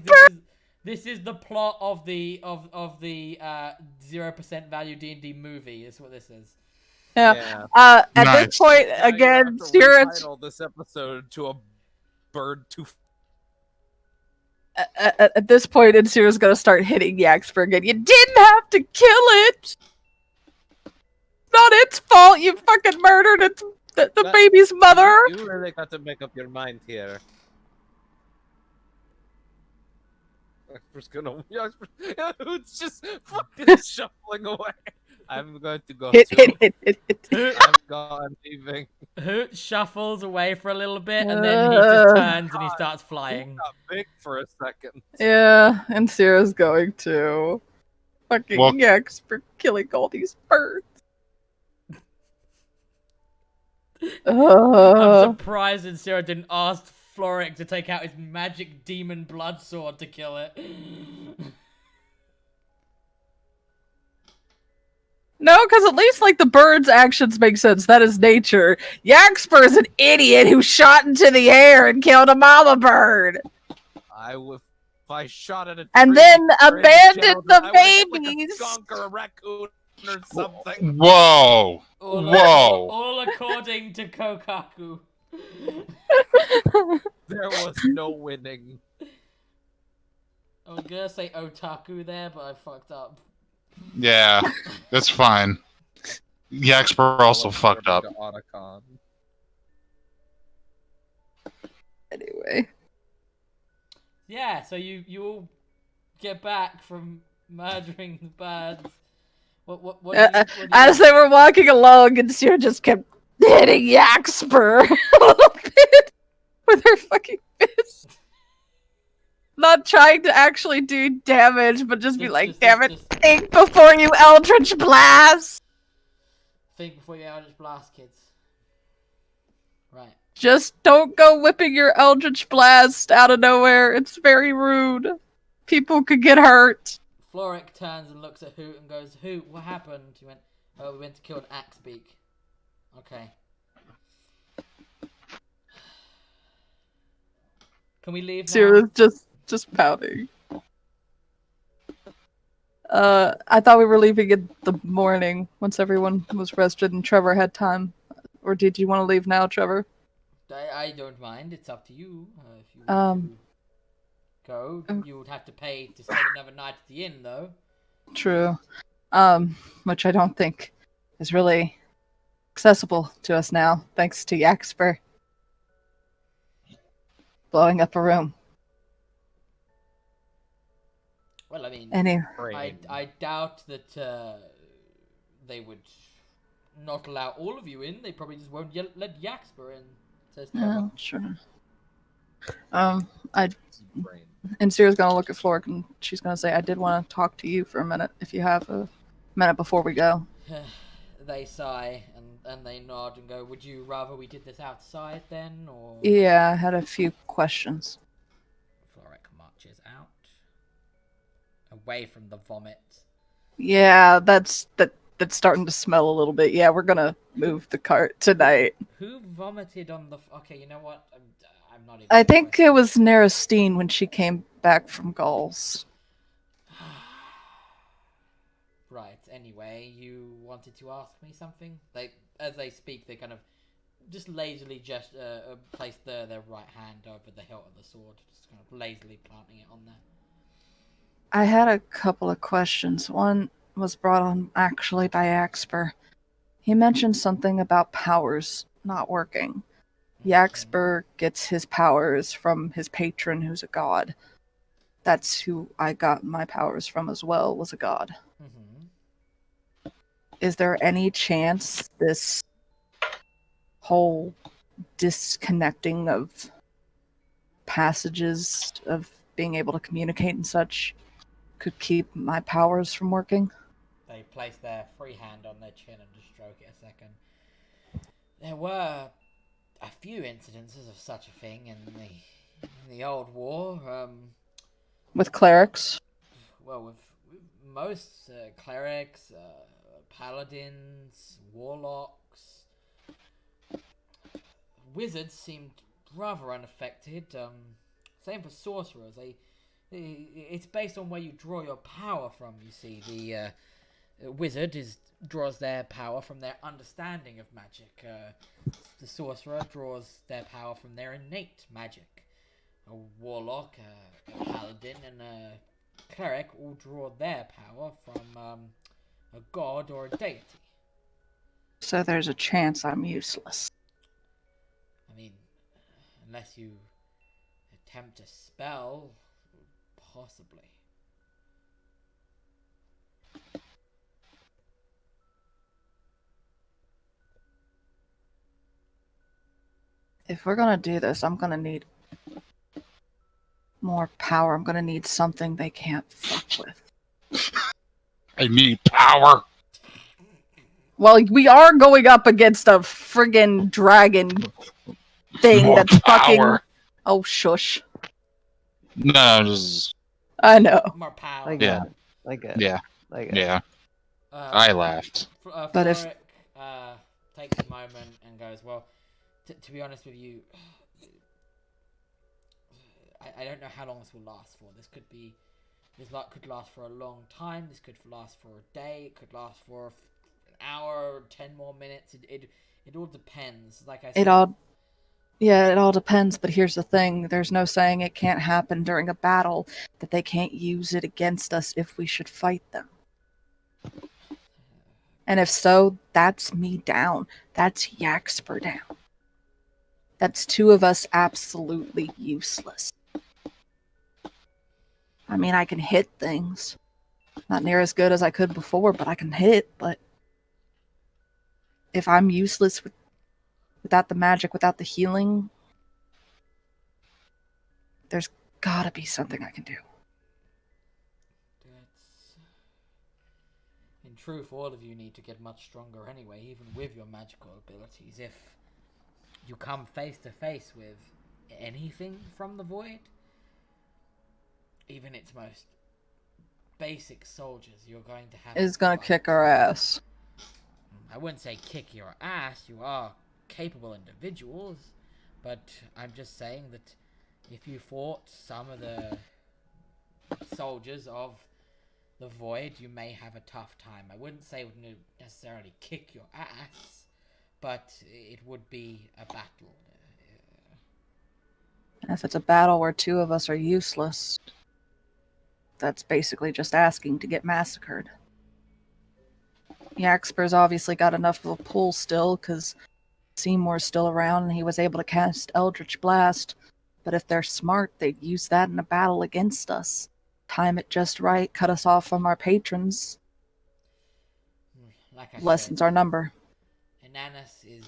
this is the plot of the 0% value D&D movie. Is what this is. Yeah. At Nice. this point, Now you're again, gonna have to Sierra's retitle this episode to a bird to. at this point, Insira's gonna start hitting Yaxper again. You didn't have to kill it. Not its fault. You fucking murdered the baby's mother. You really got to make up your mind here. Jasper's gonna. It's just fucking shuffling away. I'm going to go. Hit. I'm leaving. Hoot shuffles away for a little bit, and then he just turns and he starts flying. Got big for a second. Yeah, and Sierra's going to fucking Well- Yaxper killing all these birds. I'm surprised that Sarah didn't ask Floric to take out his magic demon blood sword to kill it. No, because at least like the bird's actions make sense. That is nature. Yaxper is an idiot who shot into the air and killed a mama bird, If I shot at a and tree then or in abandoned general, the I would've hit, like, babies. a skunk or a raccoon or something. Whoa! Whoa! All according to Kokaku. There was no winning. I was gonna say otaku there, but I fucked up. Yeah, that's fine. Yaxper also fucked up. Anyway, Yeah, so you all get back from murdering the birds. What do you as they were walking along, and Sierra just kept hitting Yaxper a little bit with her fucking fist. Not trying to actually do damage, but just be like, damn it, think before you Eldritch Blast! think before you Eldritch Blast, kids. Right. Just don't go whipping your Eldritch Blast out of nowhere. It's very rude. People could get hurt. Floric turns and looks at Hoot and goes, Hoot, what happened? He went, oh, we went to kill an Axebeak. Okay. Can we leave now? Sierra's just pouting. I thought we were leaving in the morning once everyone was rested and Trevor had time. Or did you want to leave now, Trevor? I don't mind. It's up to you. If you want to go, you would have to pay to stay another night at the inn, though. True. Which I don't think is really accessible to us now, thanks to Yaxper blowing up a room. Well, I mean, I doubt that they would not allow all of you in. They probably just won't let Yaxper in. Says Trevor. Sure. And Sierra's gonna look at Floric and she's gonna say, I did want to talk to you for a minute, if you have a minute before we go. They sigh and they nod and go, would you rather we did this outside then, or... Yeah, I had a few questions. Floric marches out. Away from the vomit. Yeah, that's starting to smell a little bit. Yeah, we're gonna move the cart tonight. Who vomited on the... Okay, you know what? I'm not even... I think it was Naristine when she came back from Gauls. Right, anyway, you wanted to ask me something? As they speak, they kind of just lazily place their right hand over the hilt of the sword, just kind of lazily planting it on there. I had a couple of questions. One was brought on actually by Yaxper. He mentioned something about powers not working. Yaxper gets his powers from his patron, who's a god. That's who I got my powers from as well, was a god. Mm-hmm. Is there any chance this whole disconnecting of passages of being able to communicate and such could keep my powers from working? They place their free hand on their chin and just stroke it a second. There were a few incidences of such a thing in the old war. With clerics. Well, with most clerics, paladins, warlocks, wizards seemed rather unaffected. Same for sorcerers. It's based on where you draw your power from. You see, the wizard draws their power from their understanding of magic. The sorcerer draws their power from their innate magic. A warlock, a paladin, and a cleric all draw their power from a god or a deity. So there's a chance I'm useless. I mean, unless you attempt a spell, possibly. If we're gonna do this, I'm gonna need more power. I'm gonna need something they can't fuck with. I need power. Well, we are going up against a friggin' dragon thing More that's fucking. power. Oh, shush. No, just I know. More power. Like Yeah. that. Like it. yeah, Like it. yeah. I laughed. But if- Floric, takes a moment and goes, well, to be honest with you, I don't know how long this will last for. This could last for a long time. This could last for a day. It could last for an hour, 10 more minutes. It all depends. Like I said, it all depends. But here's the thing: there's no saying it can't happen during a battle. That they can't use it against us if we should fight them. And if so, that's me down. That's Yaxper down. That's two of us absolutely useless. I mean, I can hit things. Not near as good as I could before, but I can hit. But if I'm useless without the magic, without the healing, there's gotta be something I can do. In truth, all of you need to get much stronger anyway, even with your magical abilities. If you come face to face with anything from the void, even its most basic soldiers, you're going to have Is gonna fight. kick our ass. I wouldn't say kick your ass. You are capable individuals, but I'm just saying that if you fought some of the soldiers of the void, you may have a tough time. I wouldn't say it would necessarily kick your ass, but it would be a battle. And if it's a battle where two of us are useless, that's basically just asking to get massacred. Yaxper's obviously got enough of a pull still, because Seymour's still around and he was able to cast Eldritch Blast. But if they're smart, they'd use that in a battle against us. Time it just right, cut us off from our patrons, Like I lessens said, our number. Ananus is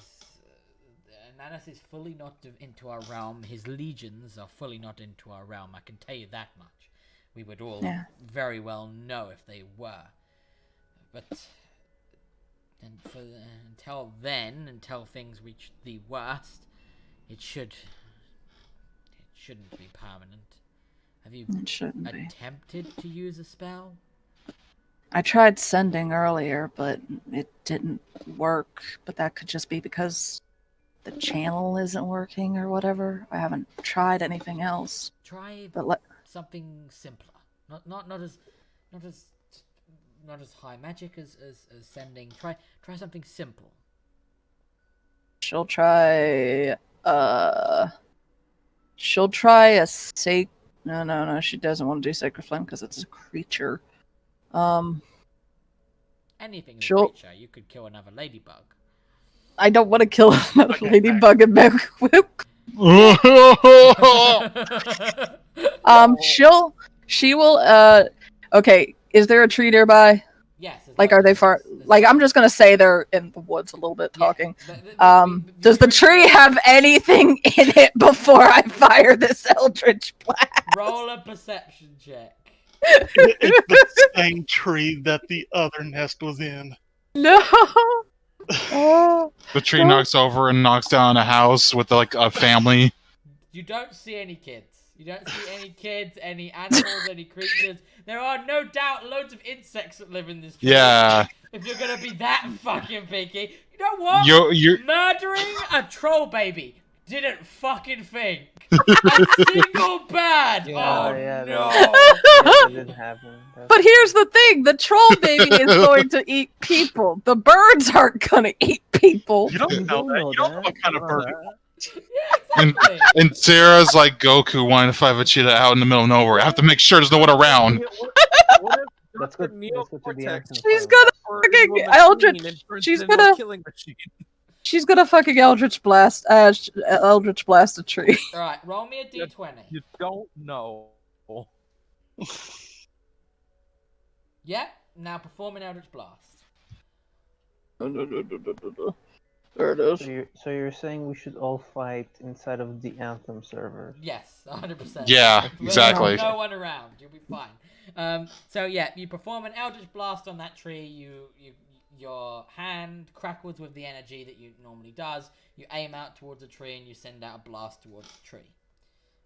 fully not into our realm. His legions are fully not into our realm. I can tell you that much. We would all very well know if they were. But until then, until things reach the worst, it shouldn't be permanent. Have you It shouldn't be. attempted to use a spell? I tried sending earlier, but it didn't work. But that could just be because the channel isn't working or whatever. I haven't tried anything else. Try But something simpler. Not as high magic as sending. Try something simple. she'll try. She'll try a No, she doesn't want to do Sacred Flame because it's a creature. Anything is Sure. a creature. You could kill another ladybug. I don't want to kill another Okay, ladybug and whip. She will. Okay, is there a tree nearby? Yes. Like, are they far? Like, I'm just gonna say they're in the woods a little bit talking. Does the tree have anything in it before I fire this Eldritch Blast? Roll a perception check. It's the same tree that the other nest was in. No. Oh, The tree no. knocks over and knocks down a house with like a family. You don't see any kids. You don't see any kids, any animals, any creatures. There are no doubt loads of insects that live in this tree. Yeah. If you're gonna be that fucking picky. You know what? You're Murdering a troll baby. Didn't fucking think. A single bad. Yeah, Oh yeah, no. That didn't happen. But here's the thing: the troll baby is going to eat people. The birds aren't going to eat people. You don't know that. You don't know what kind of bird. Yeah, exactly. and Sarah's like Goku wanting to fight Vegeta out in the middle of nowhere. I have to make sure there's no one around. What if Let's go to the Neocortex anthem. She's gonna fucking Eldritch. She's gonna. killing machine? She's gonna fucking Eldritch Blast. Eldritch Blast a tree. Alright, roll me a d20. You don't know. Yep, now perform an Eldritch Blast. There it is. So you're saying we should all fight inside of the Anthem server? Yes, 100%. Yeah, There's exactly. no one around. You'll be fine. So yeah, you perform an Eldritch Blast on that tree. Your hand crackles with the energy that you normally does. You aim out towards the tree and you send out a blast towards the tree.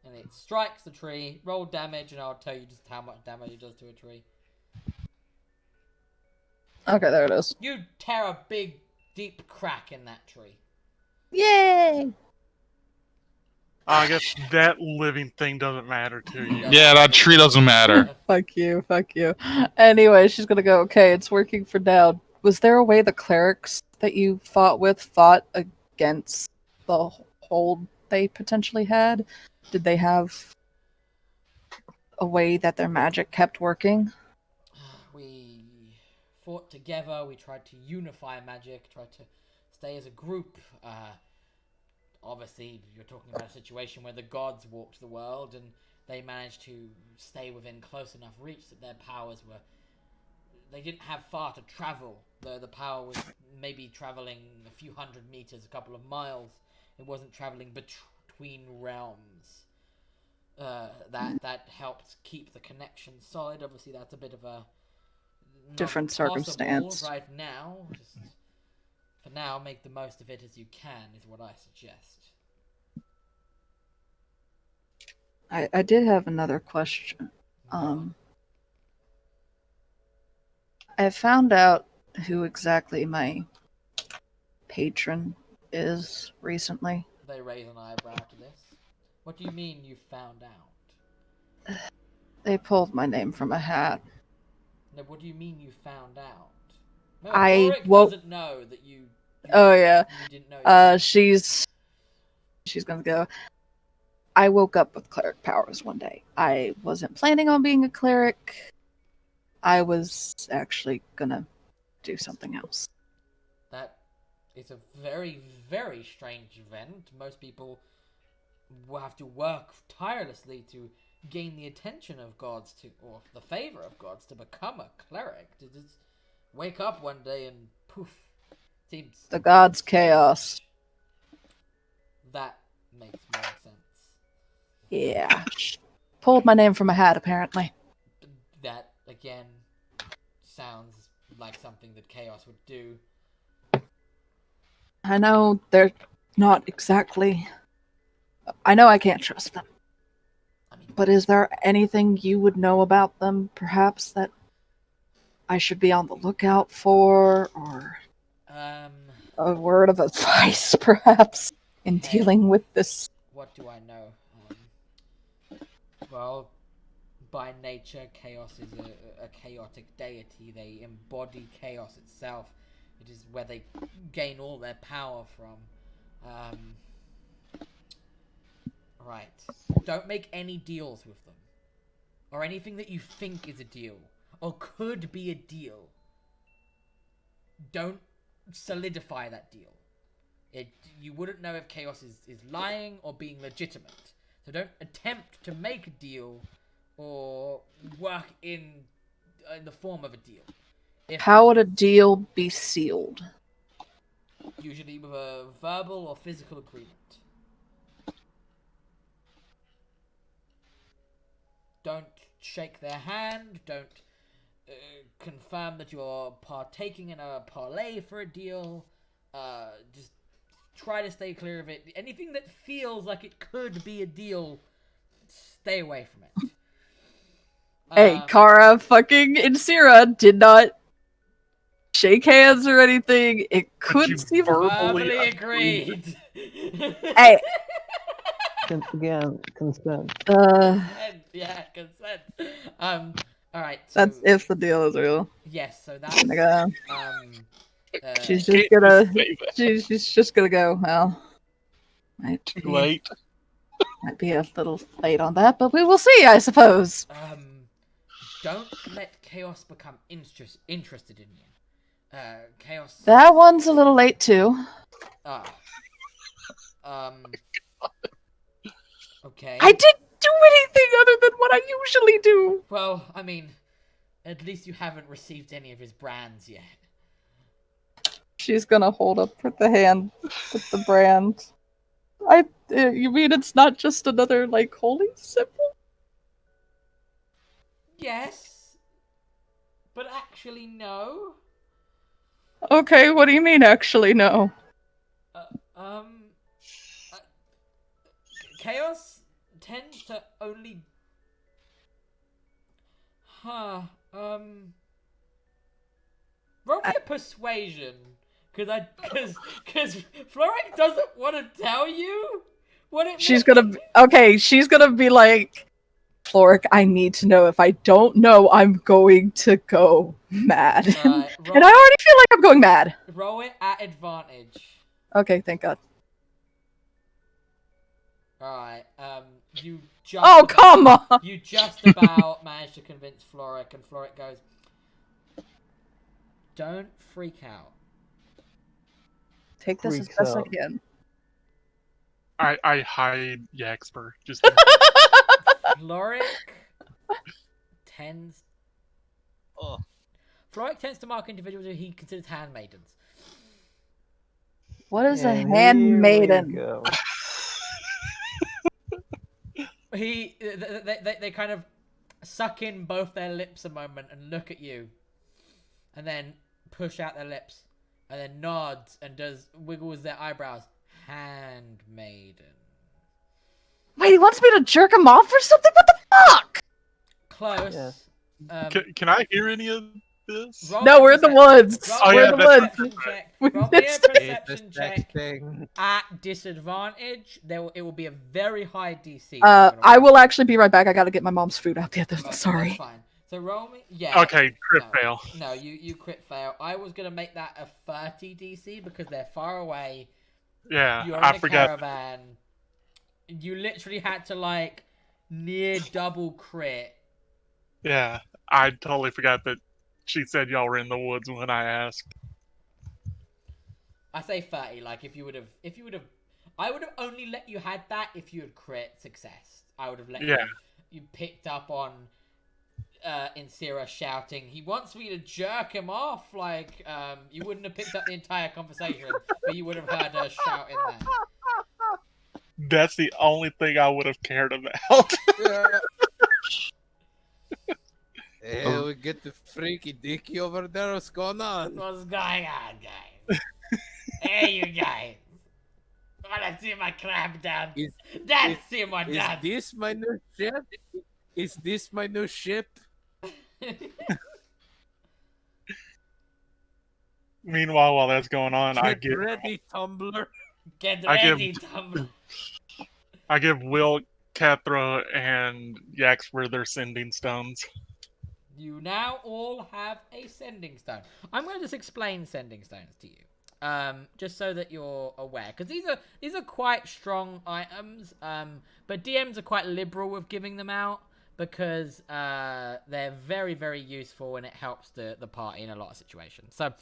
And it strikes the tree. Roll damage, and I'll tell you just how much damage it does to a tree. Okay, there it is. You tear a big, deep crack in that tree. Yay! I guess that living thing doesn't matter to you. Yeah, that tree doesn't matter. Fuck you, fuck you. Anyway, she's gonna go, okay, it's working for now. Was there a way the clerics that you fought against the hold they potentially had? Did they have a way that their magic kept working? We fought together. We tried to unify magic, tried to stay as a group. Obviously, you're talking about a situation where the gods walked the world and they managed to stay within close enough reach that their powers were... They didn't have far to travel. The power was maybe traveling a few hundred meters, a couple of miles. It wasn't traveling between realms. That helped keep the connection solid. Obviously, that's a bit of a... Different circumstance. Right now. Just, for now, make the most of it as you can, is what I suggest. I did have another question. I found out who exactly my patron is recently. They raise an eyebrow to this. What do you mean you found out? They pulled my name from a hat. No, what do you mean you found out? No, I Ulrich woke- doesn't know that you Oh yeah. you didn't know. She's gonna go. I woke up with cleric powers one day. I wasn't planning on being a cleric. I was actually gonna do something else. That is a very, very strange event. Most people will have to work tirelessly to gain the attention of gods or the favor of gods to become a cleric. To just wake up one day and poof. Seems The gods' chaos. that makes more sense. Yeah. Pulled my name from a hat, apparently. That, again, sounds like something that Chaos would do. I know they're not exactly... I know I can't trust them. I mean, But is there anything you would know about them, perhaps, that I should be on the lookout for? Or a word of advice, perhaps, in Okay. dealing with this? what do I know? Well, by nature, Chaos is a chaotic deity. They embody chaos itself. It is where they gain all their power from. Right. Don't make any deals with them. Or anything that you think is a deal. Or could be a deal. Don't solidify that deal. You wouldn't know if Chaos is lying or being legitimate. So don't attempt to make a deal or work in the form of a deal. How would a deal be sealed? Usually with a verbal or physical agreement. Don't shake their hand. Don't confirm that you're partaking in a parlay for a deal. Just try to stay clear of it. Anything that feels like it could be a deal, stay away from it. Hey, Kara fucking Insira did not shake hands or anything. It you could seem verbally agreed. Hey. Again, consent. Yeah, consent. All right. So, That's if the deal is real. yes. So that's Like, she's just Can't gonna. say that. She's just gonna go. Well, Too late. might be a little late on that, but we will see, I suppose. Don't let chaos become interested in you. Chaos. That one's a little late too. Okay. I didn't do anything other than what I usually do. Well, I mean, at least you haven't received any of his brands yet. She's gonna hold up the hand with the brand. You mean it's not just another, like, holy symbol? Yes, but actually no. Okay, what do you mean, actually, no? Chaos tends to only... Roll me a persuasion, because Floric doesn't want to tell you what it She's means. she's gonna be like, Floric, I need to know. If I don't know, I'm going to go mad. And I already feel like I'm going mad. Roll it at advantage. Okay, thank God. Alright, you just... Oh, come on! You just about managed to convince Floric, and Floric goes, don't freak out. Take this as Freaks best I out. can. I hide Yaxper. Just Floric tends... Floric tends to mark individuals who he considers handmaidens. What is a And handmaiden? here we go. They kind of suck in both their lips a moment and look at you, and then push out their lips, and then nods and wiggles their eyebrows. Handmaiden. Wait, he wants me to jerk him off or something? What the fuck? Close. Yes. can I hear any of this? Roll No, me a we're in the woods. roll Oh, me We're a in the that's woods. perception check. We Roll me a missed it. perception check Thing. at disadvantage. It will be a very high DC. I will actually be right back. I gotta get my mom's food out the other. Okay, Sorry. That's fine. So roll me. Yeah. Okay, crit No. fail. No, you crit fail. I was gonna make that a 30 DC because they're far away. Yeah, You're in I a forgot. caravan. You literally had to like near double crit. Yeah, I totally forgot that she said y'all were in the woods when I asked. I say 30. Like if you would have, I would have only let you had that if you had crit success. I would have let you picked up on Insira shouting, "He wants me to jerk him off." Like you wouldn't have picked up the entire conversation, but you would have heard her shout in there. That's the only thing I would have cared about. Hey, we get the freaky dicky over there. What's going on? What's going on, guys? Hey, you guys. Wanna see my crab dance? Dance, see my Is dance. this my new ship? Is this my new ship? Meanwhile, while that's going on, Get ready, Tumblr. Get I give- ready, Tumblr. I give Will, Cathra, and Yaxper their sending stones. You now all have a sending stone. I'm going to just explain sending stones to you, just so that you're aware, because these are quite strong items. But DMs are quite liberal with giving them out because they're very, very useful and it helps the party in a lot of situations. So,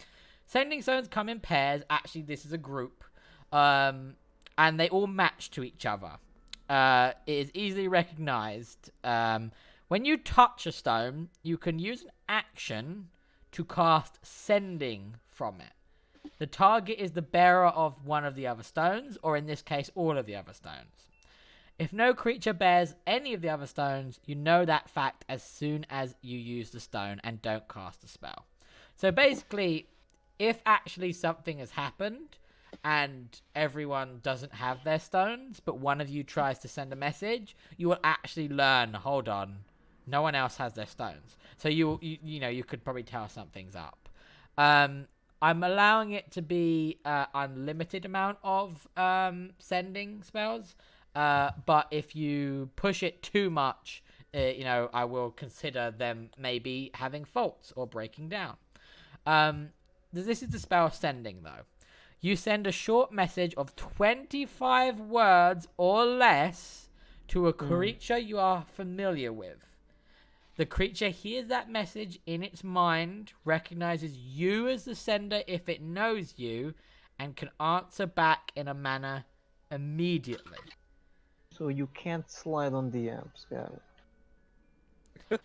sending stones come in pairs. Actually, this is a group, and they all match to each other. It is easily recognized. When you touch a stone, you can use an action to cast sending from it. The target is the bearer of one of the other stones, or in this case, all of the other stones. If no creature bears any of the other stones, you know that fact as soon as you use the stone and don't cast a spell. So basically, if actually something has happened and everyone doesn't have their stones, but one of you tries to send a message, you will actually learn, hold on, no one else has their stones. So you could probably tell something's up. I'm allowing it to be unlimited amount of sending spells. But if you push it too much, I will consider them maybe having faults or breaking down. This is the spell sending, though. You send a short message of 25 words or less to a creature you are familiar with. The creature hears that message in its mind, recognizes you as the sender if it knows you, and can answer back in a manner immediately. So you can't slide on DMs, got it.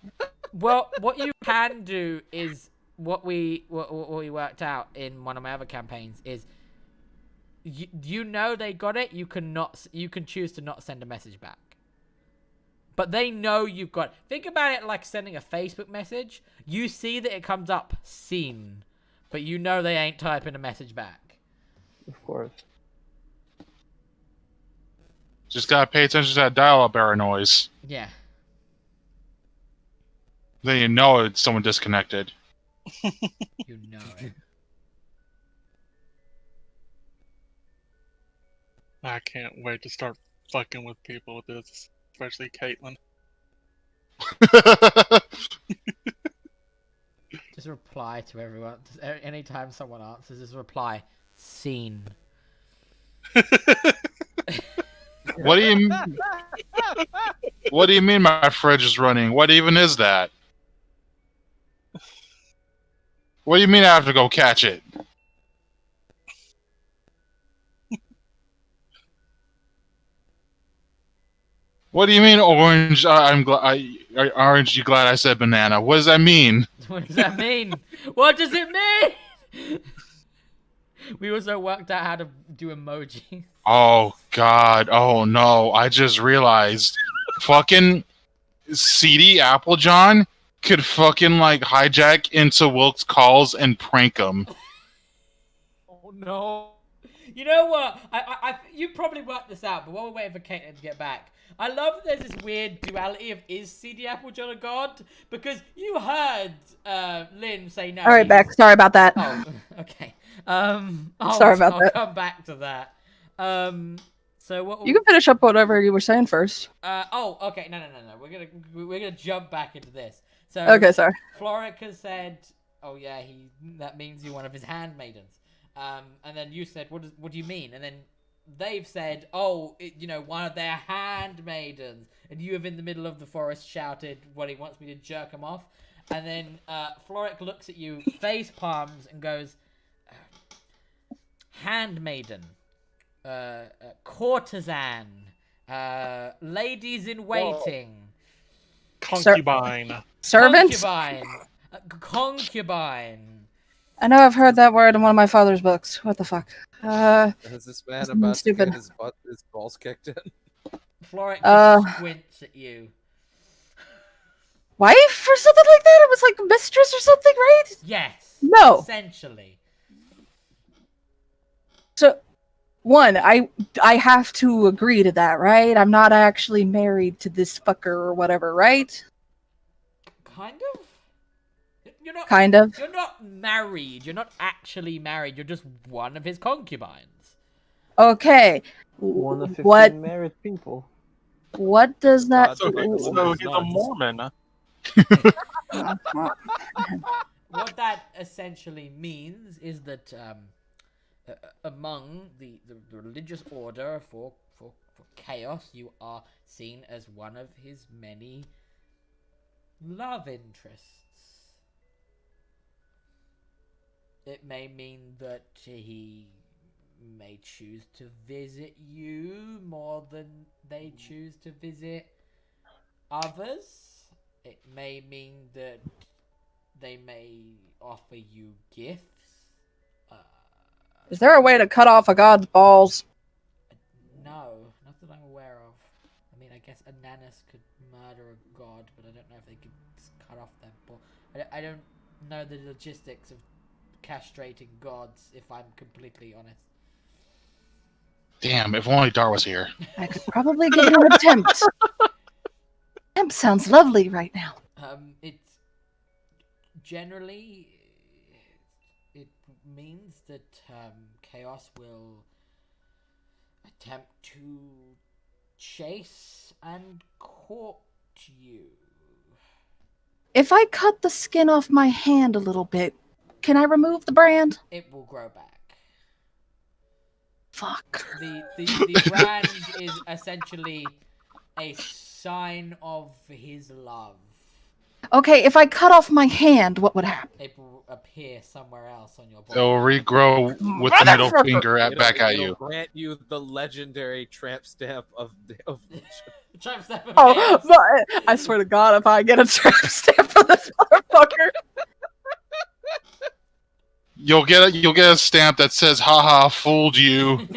Well, what you can do is what we worked out in one of my other campaigns is you know they got it. You can choose to not send a message back, but they know you've got it. Think about it like sending a Facebook message. You see that it comes up seen, but you know they ain't typing a message back. Of course. Just gotta pay attention to that dial-up error noise. Yeah. Then you know it's someone disconnected. You know it. I can't wait to start fucking with people with this, especially Caitlin. Just reply to everyone. Anytime someone answers, just reply, seen. What do you What do you mean my fridge is running? What even is that? What do you mean I have to go catch it? What do you mean orange? Orange. You glad I said banana? What does that mean? What does that mean? What does it mean? We also worked out how to do emojis. Oh God! Oh no! I just realized, fucking CD Applejohn could fucking like hijack into Wilk's calls and prank him. Oh no. You know what? You probably worked this out, but while we're waiting for Caitlin to get back, I love that there's this weird duality of is CD Applejohn a god? Because you heard Lynn say no. All right, Beck. Sorry about that. Oh, okay. Sorry about that. I'll come back to that. So what? You can finish up whatever you were saying first. Okay. No. We're gonna jump back into this. So Okay, sorry. Floric has said, "Oh yeah, that means you're one of his handmaidens." And then you said, "What do you mean?" And then they've said, "Oh, one of their handmaidens." And you have in the middle of the forest shouted, "What he wants me to jerk him off." And then Floric looks at you, face palms, and goes, "Handmaiden, courtesan, ladies in waiting, Concubine. Servant? concubine." I know I've heard that word in one of my father's books. What the fuck? Is this man That's about stupid. to get his balls kicked in? Floric just squints at you. Wife or something like that? It was like mistress or something, right? Yes. No. Essentially. So, one, I have to agree to that, right? I'm not actually married to this fucker or whatever, right? Kind of. You're not. Kind of. You're not married. You're not actually married. You're just one of his concubines. Okay. One of 15 What? married people. What does that? So he's a Mormon. What that essentially means is that among the religious order for chaos, you are seen as one of his many love interests. It may mean that he may choose to visit you more than they choose to visit others. It may mean that they may offer you gifts. Is there a way to cut off a god's balls? No, not that I'm aware of. Nanas could murder a god, but I don't know if they could cut off their ball. I don't know the logistics of castrating gods, if I'm completely honest. Damn, if only Dar was here. I could probably give it an attempt. Temp sounds lovely right now. It's generally it means that Chaos will attempt to chase and court you. If I cut the skin off my hand a little bit, can I remove the brand? It will grow back. Fuck. The brand is essentially a sign of his love. Okay, if I cut off my hand, what would happen? It will appear somewhere else on your body. It'll regrow with the middle finger back at you. It'll grant you the legendary tramp stamp of Tramp stamp of Oh, chaos. but I swear to God, if I get a tramp stamp for this motherfucker. You'll get a stamp that says "haha, fooled you."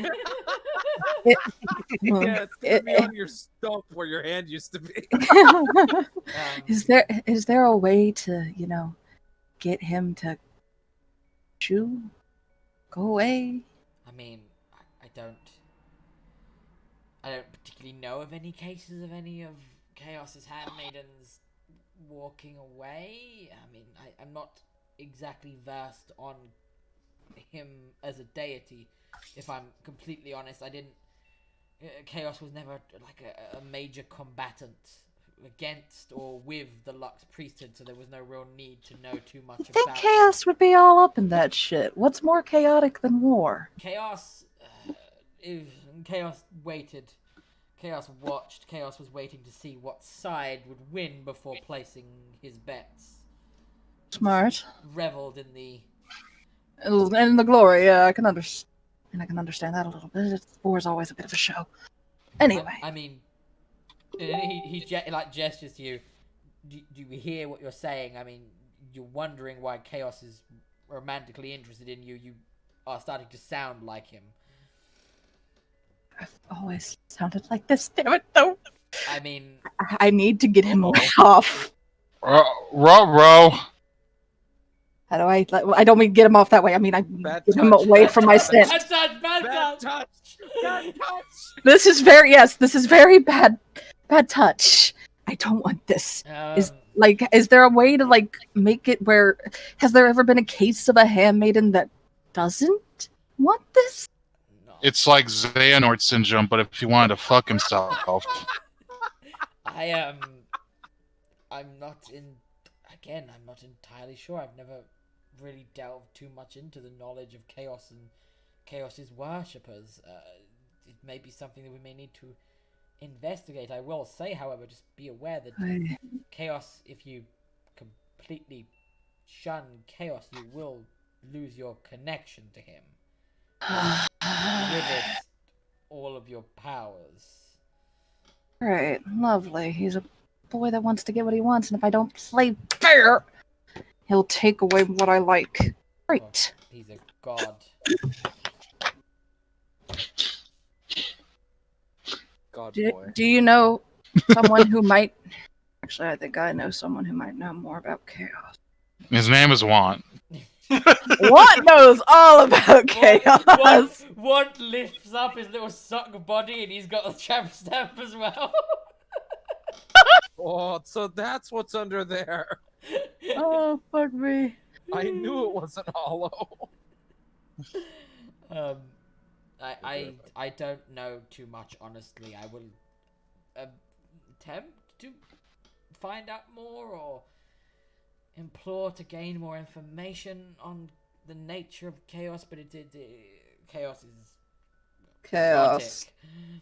Yeah, it's gonna be on your stump where your hand used to be. Is there a way to, get him to chew? Go away? I mean, I don't particularly know of any cases of any of Chaos's handmaidens walking away. I mean, I'm not exactly versed on him as a deity. If I'm completely honest, Chaos was never like a major combatant against or with the Lux priesthood, so there was no real need to know too much I think about Chaos would be all up in that shit. What's more chaotic than war? Chaos waited. Chaos watched. Chaos was waiting to see what side would win before placing his bets. Smart. Reveled in the And the glory, yeah, I can understand. And I can understand that a little bit. War's always a bit of a show. Anyway. I mean, he gestures to you. Do you hear what you're saying? I mean, you're wondering why Chaos is romantically interested in you. You are starting to sound like him. I've always sounded like this. Damn it, though. I mean, I need to get him off. Row. How do I don't mean get him off that way. I mean, Bad get him touch. away from my scent. Bad touch. This is very bad touch. I don't want this. Is there a way to make it where, has there ever been a case of a handmaiden that doesn't want this? No. It's like Xehanort syndrome, but if he wanted to fuck himself. I'm not entirely sure. I've never really delved too much into the knowledge of Chaos and Chaos's worshippers. It may be something that we may need to investigate. I will say, however, just be aware that Chaos, if you completely shun Chaos, you will lose your connection to him. With it, all of your powers. Right, lovely. He's a boy that wants to get what he wants, and if I don't play fair, he'll take away what I like. Great. Oh, he's a god. God boy. Do you know someone who might... Actually, I think I know someone who might know more about chaos. His name is Want. What knows all about chaos? One lifts up his little sock body and he's got a tramp stamp as well. Oh, so that's what's under there. Oh, fuck me. I knew it wasn't hollow. I don't know too much, honestly. I will attempt to find out more or implore to gain more information on the nature of chaos, but chaos is Chaos. chaotic.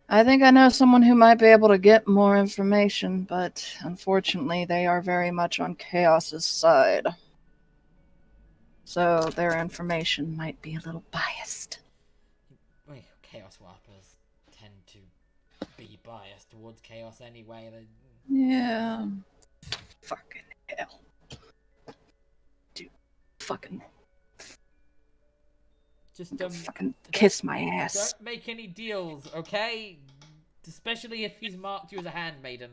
I think I know someone who might be able to get more information, but unfortunately they are very much on Chaos's side. So their information might be a little biased. Well, chaos warpers tend to be biased towards chaos anyway. Yeah. Fucking hell. Dude, fucking Just fucking kiss my ass. Don't make any deals, okay? Especially if he's marked you as a handmaiden.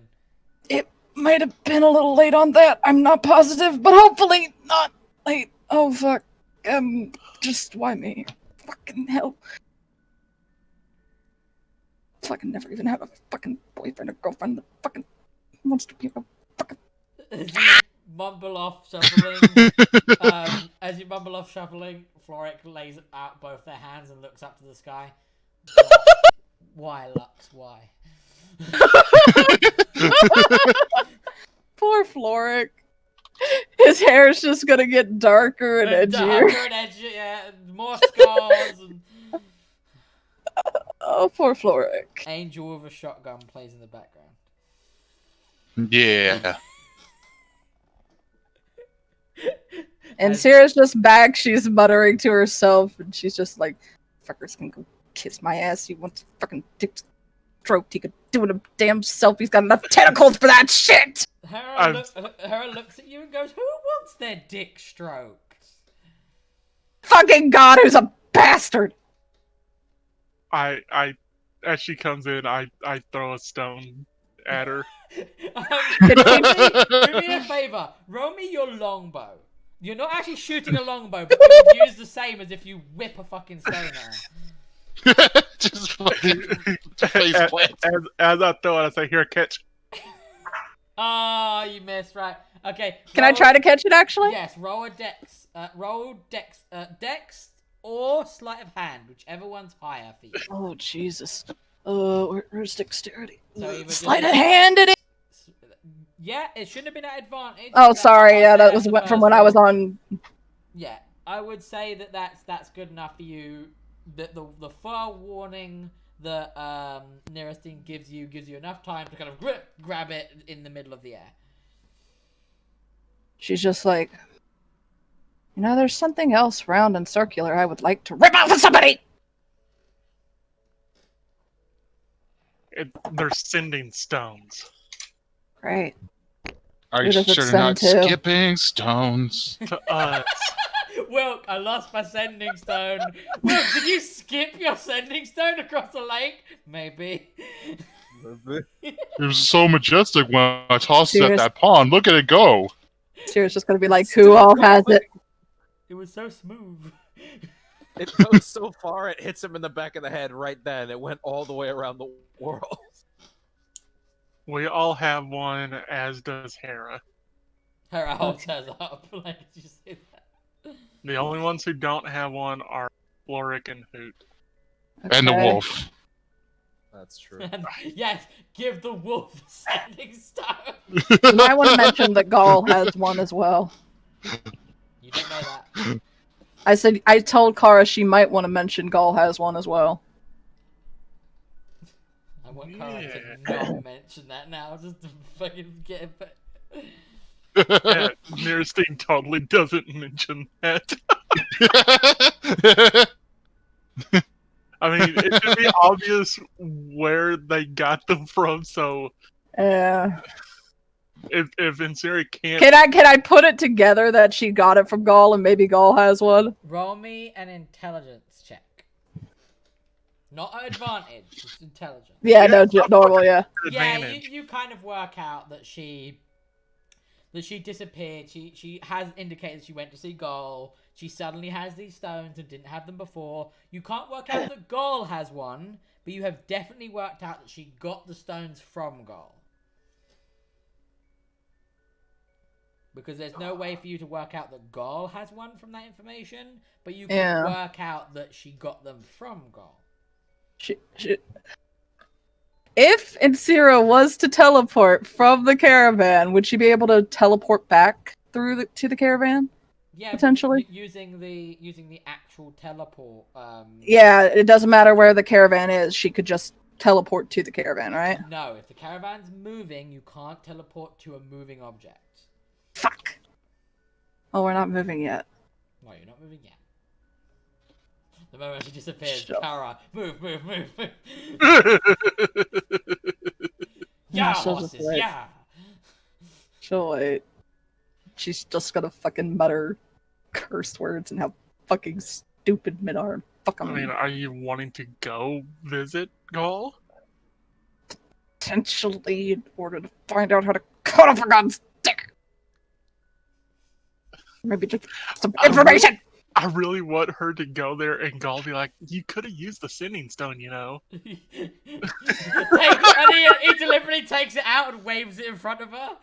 It might have been a little late on that. I'm not positive, but hopefully not late. Oh fuck. Just why me? Fucking hell. Fucking never even have a fucking boyfriend or girlfriend that fucking wants to be a fucking. As you mumble off shuffling, Floric lays out both their hands and looks up to the sky. Why, Lux? Why? Poor Floric. His hair is just gonna get darker and edgier. Darker and edgier, yeah. More scars. And... Oh, poor Floric. Angel with a shotgun plays in the background. Yeah. And Sarah's just back. She's muttering to herself, and she's just like, "Fuckers can go kiss my ass. He wants fucking dick stroked. He could do it himself. He's got enough tentacles for that shit." Hera looks at you and goes, "Who wants their dick stroked?" Fucking God, who's a bastard? I as she comes in, I throw a stone at her. Do me a favor. Roll me your longbow. You're not actually shooting a longbow, but you would use the same as if you whip a fucking stone at her. Just fucking face plant. As I throw it, I say, "Here, catch." Oh, you missed, right. Okay. Can I try to catch it, actually? Yes, roll a dex. Dex or sleight of hand, whichever one's higher for you. Oh, Jesus. Where's dexterity? So either Sleight of hand it is! Yeah, it shouldn't have been at advantage. Oh, That's sorry, yeah, that was the from when I was on... Yeah, I would say that's good enough for you. The forewarning that Nearestine gives you enough time to kind of grab it in the middle of the air. She's just like, there's something else round and circular I would like to rip off of somebody! They're sending stones. Great. Are Who you does it sure they're send not to? skipping stones? To us. Wilk, I lost my sending stone. Wilk, did you skip your sending stone across the lake? Maybe. It was so majestic when I tossed it at Serious? that pond. Look at it go. Sierra's just gonna be like, who all has it? It was so smooth. It goes so far, it hits him in the back of the head right then. It went all the way around the world. We all have one, as does Hera. Hera holds hers up. Like, did you see that? The only ones who don't have one are Floric and Hoot. And the Okay. wolf. That's true. And, yes, give the wolf the sending stone. You might want to mention that Gaul has one as well. You don't know that. I told Kara she might want to mention Gaul has one as well. I want Kara to not mention that now, just to fucking get it back. Yeah, Nearestine totally doesn't mention that. I mean, it should be obvious where they got them from, so Yeah. if Inseri can't... Can I put it together that she got it from Gaul and maybe Gaul has one? Roll me an intelligence check. Not an advantage, just intelligence. Yeah, no, Yeah, normal, yeah. Yeah, advantage. you kind of work out that she disappeared. She has indicated she went to see Gaul. She suddenly has these stones and didn't have them before. You can't work out that Gaul has one, but you have definitely worked out that she got the stones from Gaul. Because there's no way for you to work out that Gaul has one from that information, but you can Yeah. work out that she got them from Gaul. If Insira was to teleport from the caravan, would she be able to teleport back to the caravan? Yeah, Potentially. using the actual teleport. Yeah, it doesn't matter where the caravan is. She could just teleport to the caravan, right? No, if the caravan's moving, you can't teleport to a moving object. Fuck. Oh, we're not moving yet. Well, you're not moving yet. The moment she disappears, Sure. Kara, move. Yeah, Yeah, she'll just horses, wait. yeah. She'll wait. She's just gonna fucking mutter curse words and how fucking stupid men are. Fuck I 'em. mean, are you wanting to go visit Gaul? potentially in order to find out how to cut off a gun's dick. Maybe just some information. I really want her to go there and Gaul be like, you could have used the sending stone, you know. And he deliberately takes it out and waves it in front of her.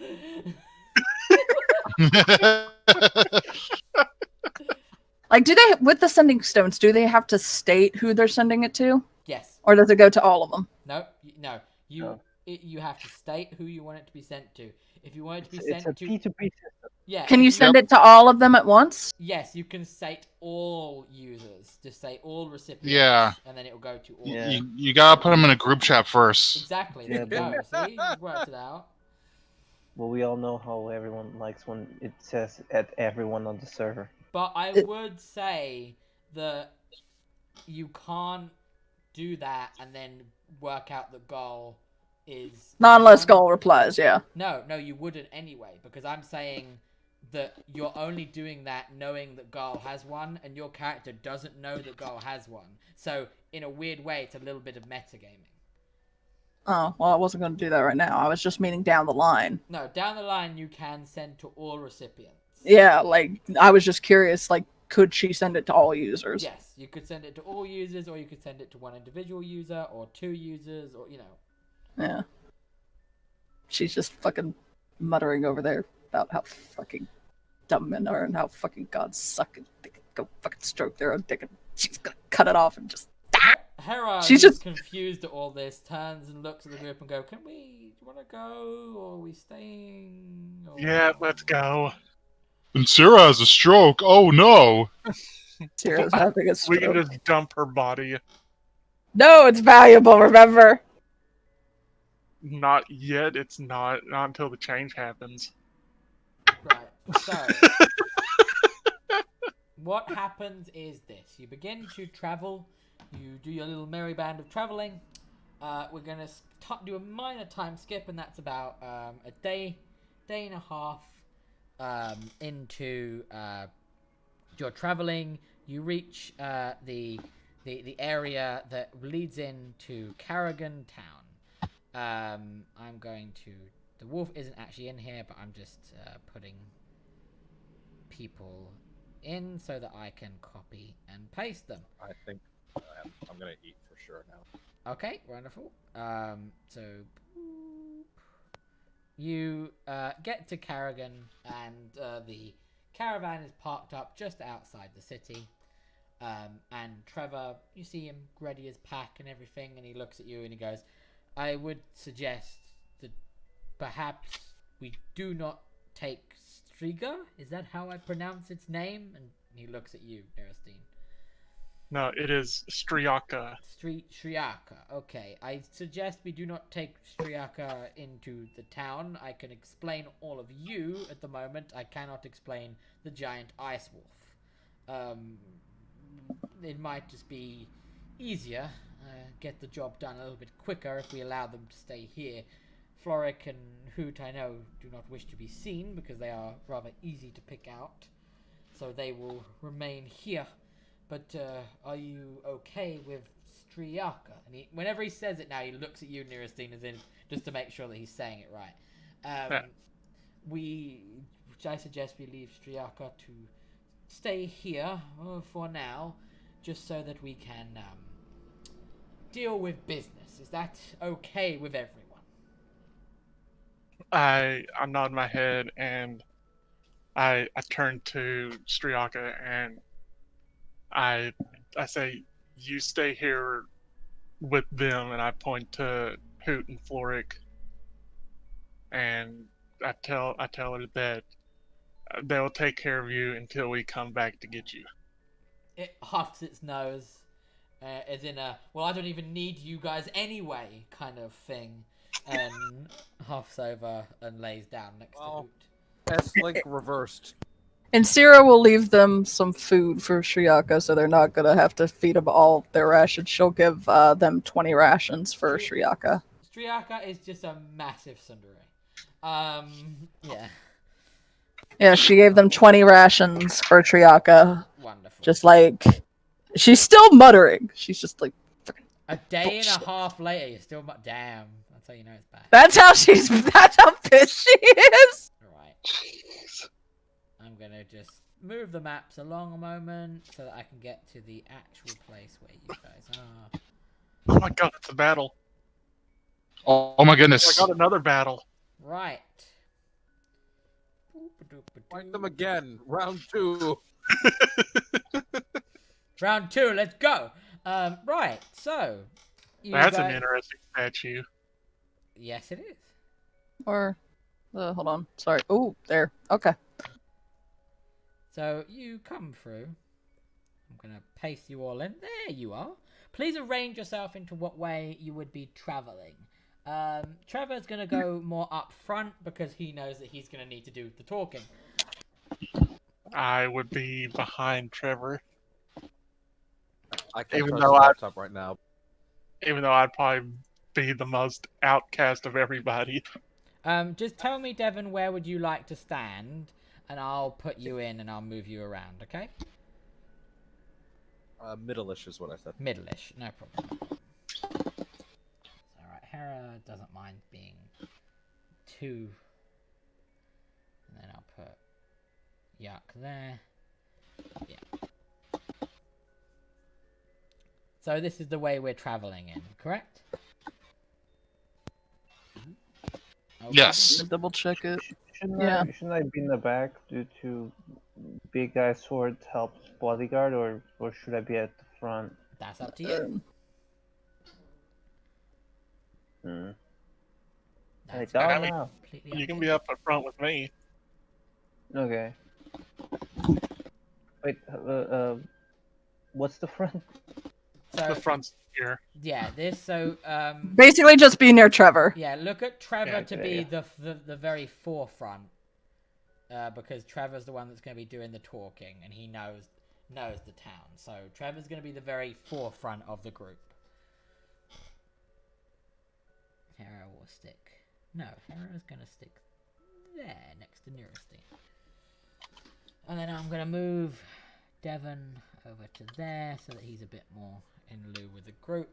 Like, do they, with the sending stones, do they have to state who they're sending it to? Yes. Or does it go to all of them? No. You have to state who you want it to be sent to. If you want it to be sent It's a to... P2P system. Yeah. Can you send it to all of them at once? Yes, you can state all users. Just say all recipients. Yeah. And then it will go to all. Yeah. You gotta put them in a group chat first. Exactly. Yeah, There you go. See? You've worked it out. Well, we all know how everyone likes when it says at everyone on the server. But I would say that you can't do that and then work out the goal is... Not unless Gaul replies, yeah. No, you wouldn't anyway, because I'm saying that you're only doing that knowing that Gaul has one, and your character doesn't know that Gaul has one. So, in a weird way, it's a little bit of metagaming. Oh, well, I wasn't going to do that right now. I was just meaning down the line. No, down the line you can send to all recipients. Yeah, like, I was just curious, like, could she send it to all users? Yes, you could send it to all users, or you could send it to one individual user, or 2 users, or, you know. Yeah. She's just fucking muttering over there about how fucking dumb men are and how fucking gods suck and they can go fucking stroke their own dick and she's gonna cut it off and just... Hera, She's who's just confused at all this, turns and looks at the group and go, do you want to go, or are we staying? Or... Yeah, let's go. And Sarah has a stroke. Oh no. Sarah's having a We stroke. can just dump her body. No, it's valuable, remember? Not yet. It's not until the change happens. Right, so... what happens is this. You begin to travel. You do your little merry band of traveling. We're going to do a minor time skip, and that's about a day and a half into your traveling. You reach the area that leads into Carrigan town. I'm going to... The wolf isn't actually in here, but I'm just putting people in so that I can copy and paste them. I think I'm gonna eat for sure now. Okay, wonderful. So you get to Carrigan, and the caravan is parked up just outside the city. And Trevor, you see him ready his pack and everything, and he looks at you and he goes, I would suggest that perhaps we do not take Striga? Is that how I pronounce its name? And he looks at you, Eristine. No, it is Striaka. Striaka. Okay, I suggest we do not take Striaka into the town. I can explain all of you at the moment. I cannot explain the giant ice wolf. It might just be easier, get the job done a little bit quicker if we allow them to stay here. Floric and Hoot, I know, do not wish to be seen because they are rather easy to pick out. So they will remain here. But are you okay with Striaka? And whenever he says it now, he looks at you, Neristine, as in just to make sure that he's saying it right. I suggest we leave Striaka to stay here for now, just so that we can deal with business. Is that okay with everyone? I nod my head and I turn to Striaka and I say, you stay here with them, and I point to Hoot and Floric, and I tell her that they'll take care of you until we come back to get you. It huffs its nose, as in a, well, I don't even need you guys anyway kind of thing, and huffs over and lays down next to Hoot. S-Link reversed. And Sierra will leave them some food for Shriaka, so they're not gonna have to feed them all their rations. She'll give them 20 rations for Shriaka. Striaka is just a massive tsundere. Yeah. Yeah, she gave them 20 rations for Shriaka. Wonderful. Just like, she's still muttering. She's just like, a day bullshit. and a half later, you're still... Damn. That's so you know it's bad. That's how pissed she is. Alright. I'm gonna just move the maps along a moment so that I can get to the actual place where you guys are. Oh my god, it's a battle. Oh my goodness. I got another battle. Right. Fight them again. Round 2. Round 2, let's go. Right, so That's an guys... interesting statue. Yes, it is. Or, hold on. Sorry. Oh, there. Okay. So you come through. I'm gonna paste you all in. There you are. Please arrange yourself into what way you would be traveling. Trevor's gonna go more up front because he knows that he's gonna need to do the talking. I would be behind Trevor. I can't Even trust though the I- laptop right now. Even though I'd probably be the most outcast of everybody. Just tell me, Devon, where would you like to stand, and I'll put you in and I'll move you around, okay? Middle-ish is what I said. Middle-ish, no problem. Alright, Hera doesn't mind being 2. And then I'll put Yuck there. Yeah. So this is the way we're traveling in, correct? Okay. Yes. Double check it. Shouldn't, Yeah. shouldn't I be in the back due to big guy sword helps bodyguard, or should I be at the front? That's up to you. I That's don't I mean, know. completely up You to can be up front with me. Okay. Wait, what's the front? So The front's here. yeah, this so Basically, just be near Trevor. yeah, look at Trevor Yeah, to okay, be the very forefront, because Trevor's the one that's going to be doing the talking, and he knows the town. So Trevor's going to be the very forefront of the group. Hera will stick. No, Hera's going to stick there next to Neurosty. And then I'm going to move Devon over to there so that he's a bit more in lieu with the group.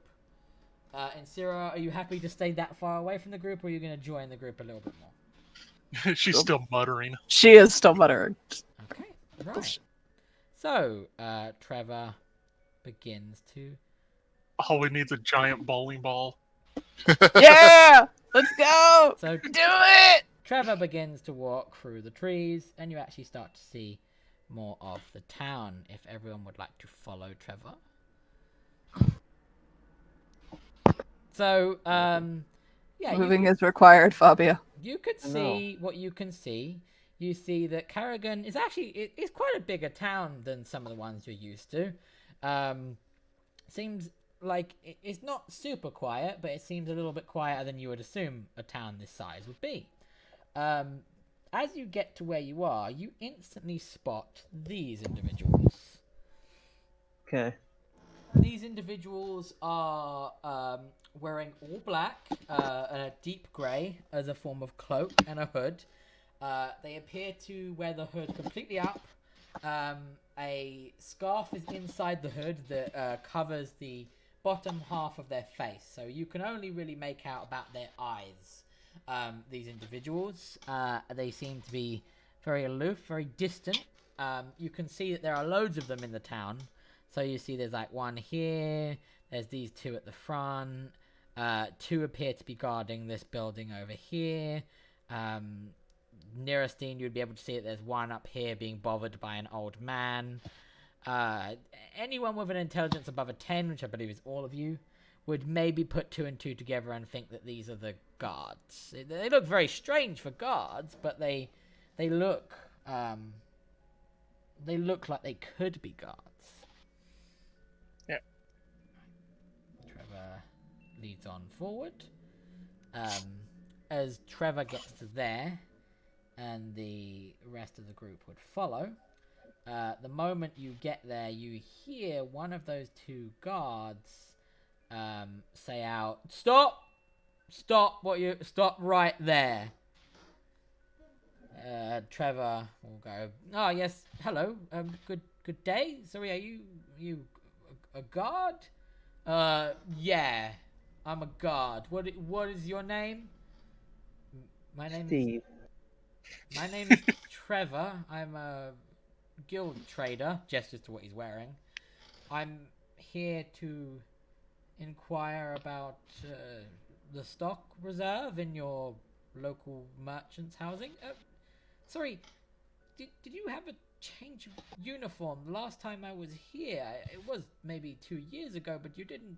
Insira, are you happy to stay that far away from the group, or are you going to join the group a little bit more? She's still muttering. She is still muttering. Okay, right. So, Trevor begins to... All we need is a giant bowling ball. Yeah! Let's go! So, Do it! Trevor begins to walk through the trees, and you actually start to see more of the town, if everyone would like to follow Trevor. So, yeah, Moving is required, Fabio. you could see what you can see. You see that Carrigan is actually it's quite a bigger town than some of the ones you're used to. Seems like it's not super quiet, but it seems a little bit quieter than you would assume a town this size would be. As you get to where you are, you instantly spot these individuals. Okay. These individuals are wearing all black and a deep grey as a form of cloak and a hood. They appear to wear the hood completely up. A scarf is inside the hood that covers the bottom half of their face, so you can only really make out about their eyes. These individuals, they seem to be very aloof, very distant. You can see that there are loads of them in the town. So you see there's like one here, there's these two at the front, two appear to be guarding this building over here. Nearestine, you'd be able to see that there's one up here being bothered by an old man. Anyone with an intelligence above a 10, which I believe is all of you, would maybe put 2 and 2 together and think that these are the guards. They look very strange for guards, but they look like they could be guards. Yeah. Trevor leads on forward. As Trevor gets to there, and the rest of the group would follow, the moment you get there, you hear one of those 2 guards say out, "Stop! Stop! Stop right there!" Trevor will go, "Oh yes, hello. Good day. Sorry, are you a guard?" Yeah. I'm a guard. What is your name? My name Steve. My name is Trevor. I'm a guild trader. Gestures to what he's wearing. I'm here to inquire about the stock reserve in your local merchant's housing. Sorry, did you have a change of uniform last time I was here? It was maybe 2 years ago, but you didn't.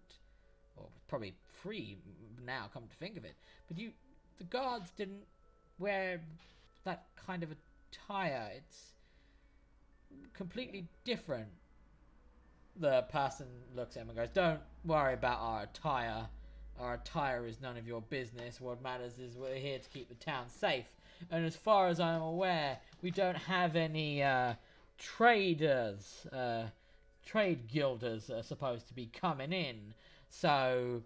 Or probably 3 now, come to think of it. But the guards didn't wear that kind of attire. It's completely different. The person looks at him and goes, "Don't worry about our attire. Our attire is none of your business. What matters is we're here to keep the town safe. And as far as I'm aware, we don't have any traders. Trade guilders are supposed to be coming in. So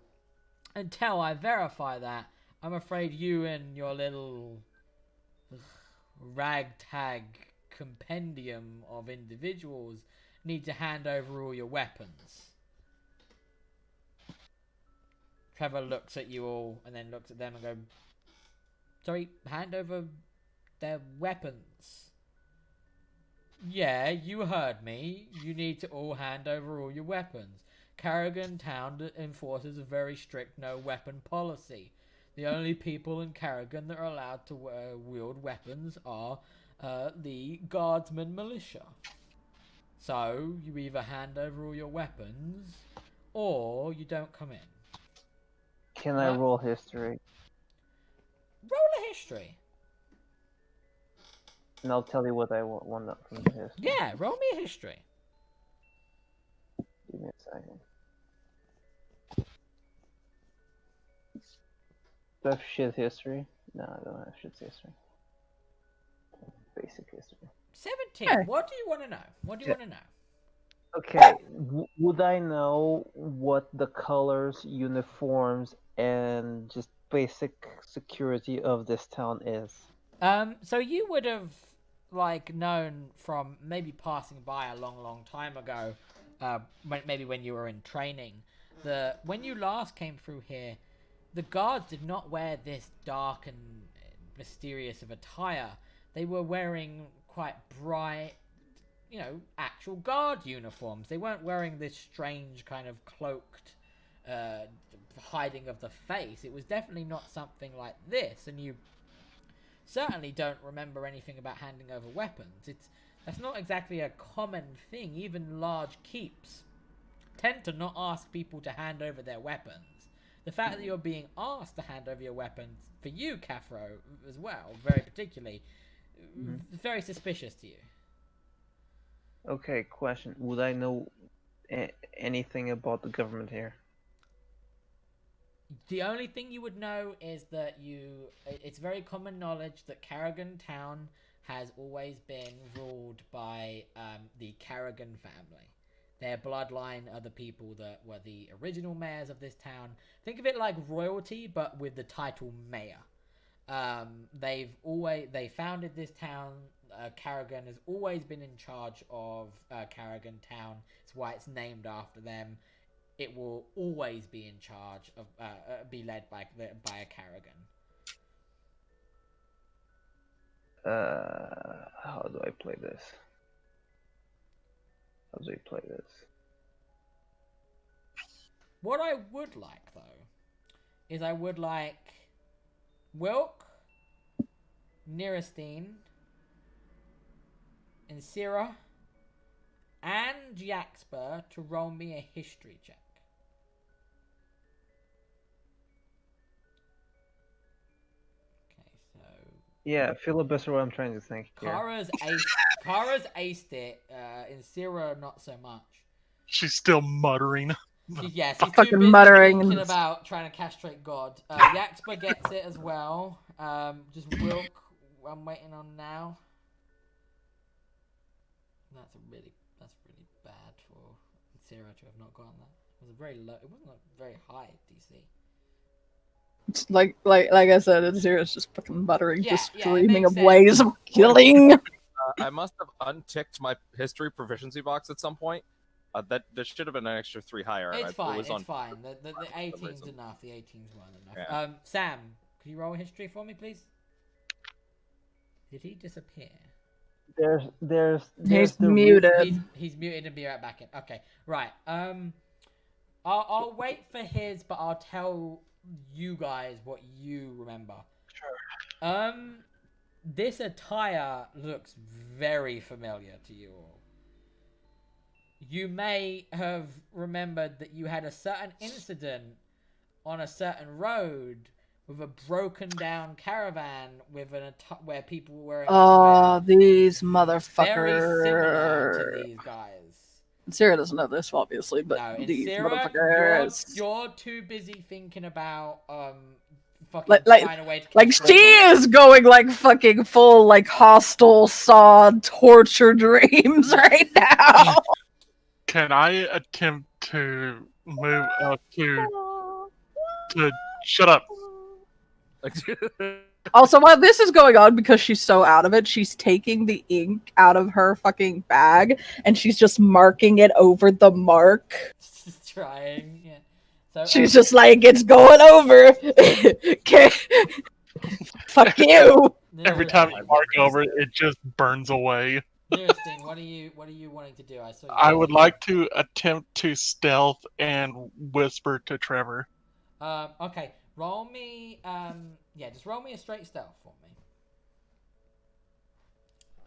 until I verify that, I'm afraid you and your little ragtag compendium of individuals need to hand over all your weapons." Trevor looks at you all and then looks at them and goes, "Sorry, hand over their weapons." "Yeah, you heard me. You need to all hand over all your weapons. Carrigan Town enforces a very strict no-weapon policy. The only people in Carrigan that are allowed to wield weapons are the guardsmen militia. So, you either hand over all your weapons, or you don't come in." Can I roll history? Roll a history. And I'll tell you what I want from the history. Yeah, roll me a history. Give me a second. Do I have shit history? No, I don't have shit history. Basic history. 17. Sure. What do you want to know? What do you want to know? Okay, would I know what the colors, uniforms, and just basic security of this town is? So you would have, known from maybe passing by a long time ago, maybe when you were in training, when you last came through here, the guards did not wear this dark and mysterious of attire. They were wearing quite bright, actual guard uniforms. They weren't wearing this strange kind of cloaked hiding of the face. It was definitely not something like this, and you certainly don't remember anything about handing over weapons. That's not exactly a common thing. Even large keeps tend to not ask people to hand over their weapons. The fact that you're being asked to hand over your weapons, for you, Cathro, as well, very particularly, very suspicious to you. Okay, question. Would I know anything about the government here? The only thing you would know is that it's very common knowledge that Carrigan Town has always been ruled by the Carrigan family. Their bloodline are the people that were the original mayors of this town. Think of it like royalty, but with the title mayor. They founded this town. Carrigan has always been in charge of Carrigan Town. It's why it's named after them. It will always be in charge of, be led by a Carrigan. How do I play this? What I would like, though, is I would like Wilk, Niristine, Insira, and Yaxper to roll me a history check. Okay, so Yeah, filibuster. What I'm trying to think. Here. Kara's aced it. Insira not so much. She's still muttering. Yes, he's too Fucking busy muttering thinking and- about trying to castrate God. Yaxper gets it as well. Just Wilk, I'm waiting on now. That's really bad for Insira to have not gotten that. It was a very low. It wasn't a very high DC. It's like I said, it's serious, just fucking muttering, Yeah, just yeah, it dreaming makes of sense. ways of killing. I must have unticked my history proficiency box at some point, That there should have been an extra 3 higher. It's fine. was on It's fine. The 18's reason. enough. The 18's well enough. Yeah. Sam, can you roll a history for me, please? Did he disappear? There's He's the muted. He's muted and be right back in. Okay, right. I'll wait for his, but I'll tell you guys what you remember. Sure. This attire looks very familiar to you all. You may have remembered that you had a certain incident on a certain road with a broken down caravan with where people were wearing Oh, attire these very similar to motherfuckers. these guys. Sarah doesn't know this, obviously, but No, in these Sarah, motherfuckers. you're too busy thinking about fucking Like find a way to Like control she them. is going like fucking full like hostile saw torture dreams right now. Can I attempt to move up to shut up? Also, while this is going on, because she's so out of it, she's taking the ink out of her fucking bag and she's just marking it over the mark. Just trying, yeah. So She's just like, it's going over. Fuck you. Every time you mark over, it just burns away. Nearestine, what are you wanting to do? I would like to attempt to stealth and whisper to Trevor. Okay. Roll me just roll me a straight stealth for me.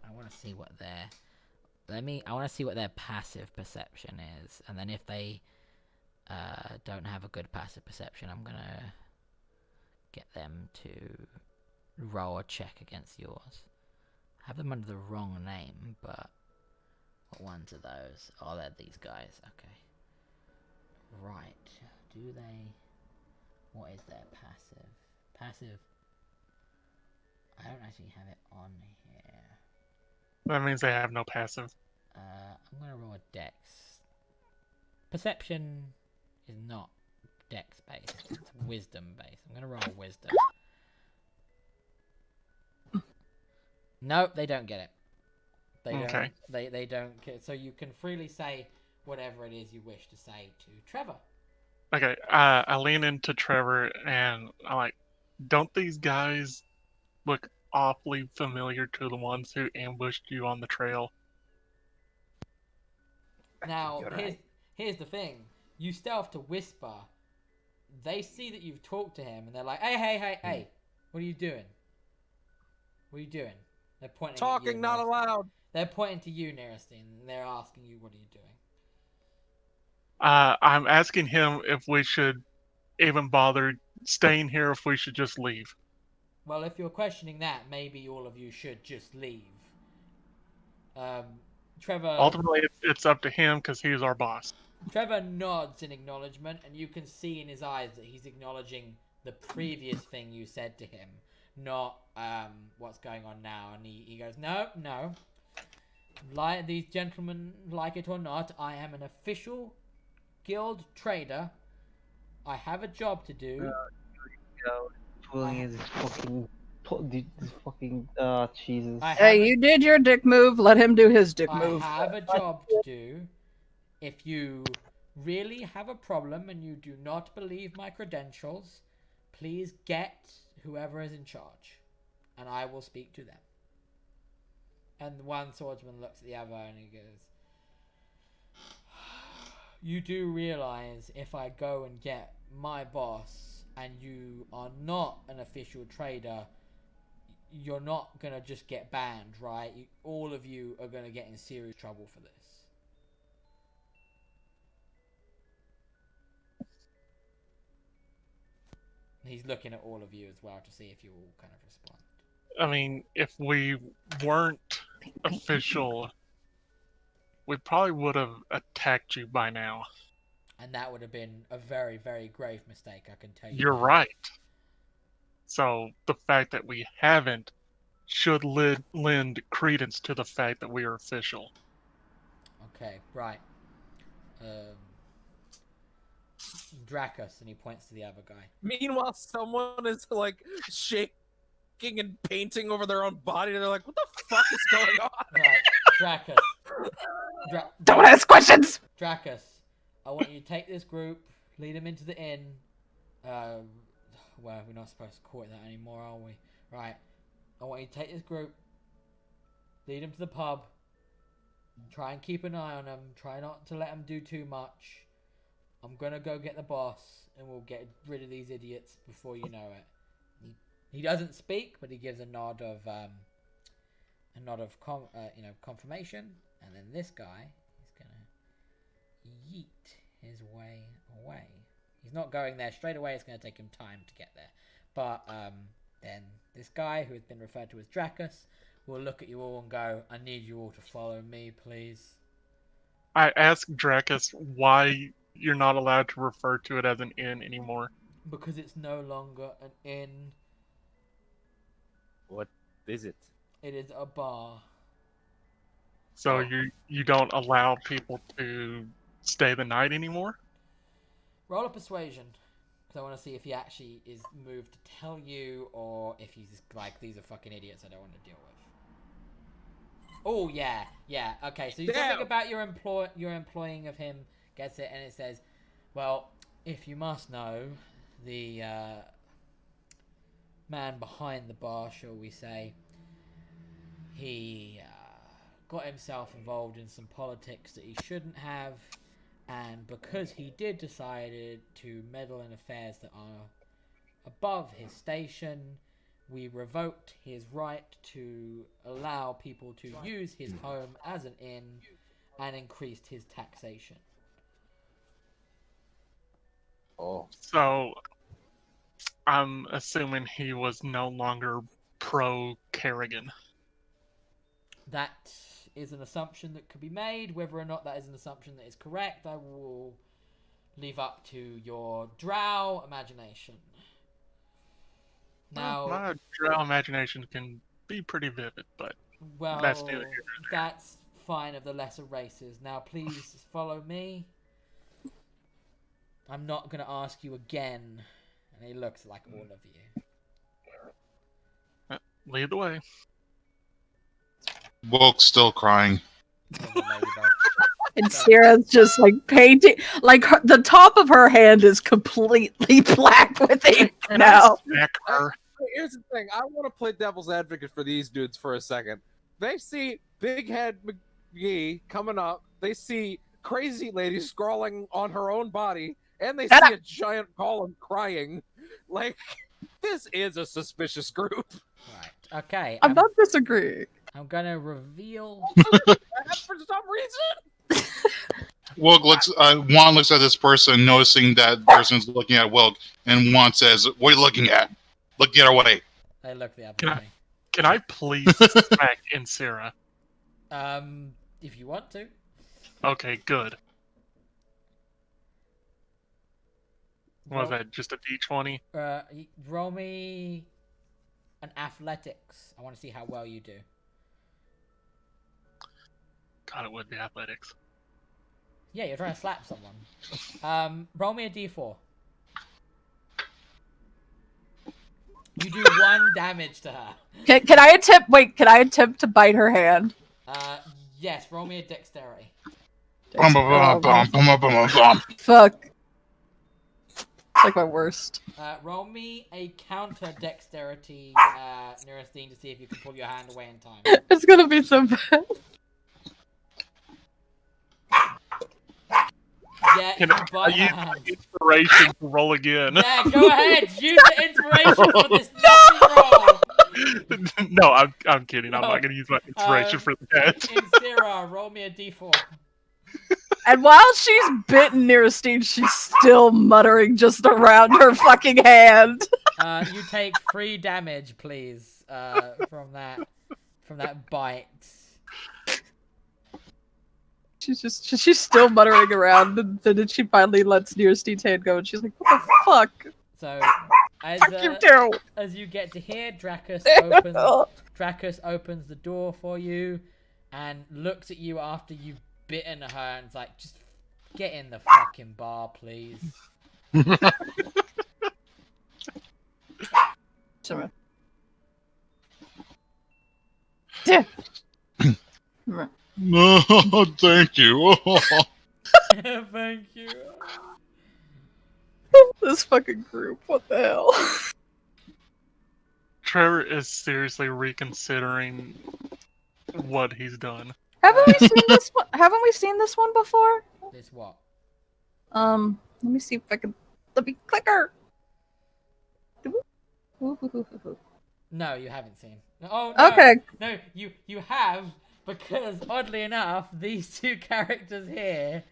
I want to see what their passive perception is, and then if they don't have a good passive perception, I'm gonna get them to roll a check against yours. I have them under the wrong name, but what ones are those? Oh, they're these guys. Okay. Right. Do they... What is their passive? Passive... I don't actually have it on here. That means they have no passive. I'm gonna roll a dex. Perception is not dex based, it's wisdom based. I'm gonna roll wisdom. Nope, they don't get it. Okay. They don't get it. So you can freely say whatever it is you wish to say to Trevor. Okay, I lean into Trevor and I'm like, don't these guys look awfully familiar to the ones who ambushed you on the trail? Now, here's the thing. You stealth to whisper. They see that you've talked to him and they're like, hey, what are you doing? What are you doing? They're pointing Talking at you, not allowed. They're pointing to you, Nearestine, and they're asking you, what are you doing? I'm asking him if we should even bother staying here, if we should just leave. Well, if you're questioning that, maybe all of you should just leave. Trevor... Ultimately, it's up to him because he's our boss. Trevor nods in acknowledgement, and you can see in his eyes that he's acknowledging the previous thing you said to him, not what's going on now. And he goes, no. Like these gentlemen, like it or not, I am an official guild trader. I have a job to do. Pulling this fucking Jesus. Hey, you did your dick move. Let him do his dick move. I have a job to do. If you really have a problem and you do not believe my credentials, please get whoever is in charge, and I will speak to them. And one swordsman looks at the other and he goes, you do realize if I go and get my boss and you are not an official trader, you're not going to just get banned, right? All of you are going to get in serious trouble for this. He's looking at all of you as well to see if you all kind of respond. I mean, if we weren't official, we probably would have attacked you by now. And that would have been a very, very grave mistake, I can tell you. You're right. So the fact that we haven't should lend credence to the fact that we are official. Okay, right. Dracus, and he points to the other guy. Meanwhile, someone is like shaking and painting over their own body, and they're like, "What the fuck is going on?" Right, Dracus. Don't ask questions! Dracus, I want you to take this group, lead them into the inn. Well, we're not supposed to call it that anymore, are we? Right. I want you to take this group, lead them to the pub, try and keep an eye on them, try not to let them do too much. I'm gonna go get the boss, and we'll get rid of these idiots before you know it. He doesn't speak, but he gives a nod of confirmation. And then this guy is gonna yeet his way away. He's not going there straight away. It's gonna take him time to get there. But then this guy, who has been referred to as Dracus, will look at you all and go, "I need you all to follow me, please." I ask Dracus why you're not allowed to refer to it as an inn anymore. Because it's no longer an inn. What is it? It is a bar. So you don't allow people to stay the night anymore? Roll a persuasion. Because I want to see if he actually is moved to tell you, or if he's like, these are fucking idiots I don't want to deal with. Oh, yeah. Okay, so something about your employing of him gets it, and it says, well, if you must know, the man behind the bar, shall we say, he got himself involved in some politics that he shouldn't have, and because he did decided to meddle in affairs that are above his station, we revoked his right to allow people to use his home as an inn and increased his taxation. Oh. So I'm assuming he was no longer pro Carrigan. That is an assumption that could be made. Whether or not that is an assumption that is correct, I will leave up to your drow imagination. Now, My drow imagination can be pretty vivid, but well, that's neither here nor there. that's fine of the lesser races. Now, please follow me. I'm not going to ask you again. And he looks like all of you. Lead the way. Woke's still crying. And Sarah's just like painting, like the top of her hand is completely black with ink now. Smack her. Here's the thing. I want to play devil's advocate for these dudes for a second. They see Big Head McGee coming up. They see Crazy Lady scrawling on her own body. And they see a giant golem crying. Like, this is a suspicious group. Right. Okay. I'm not disagreeing. I'm going to reveal... For some reason. Woke looks. Juan looks at this person, noticing that person's looking at Wilk, and Juan says, "What are you looking at? Look the other way." They look the other way. Can I please smack in Sarah? If you want to. Okay, good. What was that? Just a D20? Roll me an athletics. I want to see how well you do. God, it would be athletics. Yeah, you're trying to slap someone. Roll me a d4. You do 1 damage to her. Can I attempt? Wait, can I attempt to bite her hand? Yes. Roll me a dexterity. Fuck. It's like my worst. Roll me a counter dexterity, Neurasthene, to see if you can pull your hand away in time. It's gonna be so bad. Yeah, Can you I bite her use hand. my inspiration to roll again? Yeah, go ahead. Use the inspiration for this nasty roll. No, I'm kidding. I'm not going to use my inspiration for that. Insira, roll me a d4. And while she's bitten Neurastine, she's still muttering just around her fucking hand. You take 3 damage, please, from that bite. She's still muttering around, and then she finally lets Neurastine's hand go, and she's like, "What the fuck?" So, Fuck you too. as you get to here, Dracus opens the door for you, and looks at you after you've bitten her, and it's like, "Just get in the fucking bar, please." No, thank you. Thank you. This fucking group, what the hell? Trevor is seriously reconsidering what he's done. Haven't we seen this one? Haven't we seen this one before? This what? Let me see if I can. Let me clicker. No, you haven't seen. Oh no. Okay. No, you have, because oddly enough, these two characters here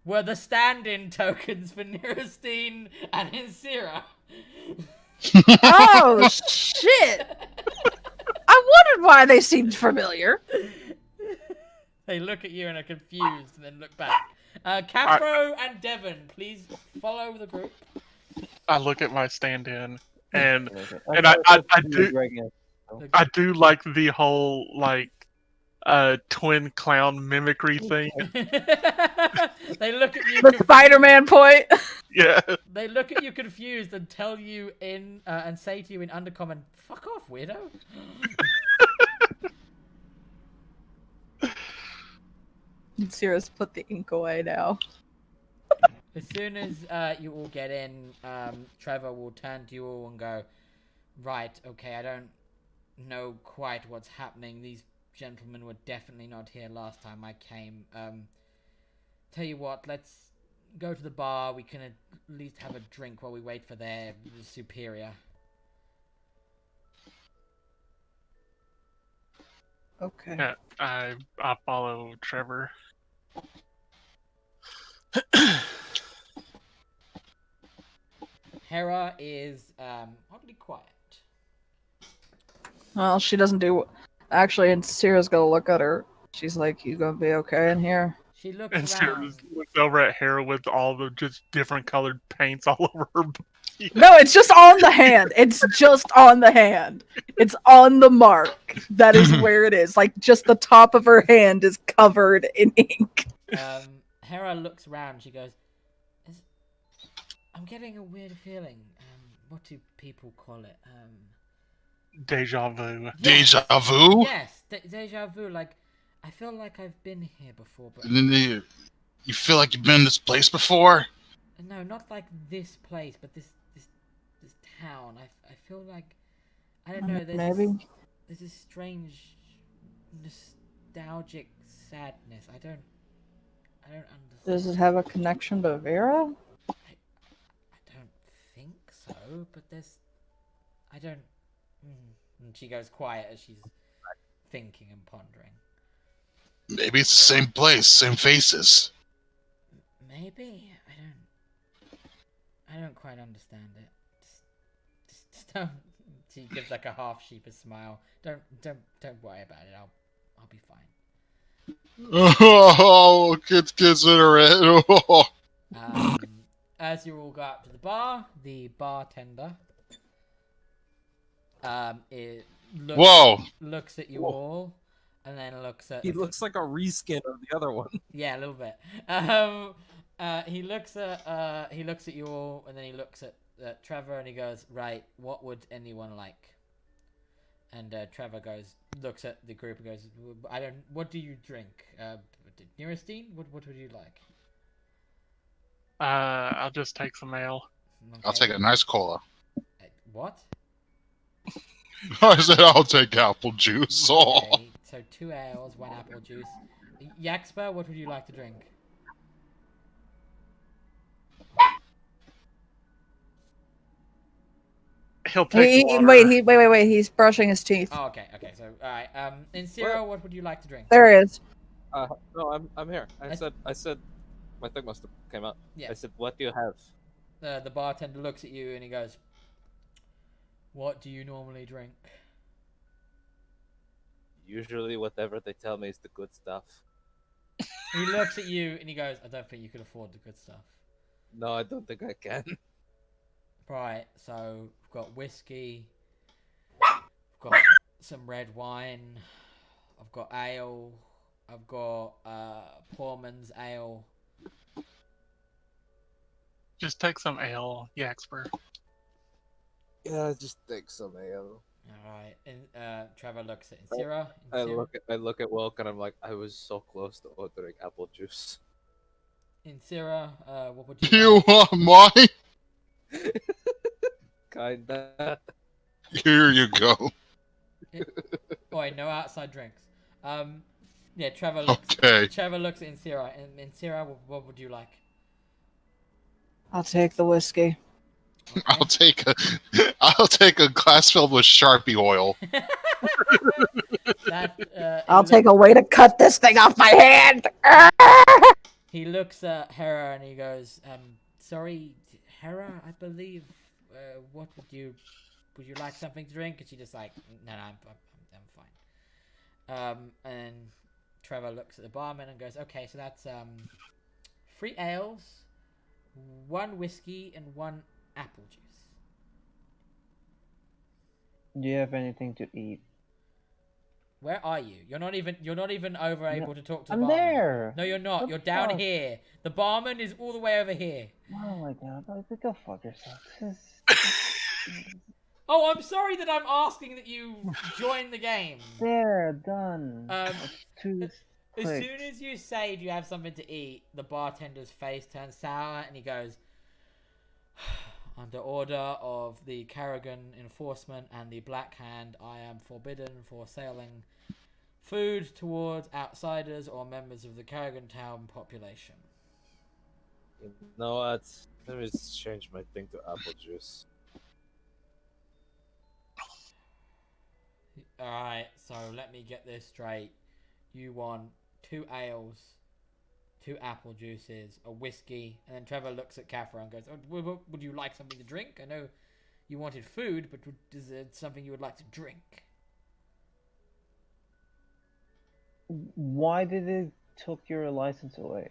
were the stand-in tokens for Nirostine and Insira. Oh shit! I wondered why they seemed familiar. They look at you and are confused, and then look back. Cathro and Devon, please follow the group. I look at my stand-in, and Okay. I do like the whole like twin clown mimicry thing. They look at you. The Spider-Man point. Yeah. They look at you confused and tell you and say to you in undercommon, "Fuck off, weirdo." Sirius put the ink away now. As soon as you all get in, Trevor will turn to you all and go, "Right, okay, I don't know quite what's happening. These gentlemen were definitely not here last time I came. Tell you what, let's go to the bar. We can at least have a drink while we wait for their superior." Okay. Yeah, I follow Trevor. Hera is oddly quiet. Well, she doesn't do. Actually, and Sirius gonna look at her. She's like, "You gonna be okay in here?" She looks And Sarah around. looks over at Hera with all the just different colored paints all over her. No, it's just on the hand. It's just on the hand. It's on the mark. That is where it is. Like, just the top of her hand is covered in ink. Hera looks around. She goes, "I'm getting a weird feeling. What do people call it? Deja vu. Deja vu? Yes, deja vu. Like, I feel like I've been here before, but And then you feel like you've been in this place before? no, not like this place, but this town. I feel like, I don't know. Maybe. There's this strange nostalgic sadness. I don't understand. Does it have a connection to Vera? I don't think so, but I don't. And she goes quiet as she's thinking and pondering. Maybe it's the same place, same faces. Maybe I don't quite understand it. Just don't. She gives like a half sheepish smile. Don't worry about it. I'll be fine. Oh, consider it. As you all go up to the bar, the bartender looks at you all, and then looks at. He looks like a reskin of the other one. Yeah, a little bit. He looks at you all, and then he looks at Trevor, and he goes, "Right, what would anyone like?" And Trevor looks at the group and goes, "What do you drink? Nirostine? What would you like?" I'll just take some ale. Okay. I'll take a nice cola. What? I said I'll take apple juice. Oh. Okay, so 2 ales, 1 apple juice. Yaxper, what would you like to drink? He'll take water. Wait. He's brushing his teeth. Oh, okay. So, all right. Insira, what would you like to drink? There he is. No, I'm here. I said, my thing must have came out. Yeah. I said, what do you have? The bartender looks at you and he goes, "What do you normally drink?" Usually, whatever they tell me is the good stuff. He looks at you and he goes, "I don't think you can afford the good stuff." No, I don't think I can. Right, so we've got whiskey, we've got some red wine, I've got ale, I've got Poorman's ale. Just take some ale, Yaxper. Yeah, just take some ale. All right, and Trevor looks at Insira. I look at Wilk and I'm like, I was so close to ordering apple juice. Insira, what would you You like? are mine. Kinda. Here you go. Oh, wait, no outside drinks. Yeah, Trevor looks. Okay. Trevor looks at Insira, and Insira, what would you like? I'll take the whiskey. Okay. I'll take a glass filled with Sharpie oil. I'll take a way to cut this thing off my hand. He looks at Hera and he goes, sorry, Hera, I believe. What would you like something to drink? And she just like, no, I'm fine. And Trevor looks at the barman and goes, okay, so that's 3 ales, 1 whiskey, and 1 apple juice. Do you have anything to eat? Where are you? You're not even over able to talk to the I'm barman. there. No, you're not. What You're the down fuck? here. The barman is all the way over here. Oh my god, go fuck yourself. Oh, I'm sorry that I'm asking that you join the game. There, done. As Two soon clicks. as you say do you have something to eat, the bartender's face turns sour and he goes, under order of the Carrigan enforcement and the Black Hand, I am forbidden for selling food towards outsiders or members of the Carrigan town population. No, that's. Let me just change my thing to apple juice. Alright, so let me get this straight. You want 2 ales, 2 apple juices, a whiskey, and then Trevor looks at Kafra and goes, oh, would you like something to drink? I know you wanted food, but is it something you would like to drink? Why did it took your license away?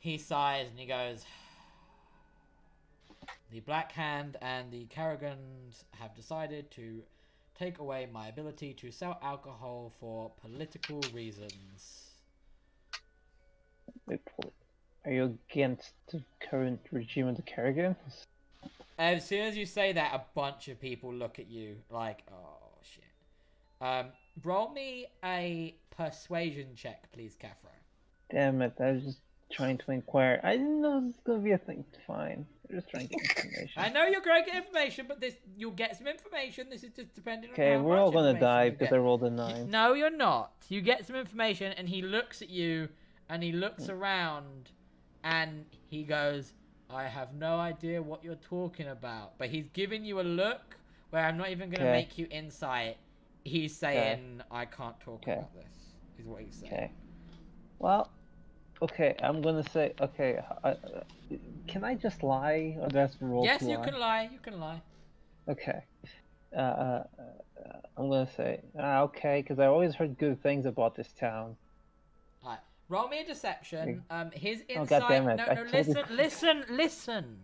He sighs and he goes, the Black Hand and the Carrigans have decided to take away my ability to sell alcohol for political reasons. Wait, are you against the current regime of the Carrigan? As soon as you say that, a bunch of people look at you like, oh shit. Roll me a persuasion check, please, Kafra. Damn it, I was just trying to inquire. I didn't know this was gonna be a thing. Fine. I'm just trying to get information. I know you're going to get information, but you'll get some information. This is just depending on Okay, how we're much all gonna information die you because get. I rolled a 9. No, you're not. You get some information, and he looks at you, and he looks around, and he goes, I have no idea what you're talking about. But he's giving you a look where I'm not even going to make you insight. He's saying, I can't talk about this, is what he's saying. Okay. Well, okay, I'm gonna say, okay, can I just lie? Or that's roll Yes, to you lie? can lie. You can lie. Okay. I'm gonna say, okay, because I always heard good things about this town. Alright. Roll me a deception. His Oh, insight. goddammit, No, I no, told you. listen.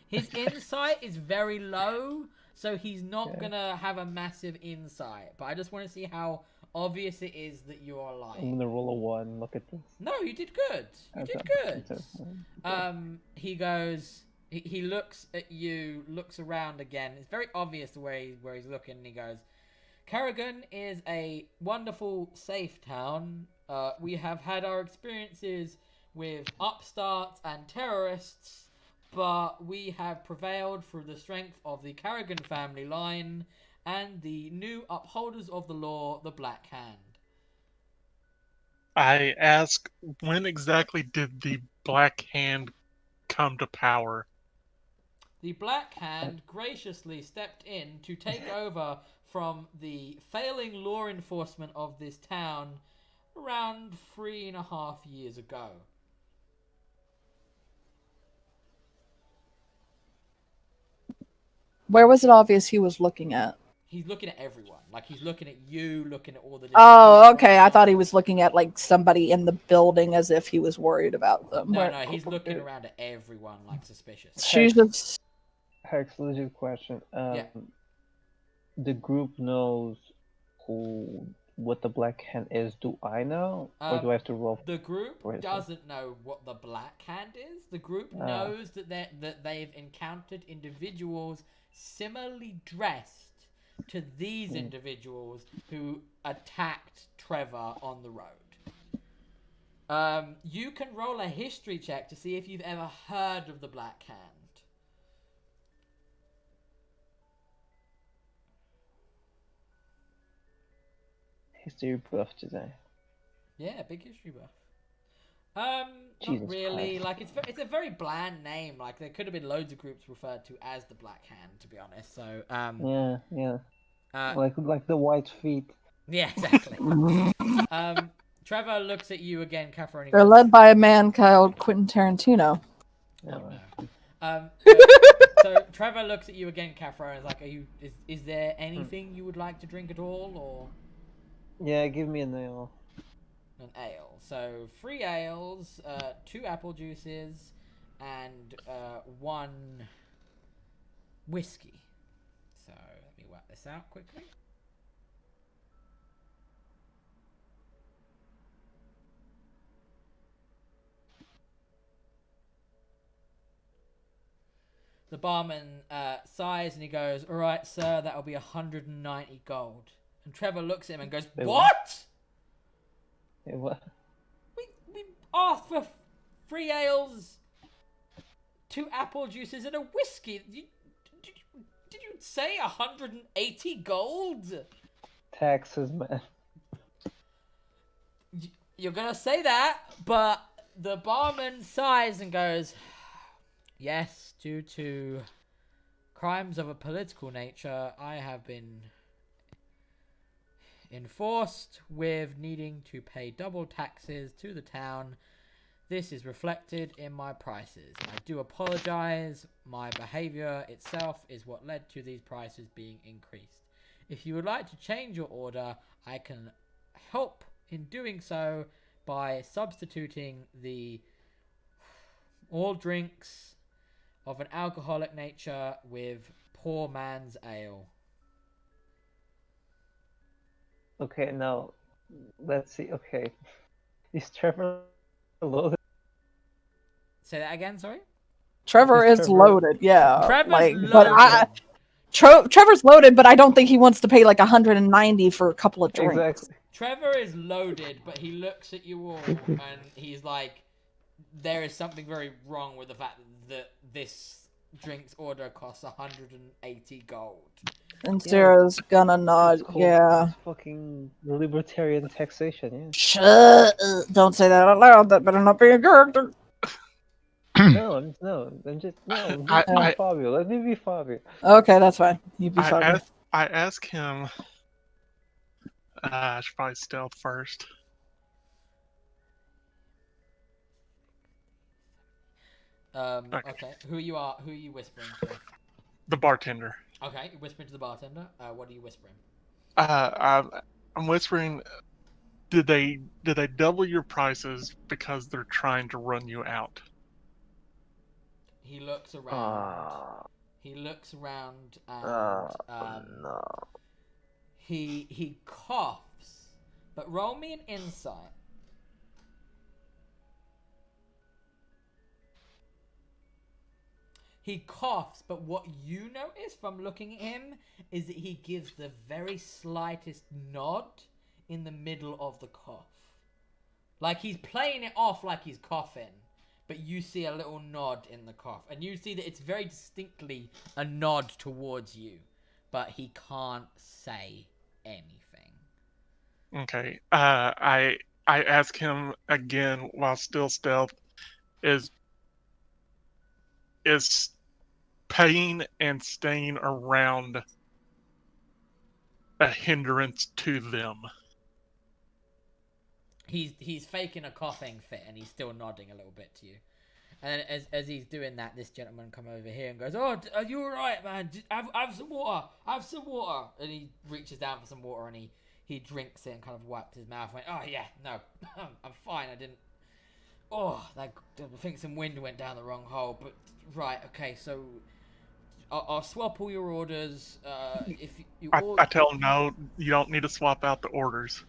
His insight is very low, so he's not gonna have a massive insight. But I just want to see how obvious it is that you're I'm lying. gonna roll a 1. Look at this. No, you did good. You did good. He goes. He looks at you, looks around again. It's very obvious where he's looking, and he goes, Carrigan is a wonderful, safe town. We have had our experiences with upstarts and terrorists, but we have prevailed through the strength of the Carrigan family line and the new upholders of the law, the Black Hand. I ask, when exactly did the Black Hand come to power? The Black Hand graciously stepped in to take over from the failing law enforcement of this town around 3.5 years ago. Where was it obvious he was looking at? He's looking at everyone. Like, he's looking at you, looking at all the different Oh, people. okay. I thought he was looking at like somebody in the building as if he was worried about them. No, he's looking around at everyone like suspicious. She's just Hexx, legit question. The group knows what the Black Hand is. Do I know, or do I have to roll? The group for it? doesn't know what the Black Hand is. The group knows that they've encountered individuals similarly dressed to these individuals who attacked Trevor on the road. You can roll a history check to see if you've ever heard of the Black Hand. History buff today. Yeah, big history buff. Jesus Not really. Christ. Like it's a very bland name. Like there could have been loads of groups referred to as the Black Hand, to be honest. So Yeah. uh, Like the white feet. yeah, exactly. Trevor looks at you again, Catherine. and They're goes, led by a man called Quentin Tarantino. Oh, no. So Trevor looks at you again, Catherine, and is like, is there anything you would like to drink at all, or Yeah, give me a nail. an ale? So 3 ales, 2 apple juices, and 1 whiskey. So let me work this out quickly. The barman sighs and he goes, "All right, sir, that'll be 190 gold." And Trevor looks at him and goes, Wait, "What? Hey, what? We asked for 3 ales, 2 apple juices, and a whiskey. Did you say 180 gold?" Taxes, man. You're gonna say that, but the barman sighs and goes, "Yes, due to crimes of a political nature, I have been enforced with needing to pay double taxes to the town. This is reflected in my prices. I do apologize. My behavior itself is what led to these prices being increased. If you would like to change your order, I can help in doing so by substituting the all drinks of an alcoholic nature with poor man's ale." Okay, now let's see. Okay, is Trevor loaded? Say that again, sorry? Trevor Is is Trevor- loaded, yeah. Trevor's But loaded. Trevor's loaded, but I don't think he wants to pay like 190 for a couple of drinks. Exactly. Trevor is loaded, but he looks at you all and he's like, there is something very wrong with the fact that this drink's order costs 180 gold. And Sarah's gonna nod. It's called Yeah. Fucking libertarian taxation. Yeah. Shut. Don't say that out loud. That better not be a character. I'm just I- Fabio. Let me be Fabio. Okay, that's fine. You be fine. I ask him. I should probably stealth first. Okay. Who are you whispering to? The bartender. Okay, you're whispering to the bartender. What are you whispering? I'm whispering. Did they double your prices because they're trying to run you out? He looks around. He looks around and no. he coughs. But roll me an insight. He coughs, but what you notice from looking at him is that he gives the very slightest nod in the middle of the cough. Like he's playing it off like he's coughing, but you see a little nod in the cough. And you see that it's very distinctly a nod towards you, but he can't say anything. Okay. I ask him again while still stealth. Is paying and staying around a hindrance to them? He's faking a coughing fit and he's still nodding a little bit to you. And then as he's doing that, this gentleman come over here and goes, "Oh, are you all right, man? Have some water. Have some water." And he reaches down for some water and he drinks it and kind of wipes his mouth and went, "Oh yeah, no, I'm fine. I didn't. Oh, I think some wind went down the wrong hole. But right, okay, so I'll swap all your orders. If you I tell him, no, you don't need to swap out the orders.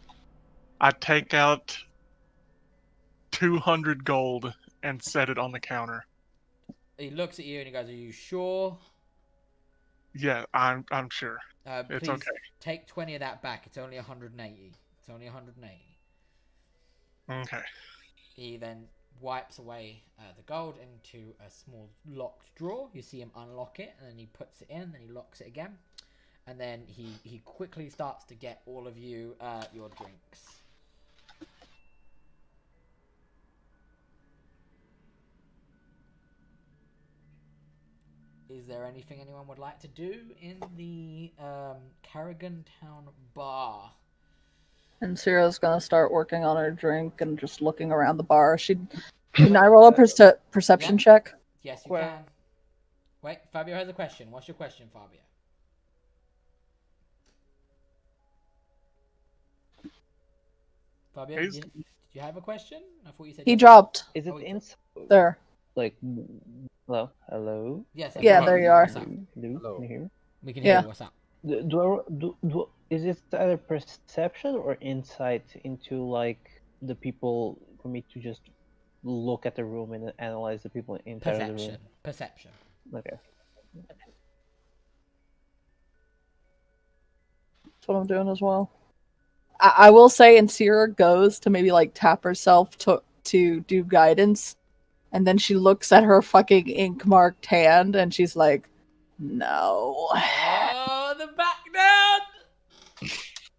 I take out 200 gold and set it on the counter. He looks at you and he goes, "Are you sure?" Yeah, I'm sure. It's Please okay. take 20 of that back. It's only 180. It's only 180. Okay. He then wipes away the gold into a small locked drawer. You see him unlock it, and then he puts it in, and then he locks it again. And then he quickly starts to get all of you your drinks. Is there anything anyone would like to do in the Carrigan Town bar? And Cyril's gonna start working on her drink and just looking around the bar. Can I roll a perception Yeah. check? Yes, you can. Wait, Fabio has a question. What's your question, Fabio? Fabio, did you have a question? I thought you said He you had- dropped. Is it Oh, inside? There. Like, hello? Yes. Yeah, there you are. What's up? Hello? Can you hear me? We can hear Yeah. you. What's up? Is it either perception or insight into like the people for me to just look at the room and analyze the people inside of the room? Perception. Okay. That's what I'm doing as well. I will say, and Sierra goes to maybe like tap herself to do guidance, and then she looks at her fucking ink marked hand, and she's like, "No." Oh, the back down.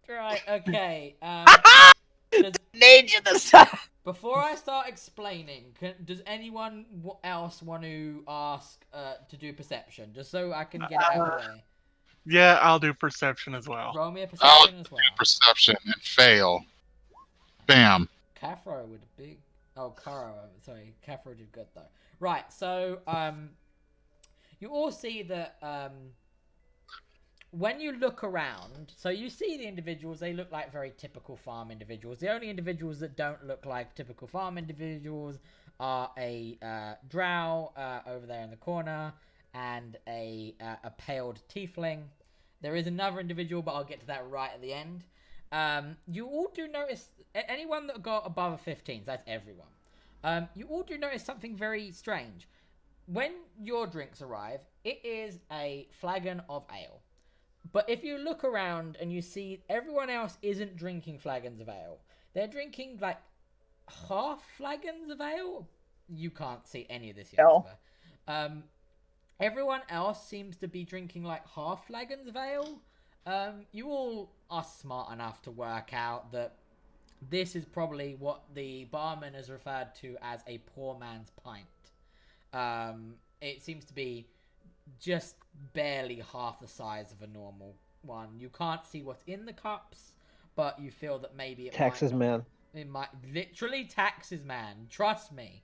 Right. Okay. Need you this time. Before I start explaining, does anyone else want to ask to do perception, just so I can get it out of the way? Yeah, I'll do perception as well. Roll me a I'll perception as well. Perception and fail. Bam. Caffro with a big. Oh, Caro. Sorry, Caffro did good though. Right. So, you all see that when you look around, so you see the individuals. They look like very typical farm individuals. The only individuals that don't look like typical farm individuals are a drow over there in the corner and a paled tiefling. There is another individual, but I'll get to that right at the end. You all do notice, anyone that got above a 15, so that's everyone. You all do notice something very strange. When your drinks arrive, it is a flagon of ale. But if you look around and you see everyone else isn't drinking flagons of ale, they're drinking like half flagons of ale. You can't see any of this yet. No. Everyone else seems to be drinking like half flagons of ale. You all are smart enough to work out that this is probably what the barman has referred to as a poor man's pint. It seems to be just barely half the size of a normal one. You can't see what's in the cups, but you feel that maybe it Taxes, man. It might literally taxes, man. Trust me.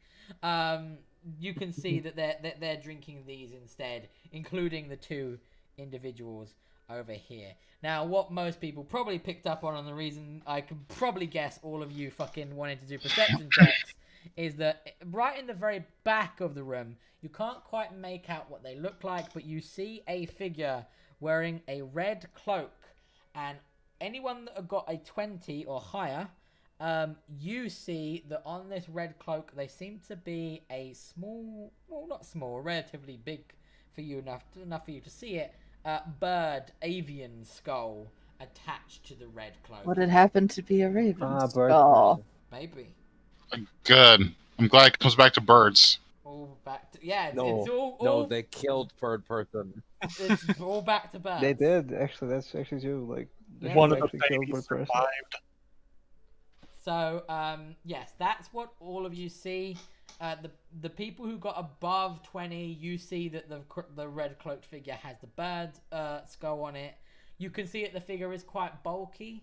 You can see that they're drinking these instead, including the two individuals over here. Now, what most people probably picked up on, and the reason I can probably guess all of you fucking wanted to do perception checks, is that right in the very back of the room, you can't quite make out what they look like, but you see a figure wearing a red cloak, and anyone that got a 20 or higher, you see that on this red cloak, they seem to be a small, well, not small, relatively big for you, enough for you to see it, bird, avian skull attached to the red cloak. Would it happen to be a raven Bird skull? person. Maybe. Good. I'm glad it comes back to birds. All back to, yeah, No, it's all no, they killed bird person. it's all back to birds. They did, actually. That's actually true. Like, Yeah. One of the actually killed babies bird person. survived. So, yes, that's what all of you see. The people who got above 20, you see that the red cloaked figure has the bird skull on it. You can see that the figure is quite bulky.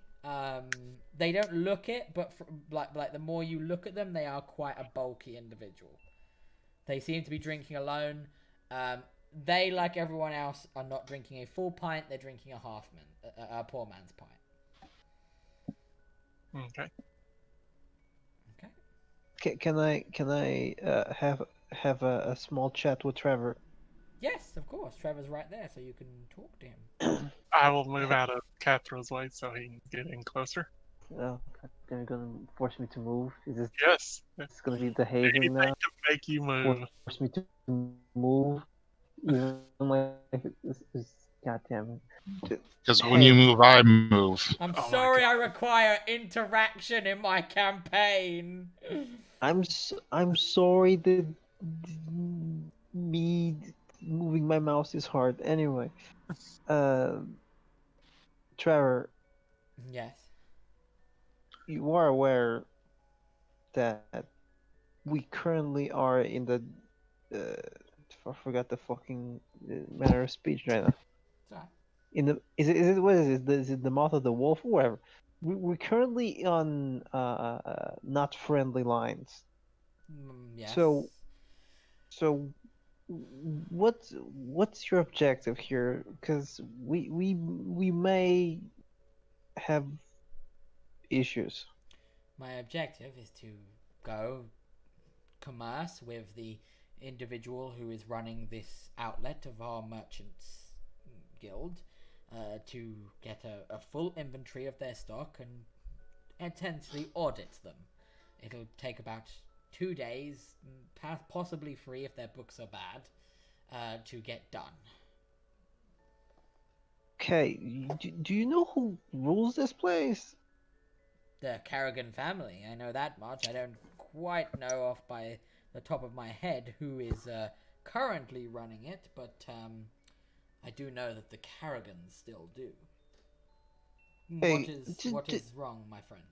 They don't look it, but like the more you look at them, they are quite a bulky individual. They seem to be drinking alone. They, like everyone else, are not drinking a full pint. They're drinking a poor man's pint. Okay. Can I have a small chat with Trevor? Yes, of course. Trevor's right there, so you can talk to him. I will move out of Cathro's way so he can get in closer. Oh, you're gonna force me to move? Is this Yes. it's gonna be the haven Anything now? to make you move. Force me to move? Even like is God damn it. Because when you move, I move. I'm Oh my sorry God. I require interaction in my campaign. I'm sorry that me moving my mouse is hard. Anyway, uh, Trevor, Yes. you are aware that we currently are in the I forgot the fucking manner of speech right now. Sorry. In the is it what is it? Is it the mouth of the wolf or whatever? We're currently on not friendly lines. Yes. So what's your objective here? Because we may have issues. My objective is to go commerce with the individual who is running this outlet of our merchants guild to get a full inventory of their stock and intensely audit them. It'll take about 2 days, possibly 3 if their books are bad, to get done. Okay, do you know who rules this place? The Carrigan family, I know that much. I don't quite know off by the top of my head who is currently running it, but I do know that the Carrigans still do. Hey, What is wrong, my friend?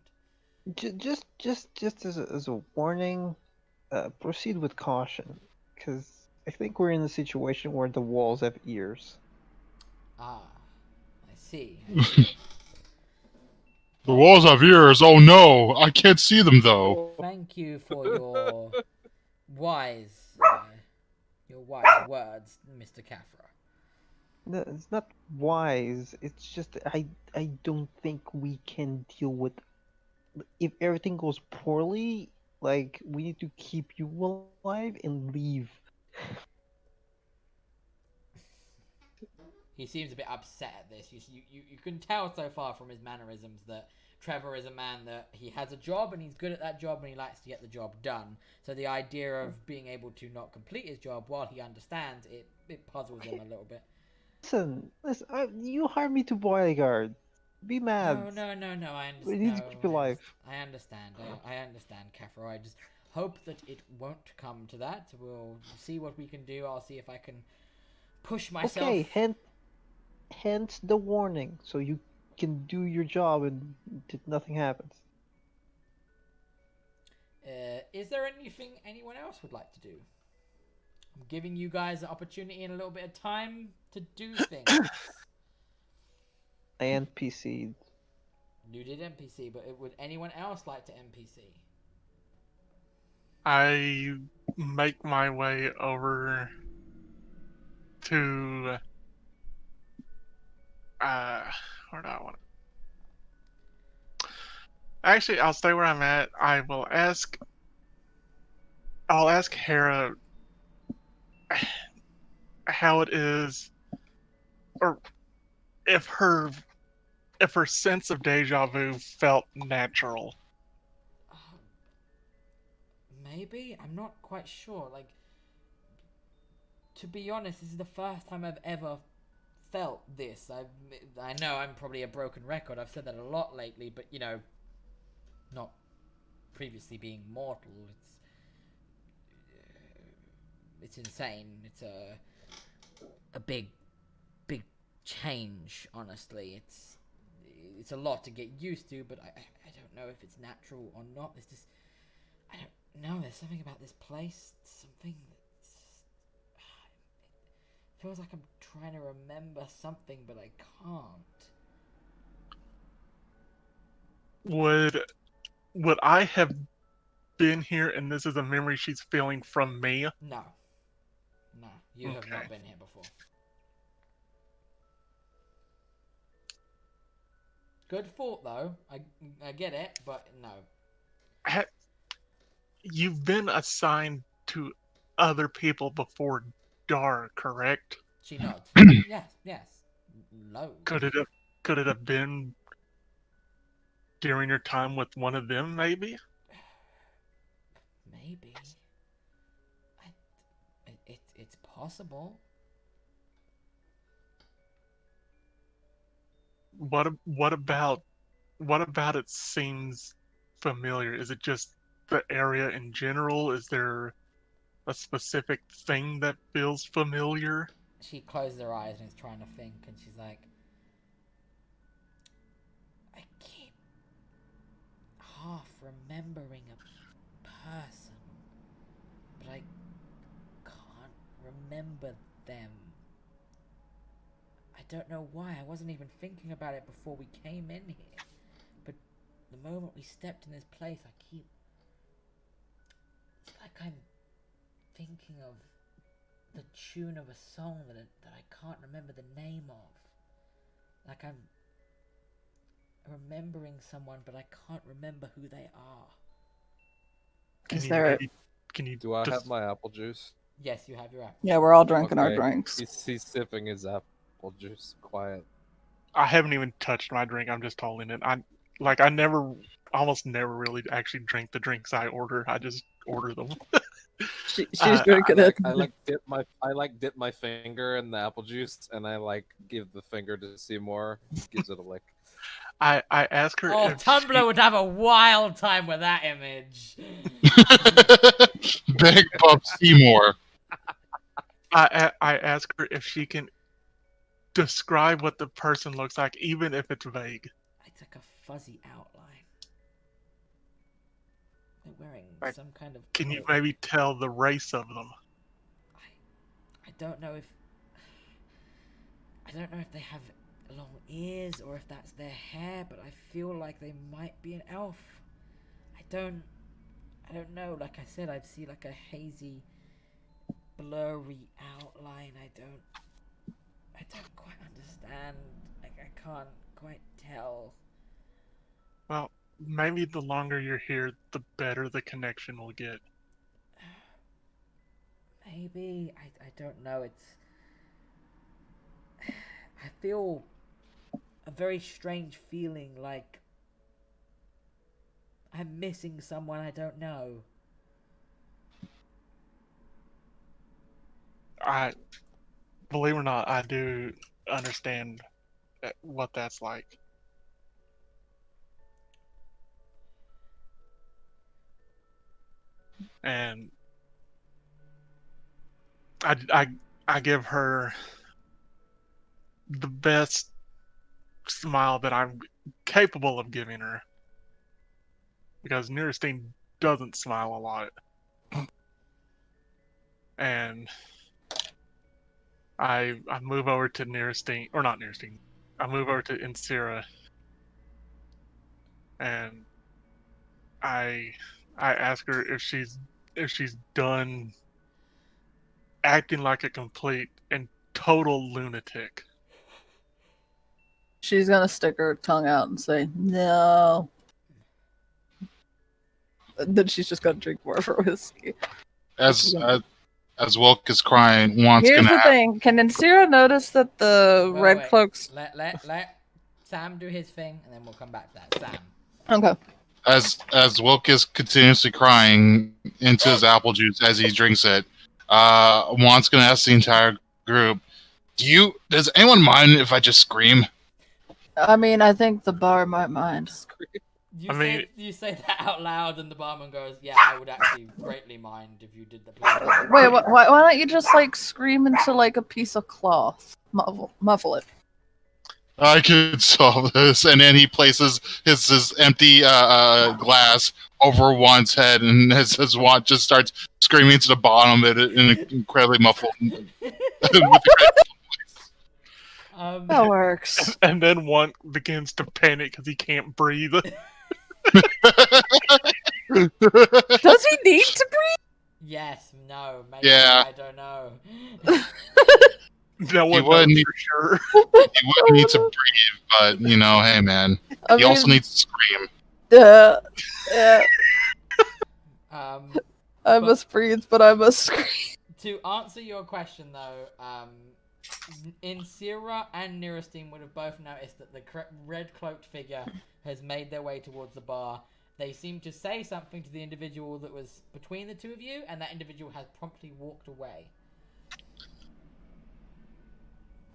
just as a warning, proceed with caution, because I think we're in a situation where the walls have ears. Ah, I see. I see. The walls have ears. Oh no, I can't see them though. Thank you for wise, uh, your wise words, Mr. Caffra. No, it's not wise. It's just I don't think we can deal with if everything goes poorly. Like we need to keep you alive and leave. He seems a bit upset at this. You can tell so far from his mannerisms that Trevor is a man that he has a job and he's good at that job and he likes to get the job done. So the idea of being able to not complete his job while he understands it puzzles him a little bit. Listen, you hired me to bodyguard. Be mad. No. I We understand. need to keep you alive. I understand. I understand, Caffra. I just hope that it won't come to that. We'll see what we can do. I'll see if I can push myself. Okay, hence the warning, so you can do your job and nothing happens. Is there anything anyone else would like to do? I'm giving you guys the opportunity and a little bit of time to do things. I NPC'd. You did NPC, but would anyone else like to NPC? I make my way over to where do I want to? Actually, I'll stay where I'm at. I'll ask Hera how it is, or if her sense of deja vu felt natural. Maybe? I'm not quite sure. Like, to be honest, this is the first time I've ever felt this. I know I'm probably a broken record. I've said that a lot lately, but you know, not previously being mortal. It's insane. It's a big change. Honestly, it's a lot to get used to, but I don't know if it's natural or not. There's just I don't know. There's something about this place. Something that's it feels like I'm trying to remember something, but I can't. Would I have been here and this is a memory she's feeling from me? No, you have not Okay. been here before. Good thought, though. I get it, but no. You've been assigned to other people before Dar, correct? She nods. Yes. Low. Could it have been during your time with one of them, maybe? Maybe. It's possible. what about it seems familiar? Is it just the area in general? Is there a specific thing that feels familiar? She closes her eyes and is trying to think, and she's like, I keep half remembering a person, but I can't remember them. I don't know why. I wasn't even thinking about it before we came in here. But the moment we stepped in this place, it's like I'm thinking of the tune of a song that I can't remember the name of. Like I'm remembering someone, but I can't remember who they are. Can you Do I have my apple juice? Yes, you have your apple. Yeah, we're all drinking our Okay. drinks. He's sipping his apple juice quiet. I haven't even touched my drink. I'm just holding it. Almost never really actually drink the drinks I order. I just order them. She's drinking it. I dip my finger in the apple juice, and I give the finger to Seymour. Gives it a lick. I ask her. Oh, if Tumblr would have a wild time with that image. Big Bob Seymour. I ask her if she can describe what the person looks like, even if it's vague. It's like a fuzzy outline. They're wearing Like, some kind of. Can you coat. maybe tell the race of them? I don't know if they have long ears or if that's their hair, but I feel like they might be an elf. I don't know. Like I said, I'd see like a hazy, blurry outline. I don't quite understand. Like I can't quite tell. Well, maybe the longer you're here, the better the connection will get. Maybe. I don't know. I feel a very strange feeling like I'm missing someone I don't know. Believe it or not, I do understand what that's like. And I give her the best smile that I'm capable of giving her, because Nierstein doesn't smile a lot. And I move over to Nierstein, or not Nierstein. I move over to Insira, and I ask her if she's done acting like a complete and total lunatic. She's gonna stick her tongue out and say no. Then she's just gonna drink more of her whiskey. As Wilk is crying, wants Here's gonna the thing: can Insira notice that the red Wait. cloaks? Let Sam do his thing, and then we'll come back to that. Sam. Okay. as Wilk is continuously crying into his apple juice as he drinks it, Juan's gonna ask the entire group, does anyone mind if I just scream? I mean, I think the bar might mind. You say that out loud, and the barman goes, "Yeah, I would actually greatly mind if you did the play." Wait, why don't you just like scream into like a piece of cloth, muffle it? I could solve this. And then he places his empty glass over Juan's head, and as Juan just starts screaming to the bottom of it in an incredibly muffled That works. And then one begins to panic because he can't breathe. Does he need to breathe? Yes, no, maybe, Yeah. I don't know. No one knows for sure. He would need to breathe, but hey, man, he also needs to scream. Yeah. I But- must breathe, but I must scream. To answer your question, though, Insira and Nierstein would have both noticed that the red cloaked figure has made their way towards the bar. They seem to say something to the individual that was between the two of you, and that individual has promptly walked away.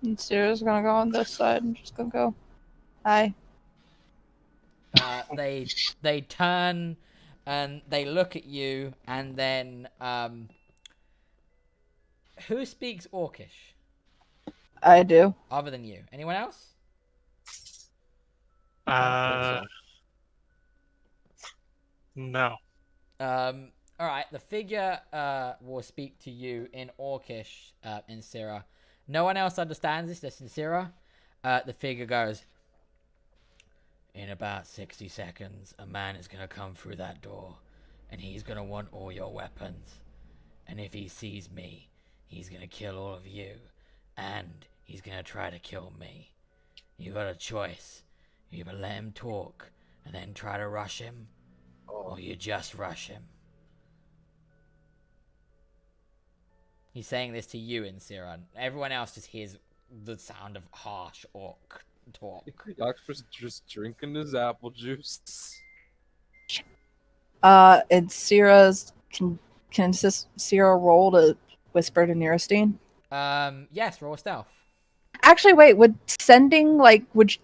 And Sarah's gonna go on this side and just gonna go, Hi. They turn and they look at you, and then who speaks Orcish I do. other than you? Anyone else? No. All right. The figure will speak to you in Orcish, in Syrah. No one else understands this. Just in Syrah. The figure goes, in about 60 seconds, a man is going to come through that door, and he's going to want all your weapons. And if he sees me, he's going to kill all of you, and he's going to try to kill me. You got a choice. You either let him talk and then try to rush him, or you just rush him. He's saying this to you in Syrah. Everyone else just hears the sound of harsh orc talk. Doctor's just drinking his apple juice. And Syrah's can Syrah roll to whisper to Nearestine? Yes, roll stealth. Actually, wait. Would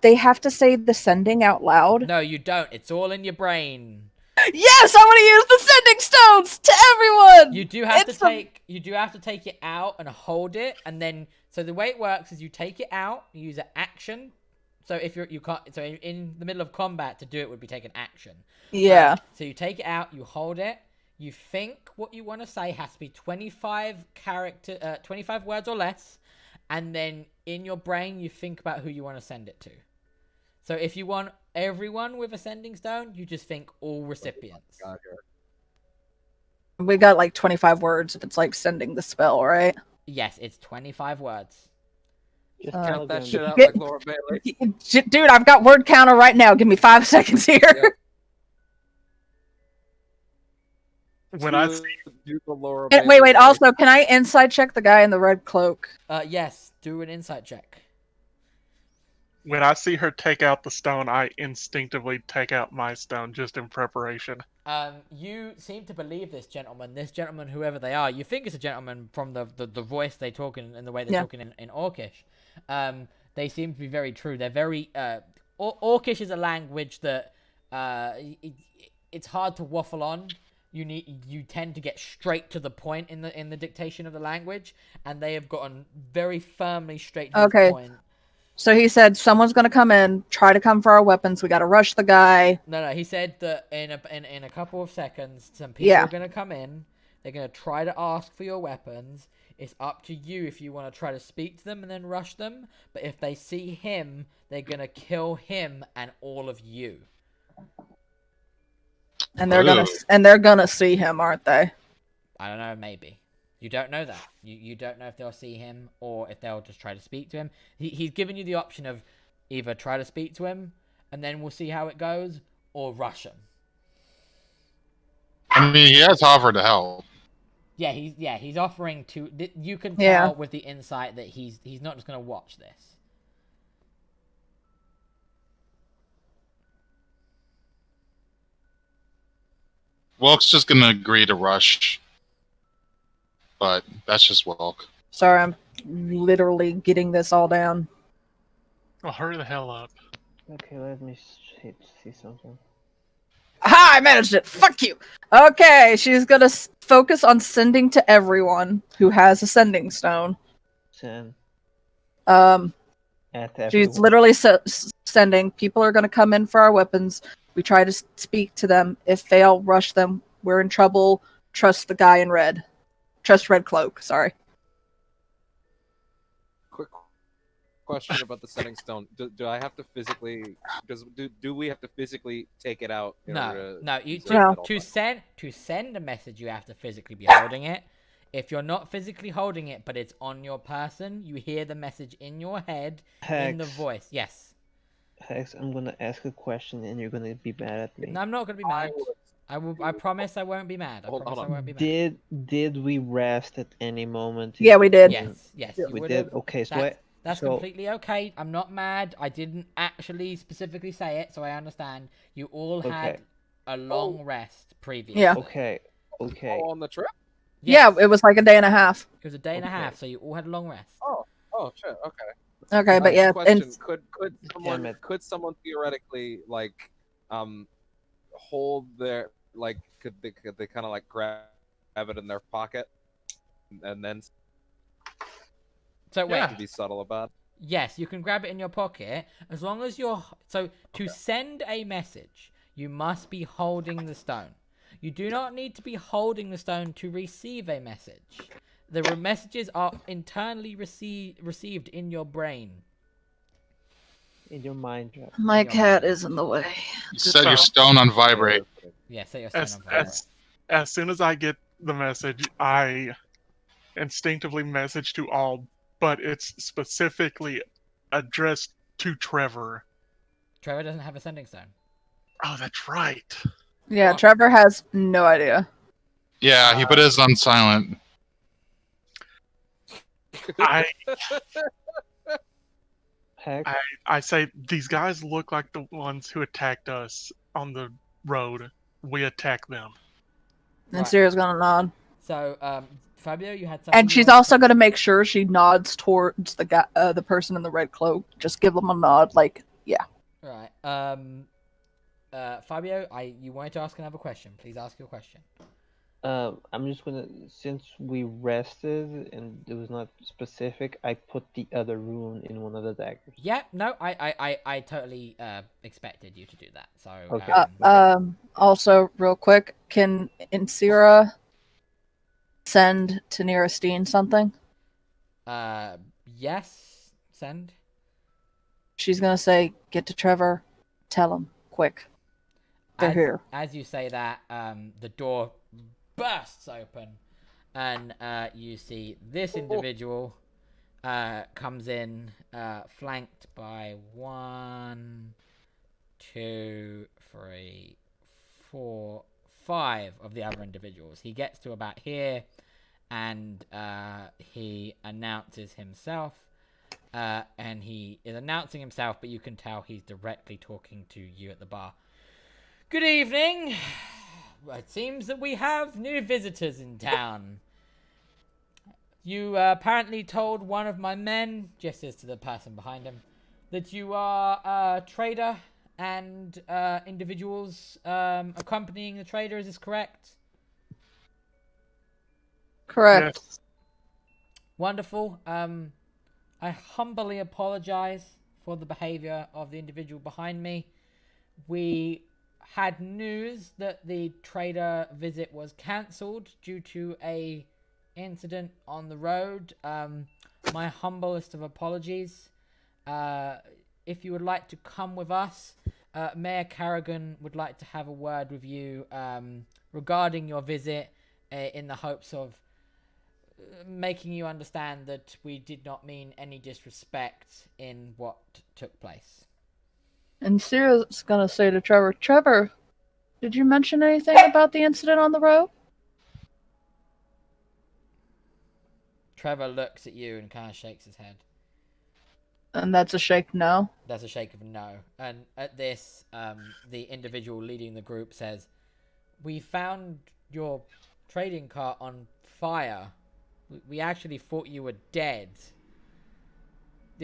they have to say the sending out loud? No, you don't. It's all in your brain. Yes, I want to use the sending stones to everyone. You do have to take it out and hold it, and then so the way it works is you take it out, you use an action. So if you can't, so in the middle of combat to do it would be take an action. Yeah. So you take it out, you hold it, you think what you want to say has to be 25 words or less, and then in your brain you think about who you want to send it to. So if you want everyone with a sending stone, you just think all recipients. We got like 25 words if it's like sending the spell, right? Yes, it's 25 words. Just Count tell that them shit out Get- like Laura Bailey. Dude, I've got word counter right now. Give me 5 seconds here. When I Do the Laura Wait. Bailey. Also, can I inside check the guy in the red cloak? Yes, do an insight check. when I see her take out the stone, I instinctively take out my stone just in preparation. You seem to believe this gentleman, whoever they are. You think it's a gentleman from the voice they talk in and the way they're talking in Orcish. They seem to be very true. They're very Orcish is a language that it's hard to waffle on. You tend to get straight to the point in the dictation of the language, and they have gotten very firmly straight to the point. So he said someone's gonna come in, try to come for our weapons. We gotta rush the guy. No. He said that in a couple of seconds, some people are gonna come in. They're gonna try to ask for your weapons. It's up to you if you want to try to speak to them and then rush them. But if they see him, they're gonna kill him and all of you. And they're gonna see him, aren't they? I don't know. Maybe. You don't know that. You don't know if they'll see him or if they'll just try to speak to him. He's given you the option of either try to speak to him and then we'll see how it goes, or rush him. I mean, he has offered to help. Yeah, he's offering to. You can tell with the insight that he's not just going to watch this. Wilk's just gonna agree to rush, but that's just Wilk. Sorry, I'm literally getting this all down. Oh, hurry the hell up. Okay, let me see something. Aha! I managed it. Fuck you. Okay, she's gonna focus on sending to everyone who has a sending stone. Send. She's literally sending. People are gonna come in for our weapons. We try to speak to them. If fail, rush them. We're in trouble. Trust the guy in red. Trust Red Cloak. Sorry. Quick question about the setting stone. Do I have to physically? Do we have to physically take it out? No. To send a message, you have to physically be holding it. If you're not physically holding it, but it's on your person, you hear the message in your head, in the voice. Yes. Hexx, I'm gonna ask a question and you're gonna be mad at me. No, I'm not gonna be mad. I promise I won't be mad. I won't be mad. Did we rest at any moment? Yeah, we did. Yes. We did. Okay, that's completely okay. I'm not mad. I didn't actually specifically say it, so I understand. You all had a long rest previously. Yeah. Okay. On the trip? Yes. Yeah, it was like a day and a half. It was a day and a half, so you all had a long rest. Oh shit. Okay. Okay, but yeah, Question: and could someone theoretically like hold their could they kind of like grab it in their pocket and then So wait, to be subtle about it? yes, you can grab it in your pocket as long as you're. So to send a message, you must be holding the stone. You do not need to be holding the stone to receive a message. The messages are internally received in your brain. In your mind, Jeff. my your cat mind. is in the way. You set your stone on vibrate. Yeah, set your stone As on fire. as soon as I get the message, I instinctively message to all, but it's specifically addressed to Trevor. Trevor doesn't have a sending stone. Oh, that's right. Yeah, Well- Trevor has no idea. Yeah, he put his on silent. I Heck, I say these guys look like the ones who attacked us on the road. We attack them. And Right. Sierra's gonna nod. So, Fabio, you had something. And she's also gonna make sure she nods towards the guy, the person in the red cloak. Just give them a nod, like, yeah. Right. Fabio, you wanted to ask another question. Please ask your question. I'm just gonna, since we rested and it was not specific, I put the other rune in one of the daggers. Yeah, no, I totally expected you to do that. So, Okay. Also, real quick, can Insira send to Nerastine something? Yes, send. She's gonna say, "Get to Trevor, tell him quick. They're here." As you say that, the door bursts open, and you see this individual comes in, flanked by 1, 2, 3, 4, 5 of the other individuals. He gets to about here, and he announces himself. And he is announcing himself, but you can tell he's directly talking to you at the bar. Good evening. It seems that we have new visitors in town. You apparently told one of my men, gestures to the person behind him, that you are a trader and individuals accompanying the trader. Is this correct? Correct. Yes. Wonderful. I humbly apologize for the behavior of the individual behind me. We had news that the trader visit was cancelled due to a incident on the road. My humblest of apologies. If you would like to come with us, Mayor Carrigan would like to have a word with you regarding your visit, in the hopes of making you understand that we did not mean any disrespect in what took place. And Sierra's gonna say to Trevor, "Trevor, did you mention anything about the incident on the road?" Trevor looks at you and kind of shakes his head. And that's a shake no. That's a shake of no. And at this, the individual leading the group says, "We found your trading cart on fire. We actually thought you were dead."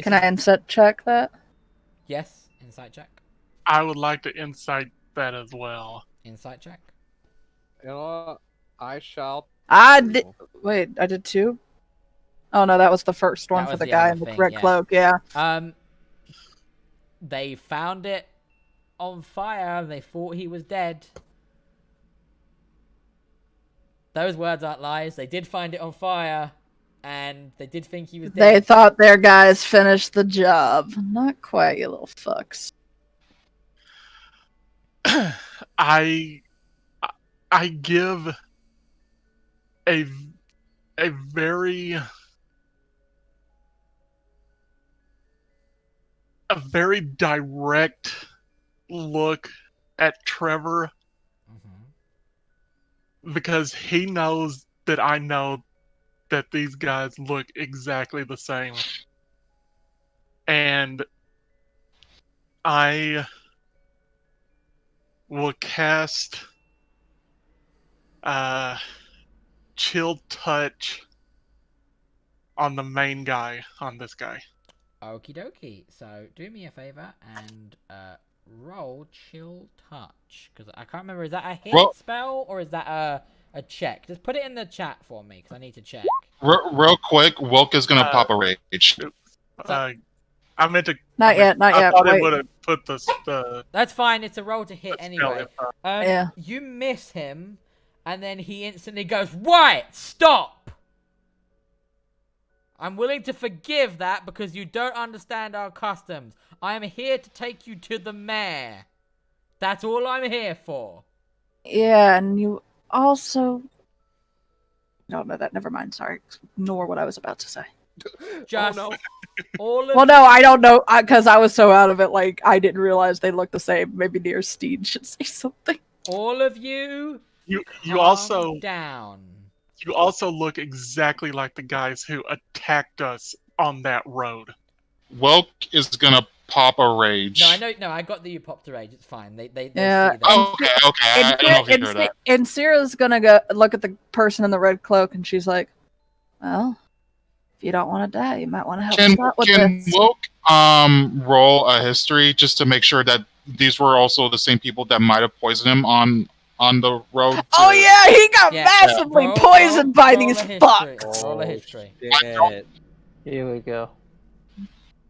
Can I insight check that? Yes, insight check. I would like to insight that as well. Insight check. You know what? I shall. I did. Wait, I did two? Oh no, that was the first one That for was the the guy other in the thing, red yeah. cloak, yeah. They found it on fire. They thought he was dead. Those words aren't lies. They did find it on fire, and they did think he was dead. They thought their guys finished the job. Not quite, you little fucks. I give a very direct look at Trevor, because he knows that I know that these guys look exactly the same. And I will cast Chill Touch on the main guy, on this guy. Okie dokie. So do me a favor and roll Chill Touch, because I can't remember. Is that a hit spell or is that a check? Just put it in the chat for me because I need to check. Real quick, Wilk is gonna pop a rage. I meant to. Not yet. I thought Wait. it would have put the. That's fine. It's a roll to hit anyway. Yeah. You miss him, and then he instantly goes, "Right, stop." I'm willing to forgive that because you don't understand our customs. I am here to take you to the mayor. That's all I'm here for. Yeah, and you also. No, that. Never mind. Sorry. Ignore what I was about to say. Just no. all of Well, no, I don't know because I was so out of it. Like I didn't realize they looked the same. Maybe Steed should say something. all of you. You calm also down. You also look exactly like the guys who attacked us on that road. Wilk is gonna pop a rage. No, I know. No, I got that you popped a rage. It's fine. They Yeah. see that. Okay. I don't know if you heard that. And Sierra's gonna go look at the person in the red cloak, and she's like, "Well, if you don't want to die, you might want to help us out with Can this." Wilk roll a history just to make sure that these were also the same people that might have poisoned him on the road? Oh yeah, he got Yeah. massively Roll- poisoned by roll these a history. fucks. Roll a history. Shit. Here we go.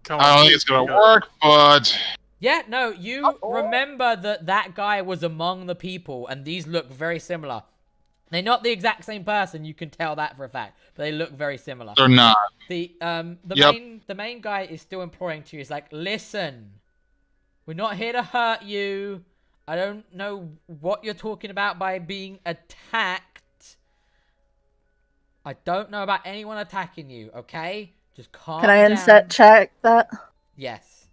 Come I don't on, think it's gonna work, but Yeah, no, you remember that guy was among the people, and these look very similar. They're not the exact same person, you can tell that for a fact, but they look very similar. they're not. The Yep. main guy is still imploring to you. He's like, "Listen, we're not here to hurt you. I don't know what you're talking about by being attacked. I don't know about anyone attacking you, okay? Just calm Can I down." inset check that? Yes.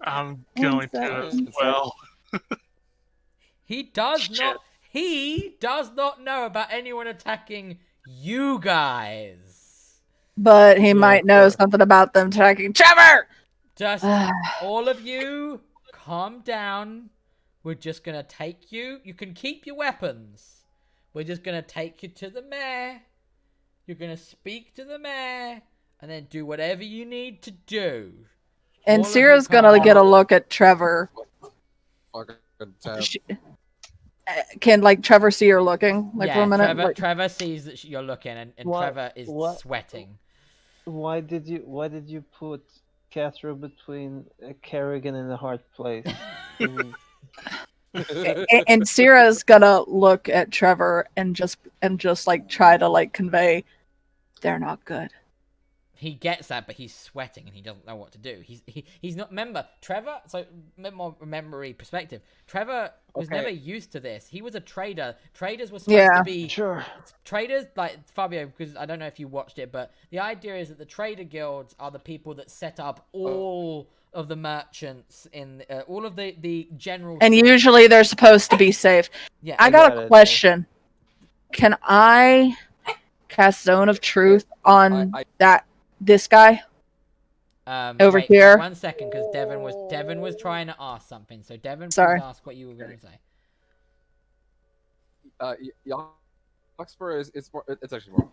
I'm going to as well. He does not know about anyone attacking you guys. But he might know something about them attacking Trevor. Just all of you, calm down. We're just gonna take you. You can keep your weapons. We're just gonna take you to the mayor. You're gonna speak to the mayor, and then do whatever you need to do. And All of you Sierra's calm gonna get a down. look at Trevor. Fucking tab. Can Trevor see her looking for a minute? Trevor sees that you're looking, and Trevor is sweating. Why did you put Castro between Carrigan and a hard place? And Sierra's gonna look at Trevor and just try to convey they're not good. He gets that, but he's sweating and he doesn't know what to do. He's not. Remember, Trevor. So, more memory perspective. Trevor was never used to this. He was a trader. Traders were supposed to be traders, like Fabio. Because I don't know if you watched it, but the idea is that the trader guilds are the people that set up all of the merchants in all of the general. And usually they're supposed to be safe. Yeah, I got a question. Can I cast Zone of Truth on this guy over wait, here? 1 second, because Devin was trying to ask something. So Devin, Sorry. please ask what you were going to say. Oxford it's actually more.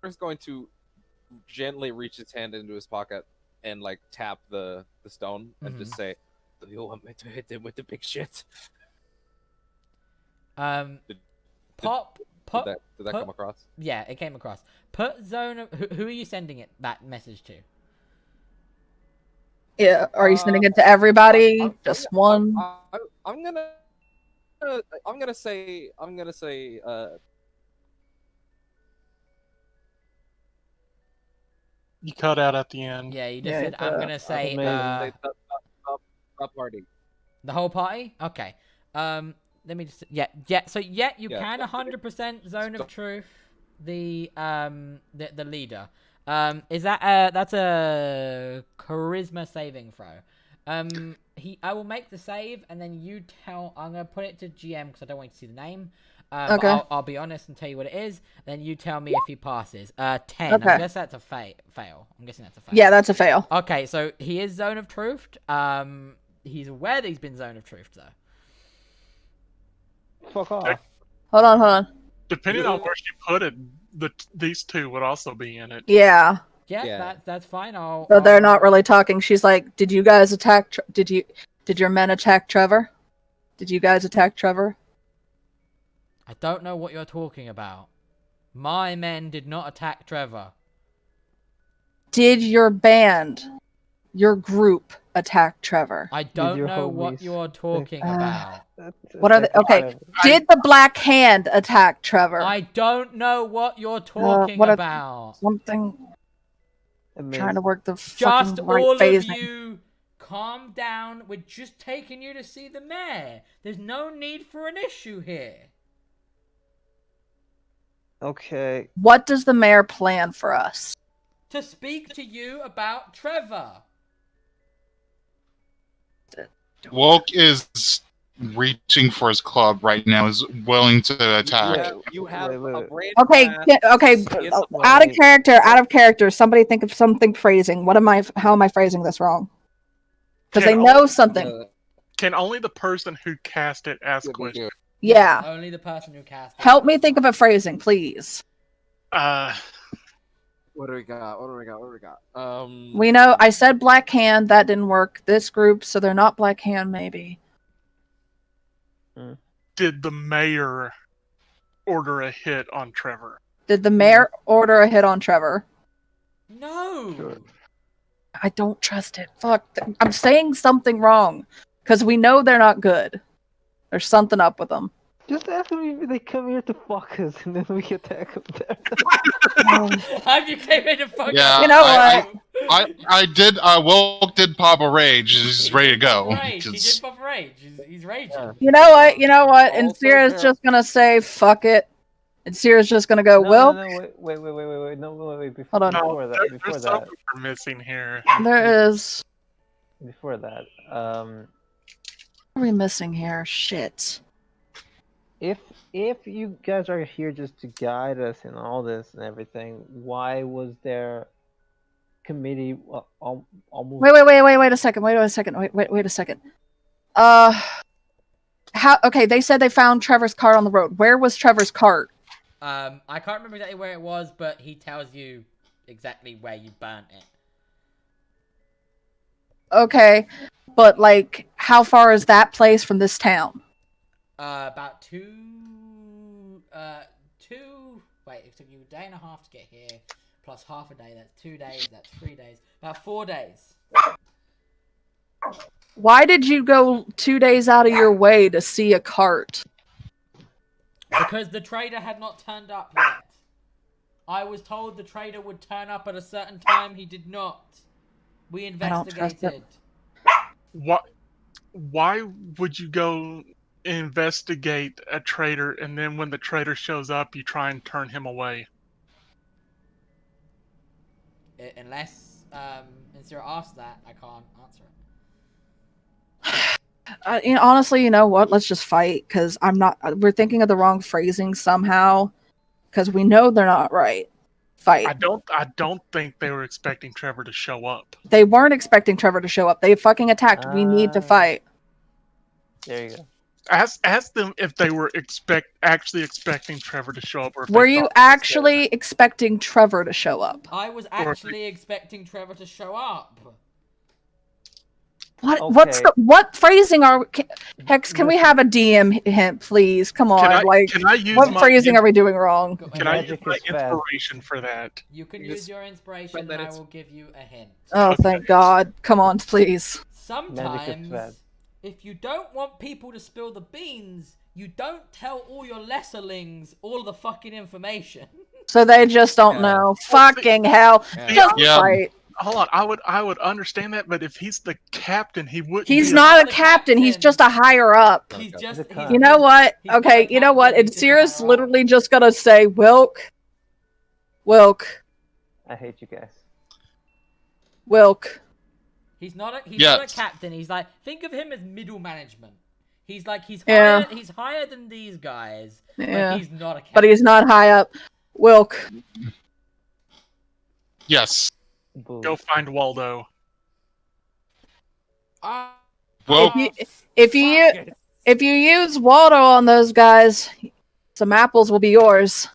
He's going to gently reach his hand into his pocket and tap the stone and just say, "Do you want me to hit him with the big shit?" Did that come across? Yeah, it came across. Put zone of who are you sending that message to? Yeah, are you sending it to everybody? Just one? I'm gonna say. You cut out at the end. Yeah, you just said I'm gonna say the party. The whole party. Okay. Let me just So you can 100% zone of truth the leader. Is that that's a charisma saving throw. I will make the save and then you tell. I'm gonna put it to GM because I don't want you to see the name. Okay. I'll be honest and tell you what it is. Then you tell me if he passes. 10. Okay. I guess that's a fail. I'm guessing that's a fail. Yeah, that's a fail. Okay, so he is zone of truth. He's aware that he's been zone of truth though. Fuck off. Hold on. Depending on where she put it, these two would also be in it. Yeah. Yeah, Yeah. that's fine. I'll. So they're not really talking. She's like, "Did you guys attack? Did your men attack Trevor? Did you guys attack Trevor?" I don't know what you're talking about. My men did not attack Trevor. Did your band, your group, attack Trevor? I don't your know what homies. you're talking about. What are they? Okay. Did the Black Hand attack Trevor? I don't know what you're talking what are- about. Something. Trying to work the Just fucking right all of phasing. you, calm down. We're just taking you to see the mayor. There's no need for an issue here. Okay. What does the mayor plan for us? To speak to you about Trevor. Woke is reaching for his club right now, is willing to attack. You have Wait, a wait. brain Okay, blast, okay. in the Out of Wait. character. Out of character. Somebody think of something phrasing. How am I phrasing this wrong? Because they Can know something. Can only the person who cast it ask questions? Yeah. Only the person who cast it. Help me think of a phrasing, please. What do we got? What do we got? We know I said Black Hand, that didn't work. This group, so they're not Black Hand, maybe. Did the mayor order a hit on Trevor? Did the mayor order a hit on Trevor? No. Sure. I don't trust it. Fuck. I'm saying something wrong. Because we know they're not good. There's something up with them. Just ask them if they come here to fuck us, and then we attack them there. Have you came in to fuck Yeah, You know what? I did. Woke did pop a rage. He's ready to go. Rage. He 'cause- did pop rage. He's raging. Yeah. You know what? You know what? And Also Sierra's fair. just gonna say, fuck it. And Sierra's just gonna go, No, well, no, wait, no, wait, before, Hold on. before that, before There's that, something we're missing here. there is. before that, What are we missing here? Shit. if you guys are here just to guide us in all this and everything, why was there committee almost? Wait a second. Wait a second. How? Okay, they said they found Trevor's cart on the road. Where was Trevor's cart? I can't remember exactly where it was, but he tells you exactly where you burnt it. Okay, but like, how far is that place from this town? About two. Wait, it took you a day and a half to get here, plus half a day. That's 2 days. That's 3 days. About 4 days. Why did you go 2 days out of your way to see a cart? Because the trader had not turned up yet. I was told the trader would turn up at a certain time. He did not. We don't trust investigated. Why would you go investigate a trader, and then when the trader shows up, you try and turn him away? Unless Insira asks that, I can't answer it. Honestly, you know what? Let's just fight, because I'm not. We're thinking of the wrong phrasing somehow, because we know they're not right. Fight. I don't think they were expecting Trevor to show up. They weren't expecting Trevor to show up. They fucking attacked. We need to fight. There you go. Ask them if they were actually expecting Trevor to show up. Or if Were they you thought he was actually expecting Trevor to show up? I was actually expecting Trevor to show up. What? What's Okay. what phrasing are? Hexx, can we have a DM hint, please? Come on, Can I use what my phrasing are we doing wrong? Can I use Magic my is fast. inspiration for that? You can Yes. use your inspiration, and then I it's- will give you a hint. Oh, thank God! Come on, please. Sometimes, bad. if you don't want people to spill the beans, you don't tell all your lesserlings all the fucking information. So they just don't Yeah. know. Fucking hell! Yeah. Just Yeah. fight. Hold on, I would understand that, but if he's the captain, he wouldn't. He's be not a the captain. He's captain. just a higher up. He's Okay. just. He's a he's cunt. You know what? he's not a Okay, you know what? captain, And he's just a Sirius higher up. literally just gonna say, Wilk. I hate you guys. Wilk. He's not a Yes. captain. He's like, think of him as middle management. He's like Yeah. he's higher than these guys, Yeah. but he's not a captain. But he's not high up. Wilk. Yes. Boo. Go find Waldo. Well, If you use Waldo on those guys, some apples will be yours.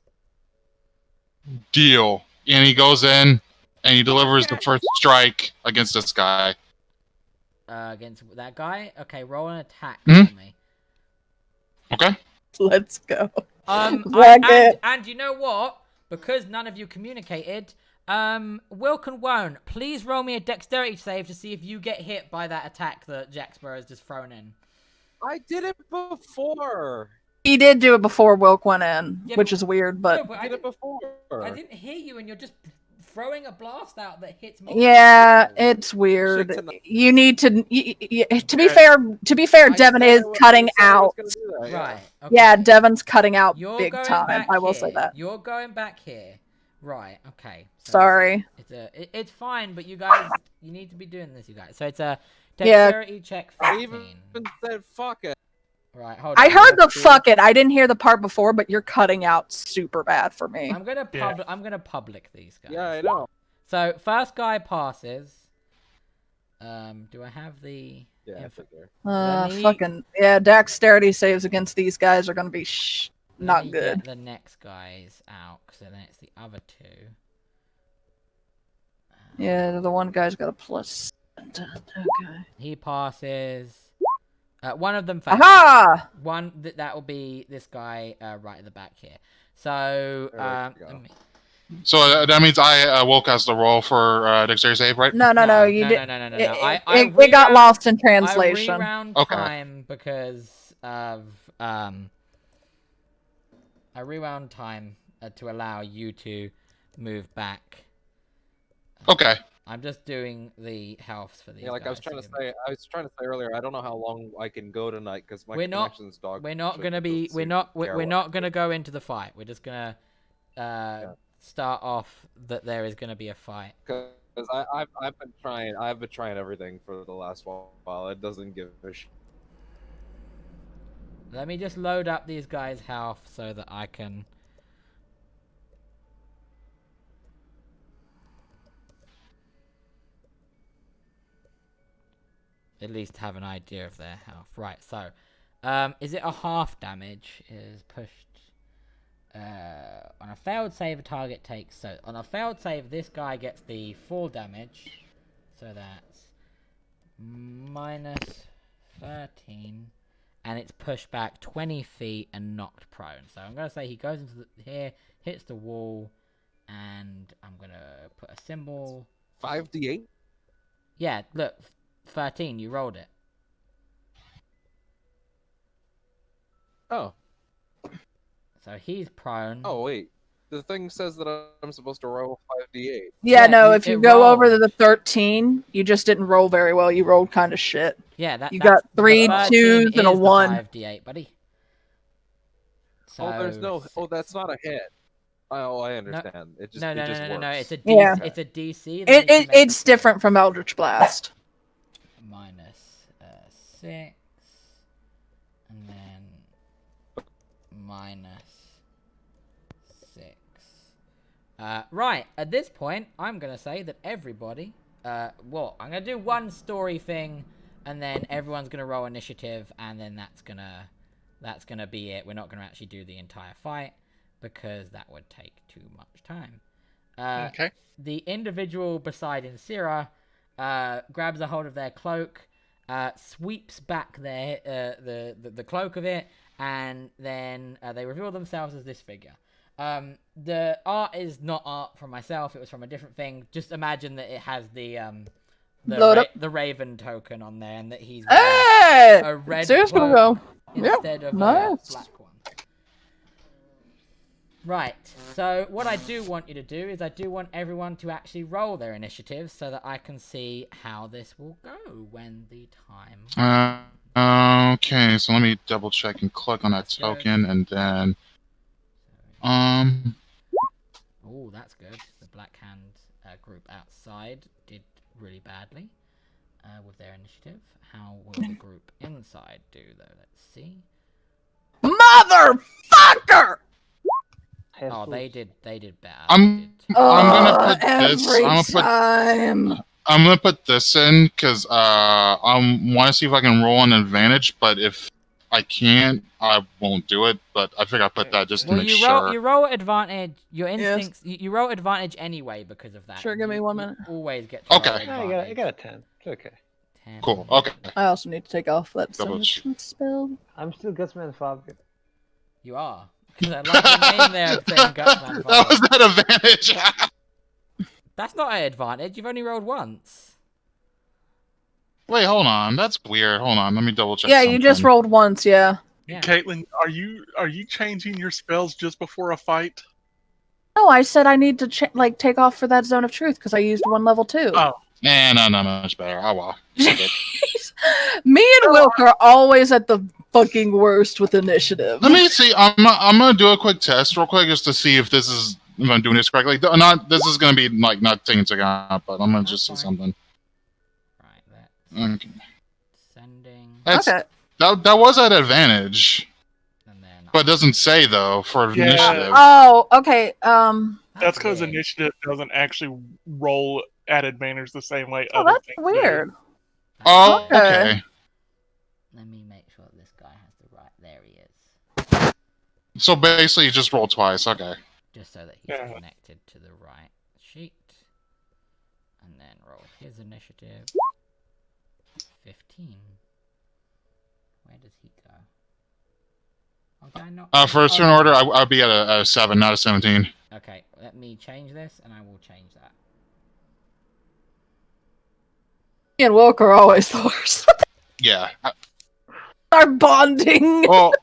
Deal. And he goes in and he delivers the first strike against this guy. Against that guy? Okay, roll an attack Mhm. for me. Okay. Let's go. And you know what? Because none of you communicated, Wilk and Wone, please roll me a dexterity save to see if you get hit by that attack that Jaxborough has just thrown in. I did it before. He did do it before Wilk went in, Yeah, which but- is weird, No, but but I did it before. I didn't hear you, and you're just throwing a blast out that hits me. yeah, it's weird. Shit tonight. You need to. To be Yeah. fair, I Devin said is I was- cutting I said I was out. gonna do that, Right. Okay. Yeah, Devin's cutting out You're big going time. back I will here. say that. You're going back here. Right. Okay. So Sorry. It's fine, but you guys, you need to be doing this, you guys. So it's a Yeah. dexterity check I 15. even said fuck it. Right. Hold I on. heard the fuck it. I didn't hear the part before, but you're cutting out super bad for me. I'm gonna Yeah. public these guys. Yeah, I know. So first guy passes. Do I have the? Yeah, I info- figure. Let me- Fucking yeah. Dexterity saves against these guys are gonna be Let not me good. Get the next guys out, so then it's the other two. Yeah, the one guy's got a plus. Okay. He passes. One of them fails. Aha! One that will be this guy right at the back here. So There we go. let me- So that means I Wilk has the roll for dexterity save, right? No, you did. No. It got lost in translation. I rewound Okay. time because of I rewound time to allow you to move back. Okay. I'm just doing the healths for these. Yeah, like I was guys trying to give me- say. I was trying to say earlier. I don't know how long I can go tonight because my We're not- connection's dog. We're not shit gonna be. doesn't We're seem not. to We're, care we're what not I gonna do. go into the fight. We're just gonna start off that there is gonna be a fight. Because I've been trying. I've been trying everything for the last while. It doesn't give a shit. Let me just load up these guys' health so that I can. At least have an idea of their health. Right, so is it a half damage is pushed on a failed save a target takes, so on a failed save this guy gets the full damage, so that's minus 13 and it's pushed back 20 feet and knocked prone. So I'm gonna say he goes into here, hits the wall, and I'm gonna put a symbol. 5d8. Yeah, look, 13. You rolled it. Oh. So he's prone. Oh wait. The thing says that I'm supposed to roll 5d8. Yeah, Yeah, no, you- if you it go over to rolled. the 13, you just didn't roll very well. You rolled kind of shit. Yeah, that You that's- got 3 the 2s 13 and a is the 1. 5d8, buddy. So, Oh, there's no. Oh, that's not a hit. Oh, I understand. It just. no, It just works. It's a DC. Yeah. It's a DC. that needs to make It's it different from Eldritch Blast. minus 6, and then minus 6. Right, at this point, I'm gonna say that everybody, well, I'm gonna do one story thing, and then everyone's gonna roll initiative, and then that's gonna be it. We're not gonna actually do the entire fight because that would take too much time. Okay. The individual beside Insira grabs a hold of their cloak, sweeps back the cloak of it, and then they reveal themselves as this figure. The art is not art from myself; it was from a different thing. Just imagine that it has the Load up. the Raven token on there, and that he's Hey! a red Serious gonna cloak go. Yep, instead of nice. a black one. Right, so what I do want you to do is I do want everyone to actually roll their initiative so that I can see how this will go when the time... Okay, so let me double check and click on that token, and then Oh, that's good. The Black Hand group outside did really badly with their initiative. How will the group inside do, though? Let's see. Motherfucker! Oh, they did bad. I'm gonna put this. Every I'm time. gonna put this in because I want to see if I can roll an advantage. But if I can't, I won't do it. But I think I put that just to Well, make you sure. roll advantage. Your Yes. instincts. You roll advantage anyway because of that. Sure, give me You- 1 you minute. Always get to Okay. roll Yeah, advantage. I got a 10. It's okay. 10. Cool. Okay. I also need to take off that Double Zone of ch- Truth spell. I'm still Gutsman Fabio. You are. Because I like the name there saying Gutsman That was Father. that advantage. That's not an advantage. You've only rolled once. Wait, hold on. That's weird. Hold on. Let me double check. Yeah, you just something. rolled once, yeah. Yeah. Caitlin, are you changing your spells just before a fight? No, I said I need to take off for that Zone of Truth because I used 1 level 2. Oh. No, much better. Oh well. Jeez. Me and Wilk are always at the fucking worst with initiative. Let me see. I'm gonna do a quick test real quick just to see if this is if I'm doing this correctly. Not this is gonna be like not taking into account, but I'm gonna just see something. Right, that's Okay. sending. That's, Okay. That was at advantage, And then. but it doesn't say though for Yeah. initiative. Oh, okay. That's because weird. initiative doesn't actually roll at advantage the same way Oh, other that's things do. weird. Oh, Okay. okay. Let me make sure this guy has the right. There he is. So basically, you just roll twice. Okay. Just so that he's Yeah. connected to the right sheet. And then roll his initiative. 15. Where does he go? Oh, did I not? For a turn Oh, order, I'll be at a 7, not a 17. Okay, let me change this, and I will change that. Me and Wilk are always the worst. Yeah. Our bonding. Well,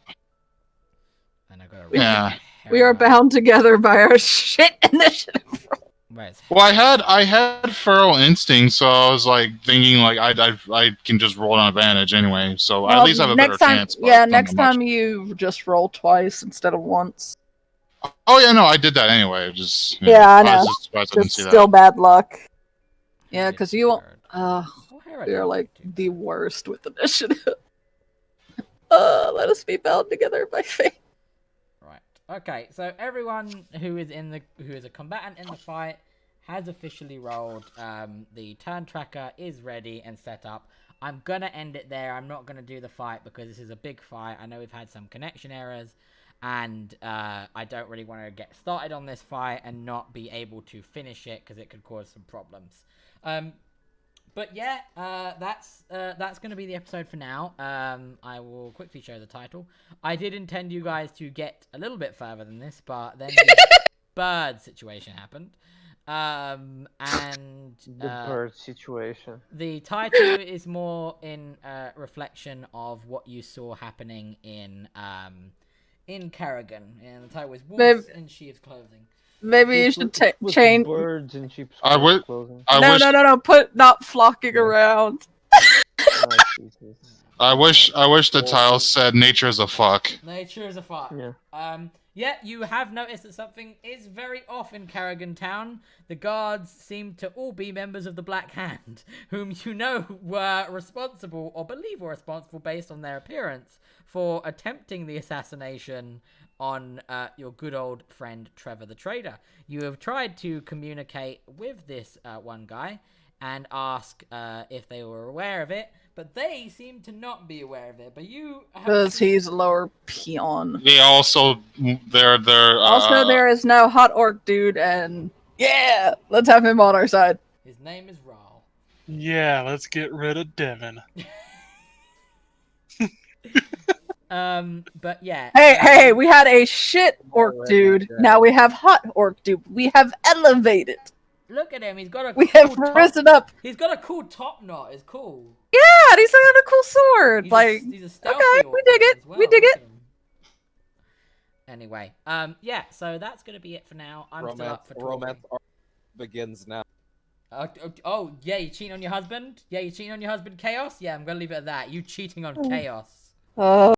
And I got Yeah. We are bound together by our shit initiative. Where's well, I had feral instinct, so I was like thinking like I can just roll an advantage anyway, so I at least have a better next time, chance. But yeah, not next much. time you just roll twice instead of once. Oh yeah, no, I did that anyway. Just Yeah, I was know. just surprised I didn't Just see still that. bad luck. Yeah, because you won't. Oh, here I We are don't like do. the worst with initiative. Let us be bound together by fate. Right. Okay. So everyone who is a combatant in the fight has officially rolled. The turn tracker is ready and set up. I'm gonna end it there. I'm not gonna do the fight because this is a big fight. I know we've had some connection errors, and I don't really want to get started on this fight and not be able to finish it because it could cause some problems. But yeah, that's going to be the episode for now. I will quickly show the title. I did intend you guys to get a little bit further than this, but then the bird situation happened. And The bird situation. the title is more in reflection of what you saw happening in Carrigan, and the title is Wolves in Sheep's Clothing. Maybe you should With change. birds and sheep's I would- clothing. No. Put not flocking Yeah. around. Oh, Jesus. I wish the title said "Nature is a fuck." Nature is a fuck. Yeah. Yeah, you have noticed that something is very off in Carrigan Town. The guards seem to all be members of the Black Hand, whom you know were responsible, or believe were responsible based on their appearance, for attempting the assassination on your good old friend Trevor the Trader. You have tried to communicate with this one guy and ask if they were aware of it, but they seem to not be aware of it. But you have Because he's a lower peon. They also they're Also, there is no hot orc dude, and yeah, let's have him on our side. His name is Raul. Yeah, let's get rid of Devin. But yeah. Hey, we had a shit orc Oh, dude. yeah. Now we have hot orc dude. We have elevated. Look at him. He's got a We cool have risen up. He's got a cool top knot. It's cool. Yeah, and he's got a cool sword. He's a stealthy okay, orc we dig it. as well. We dig Look it. at him. Anyway, yeah. So that's gonna be it for now. I'm still up for talking. Romance arc begins now. Oh, yeah, you cheating on your husband? Yeah, you cheating on your husband, Chaos? Yeah, I'm gonna leave it at that. You cheating on Chaos.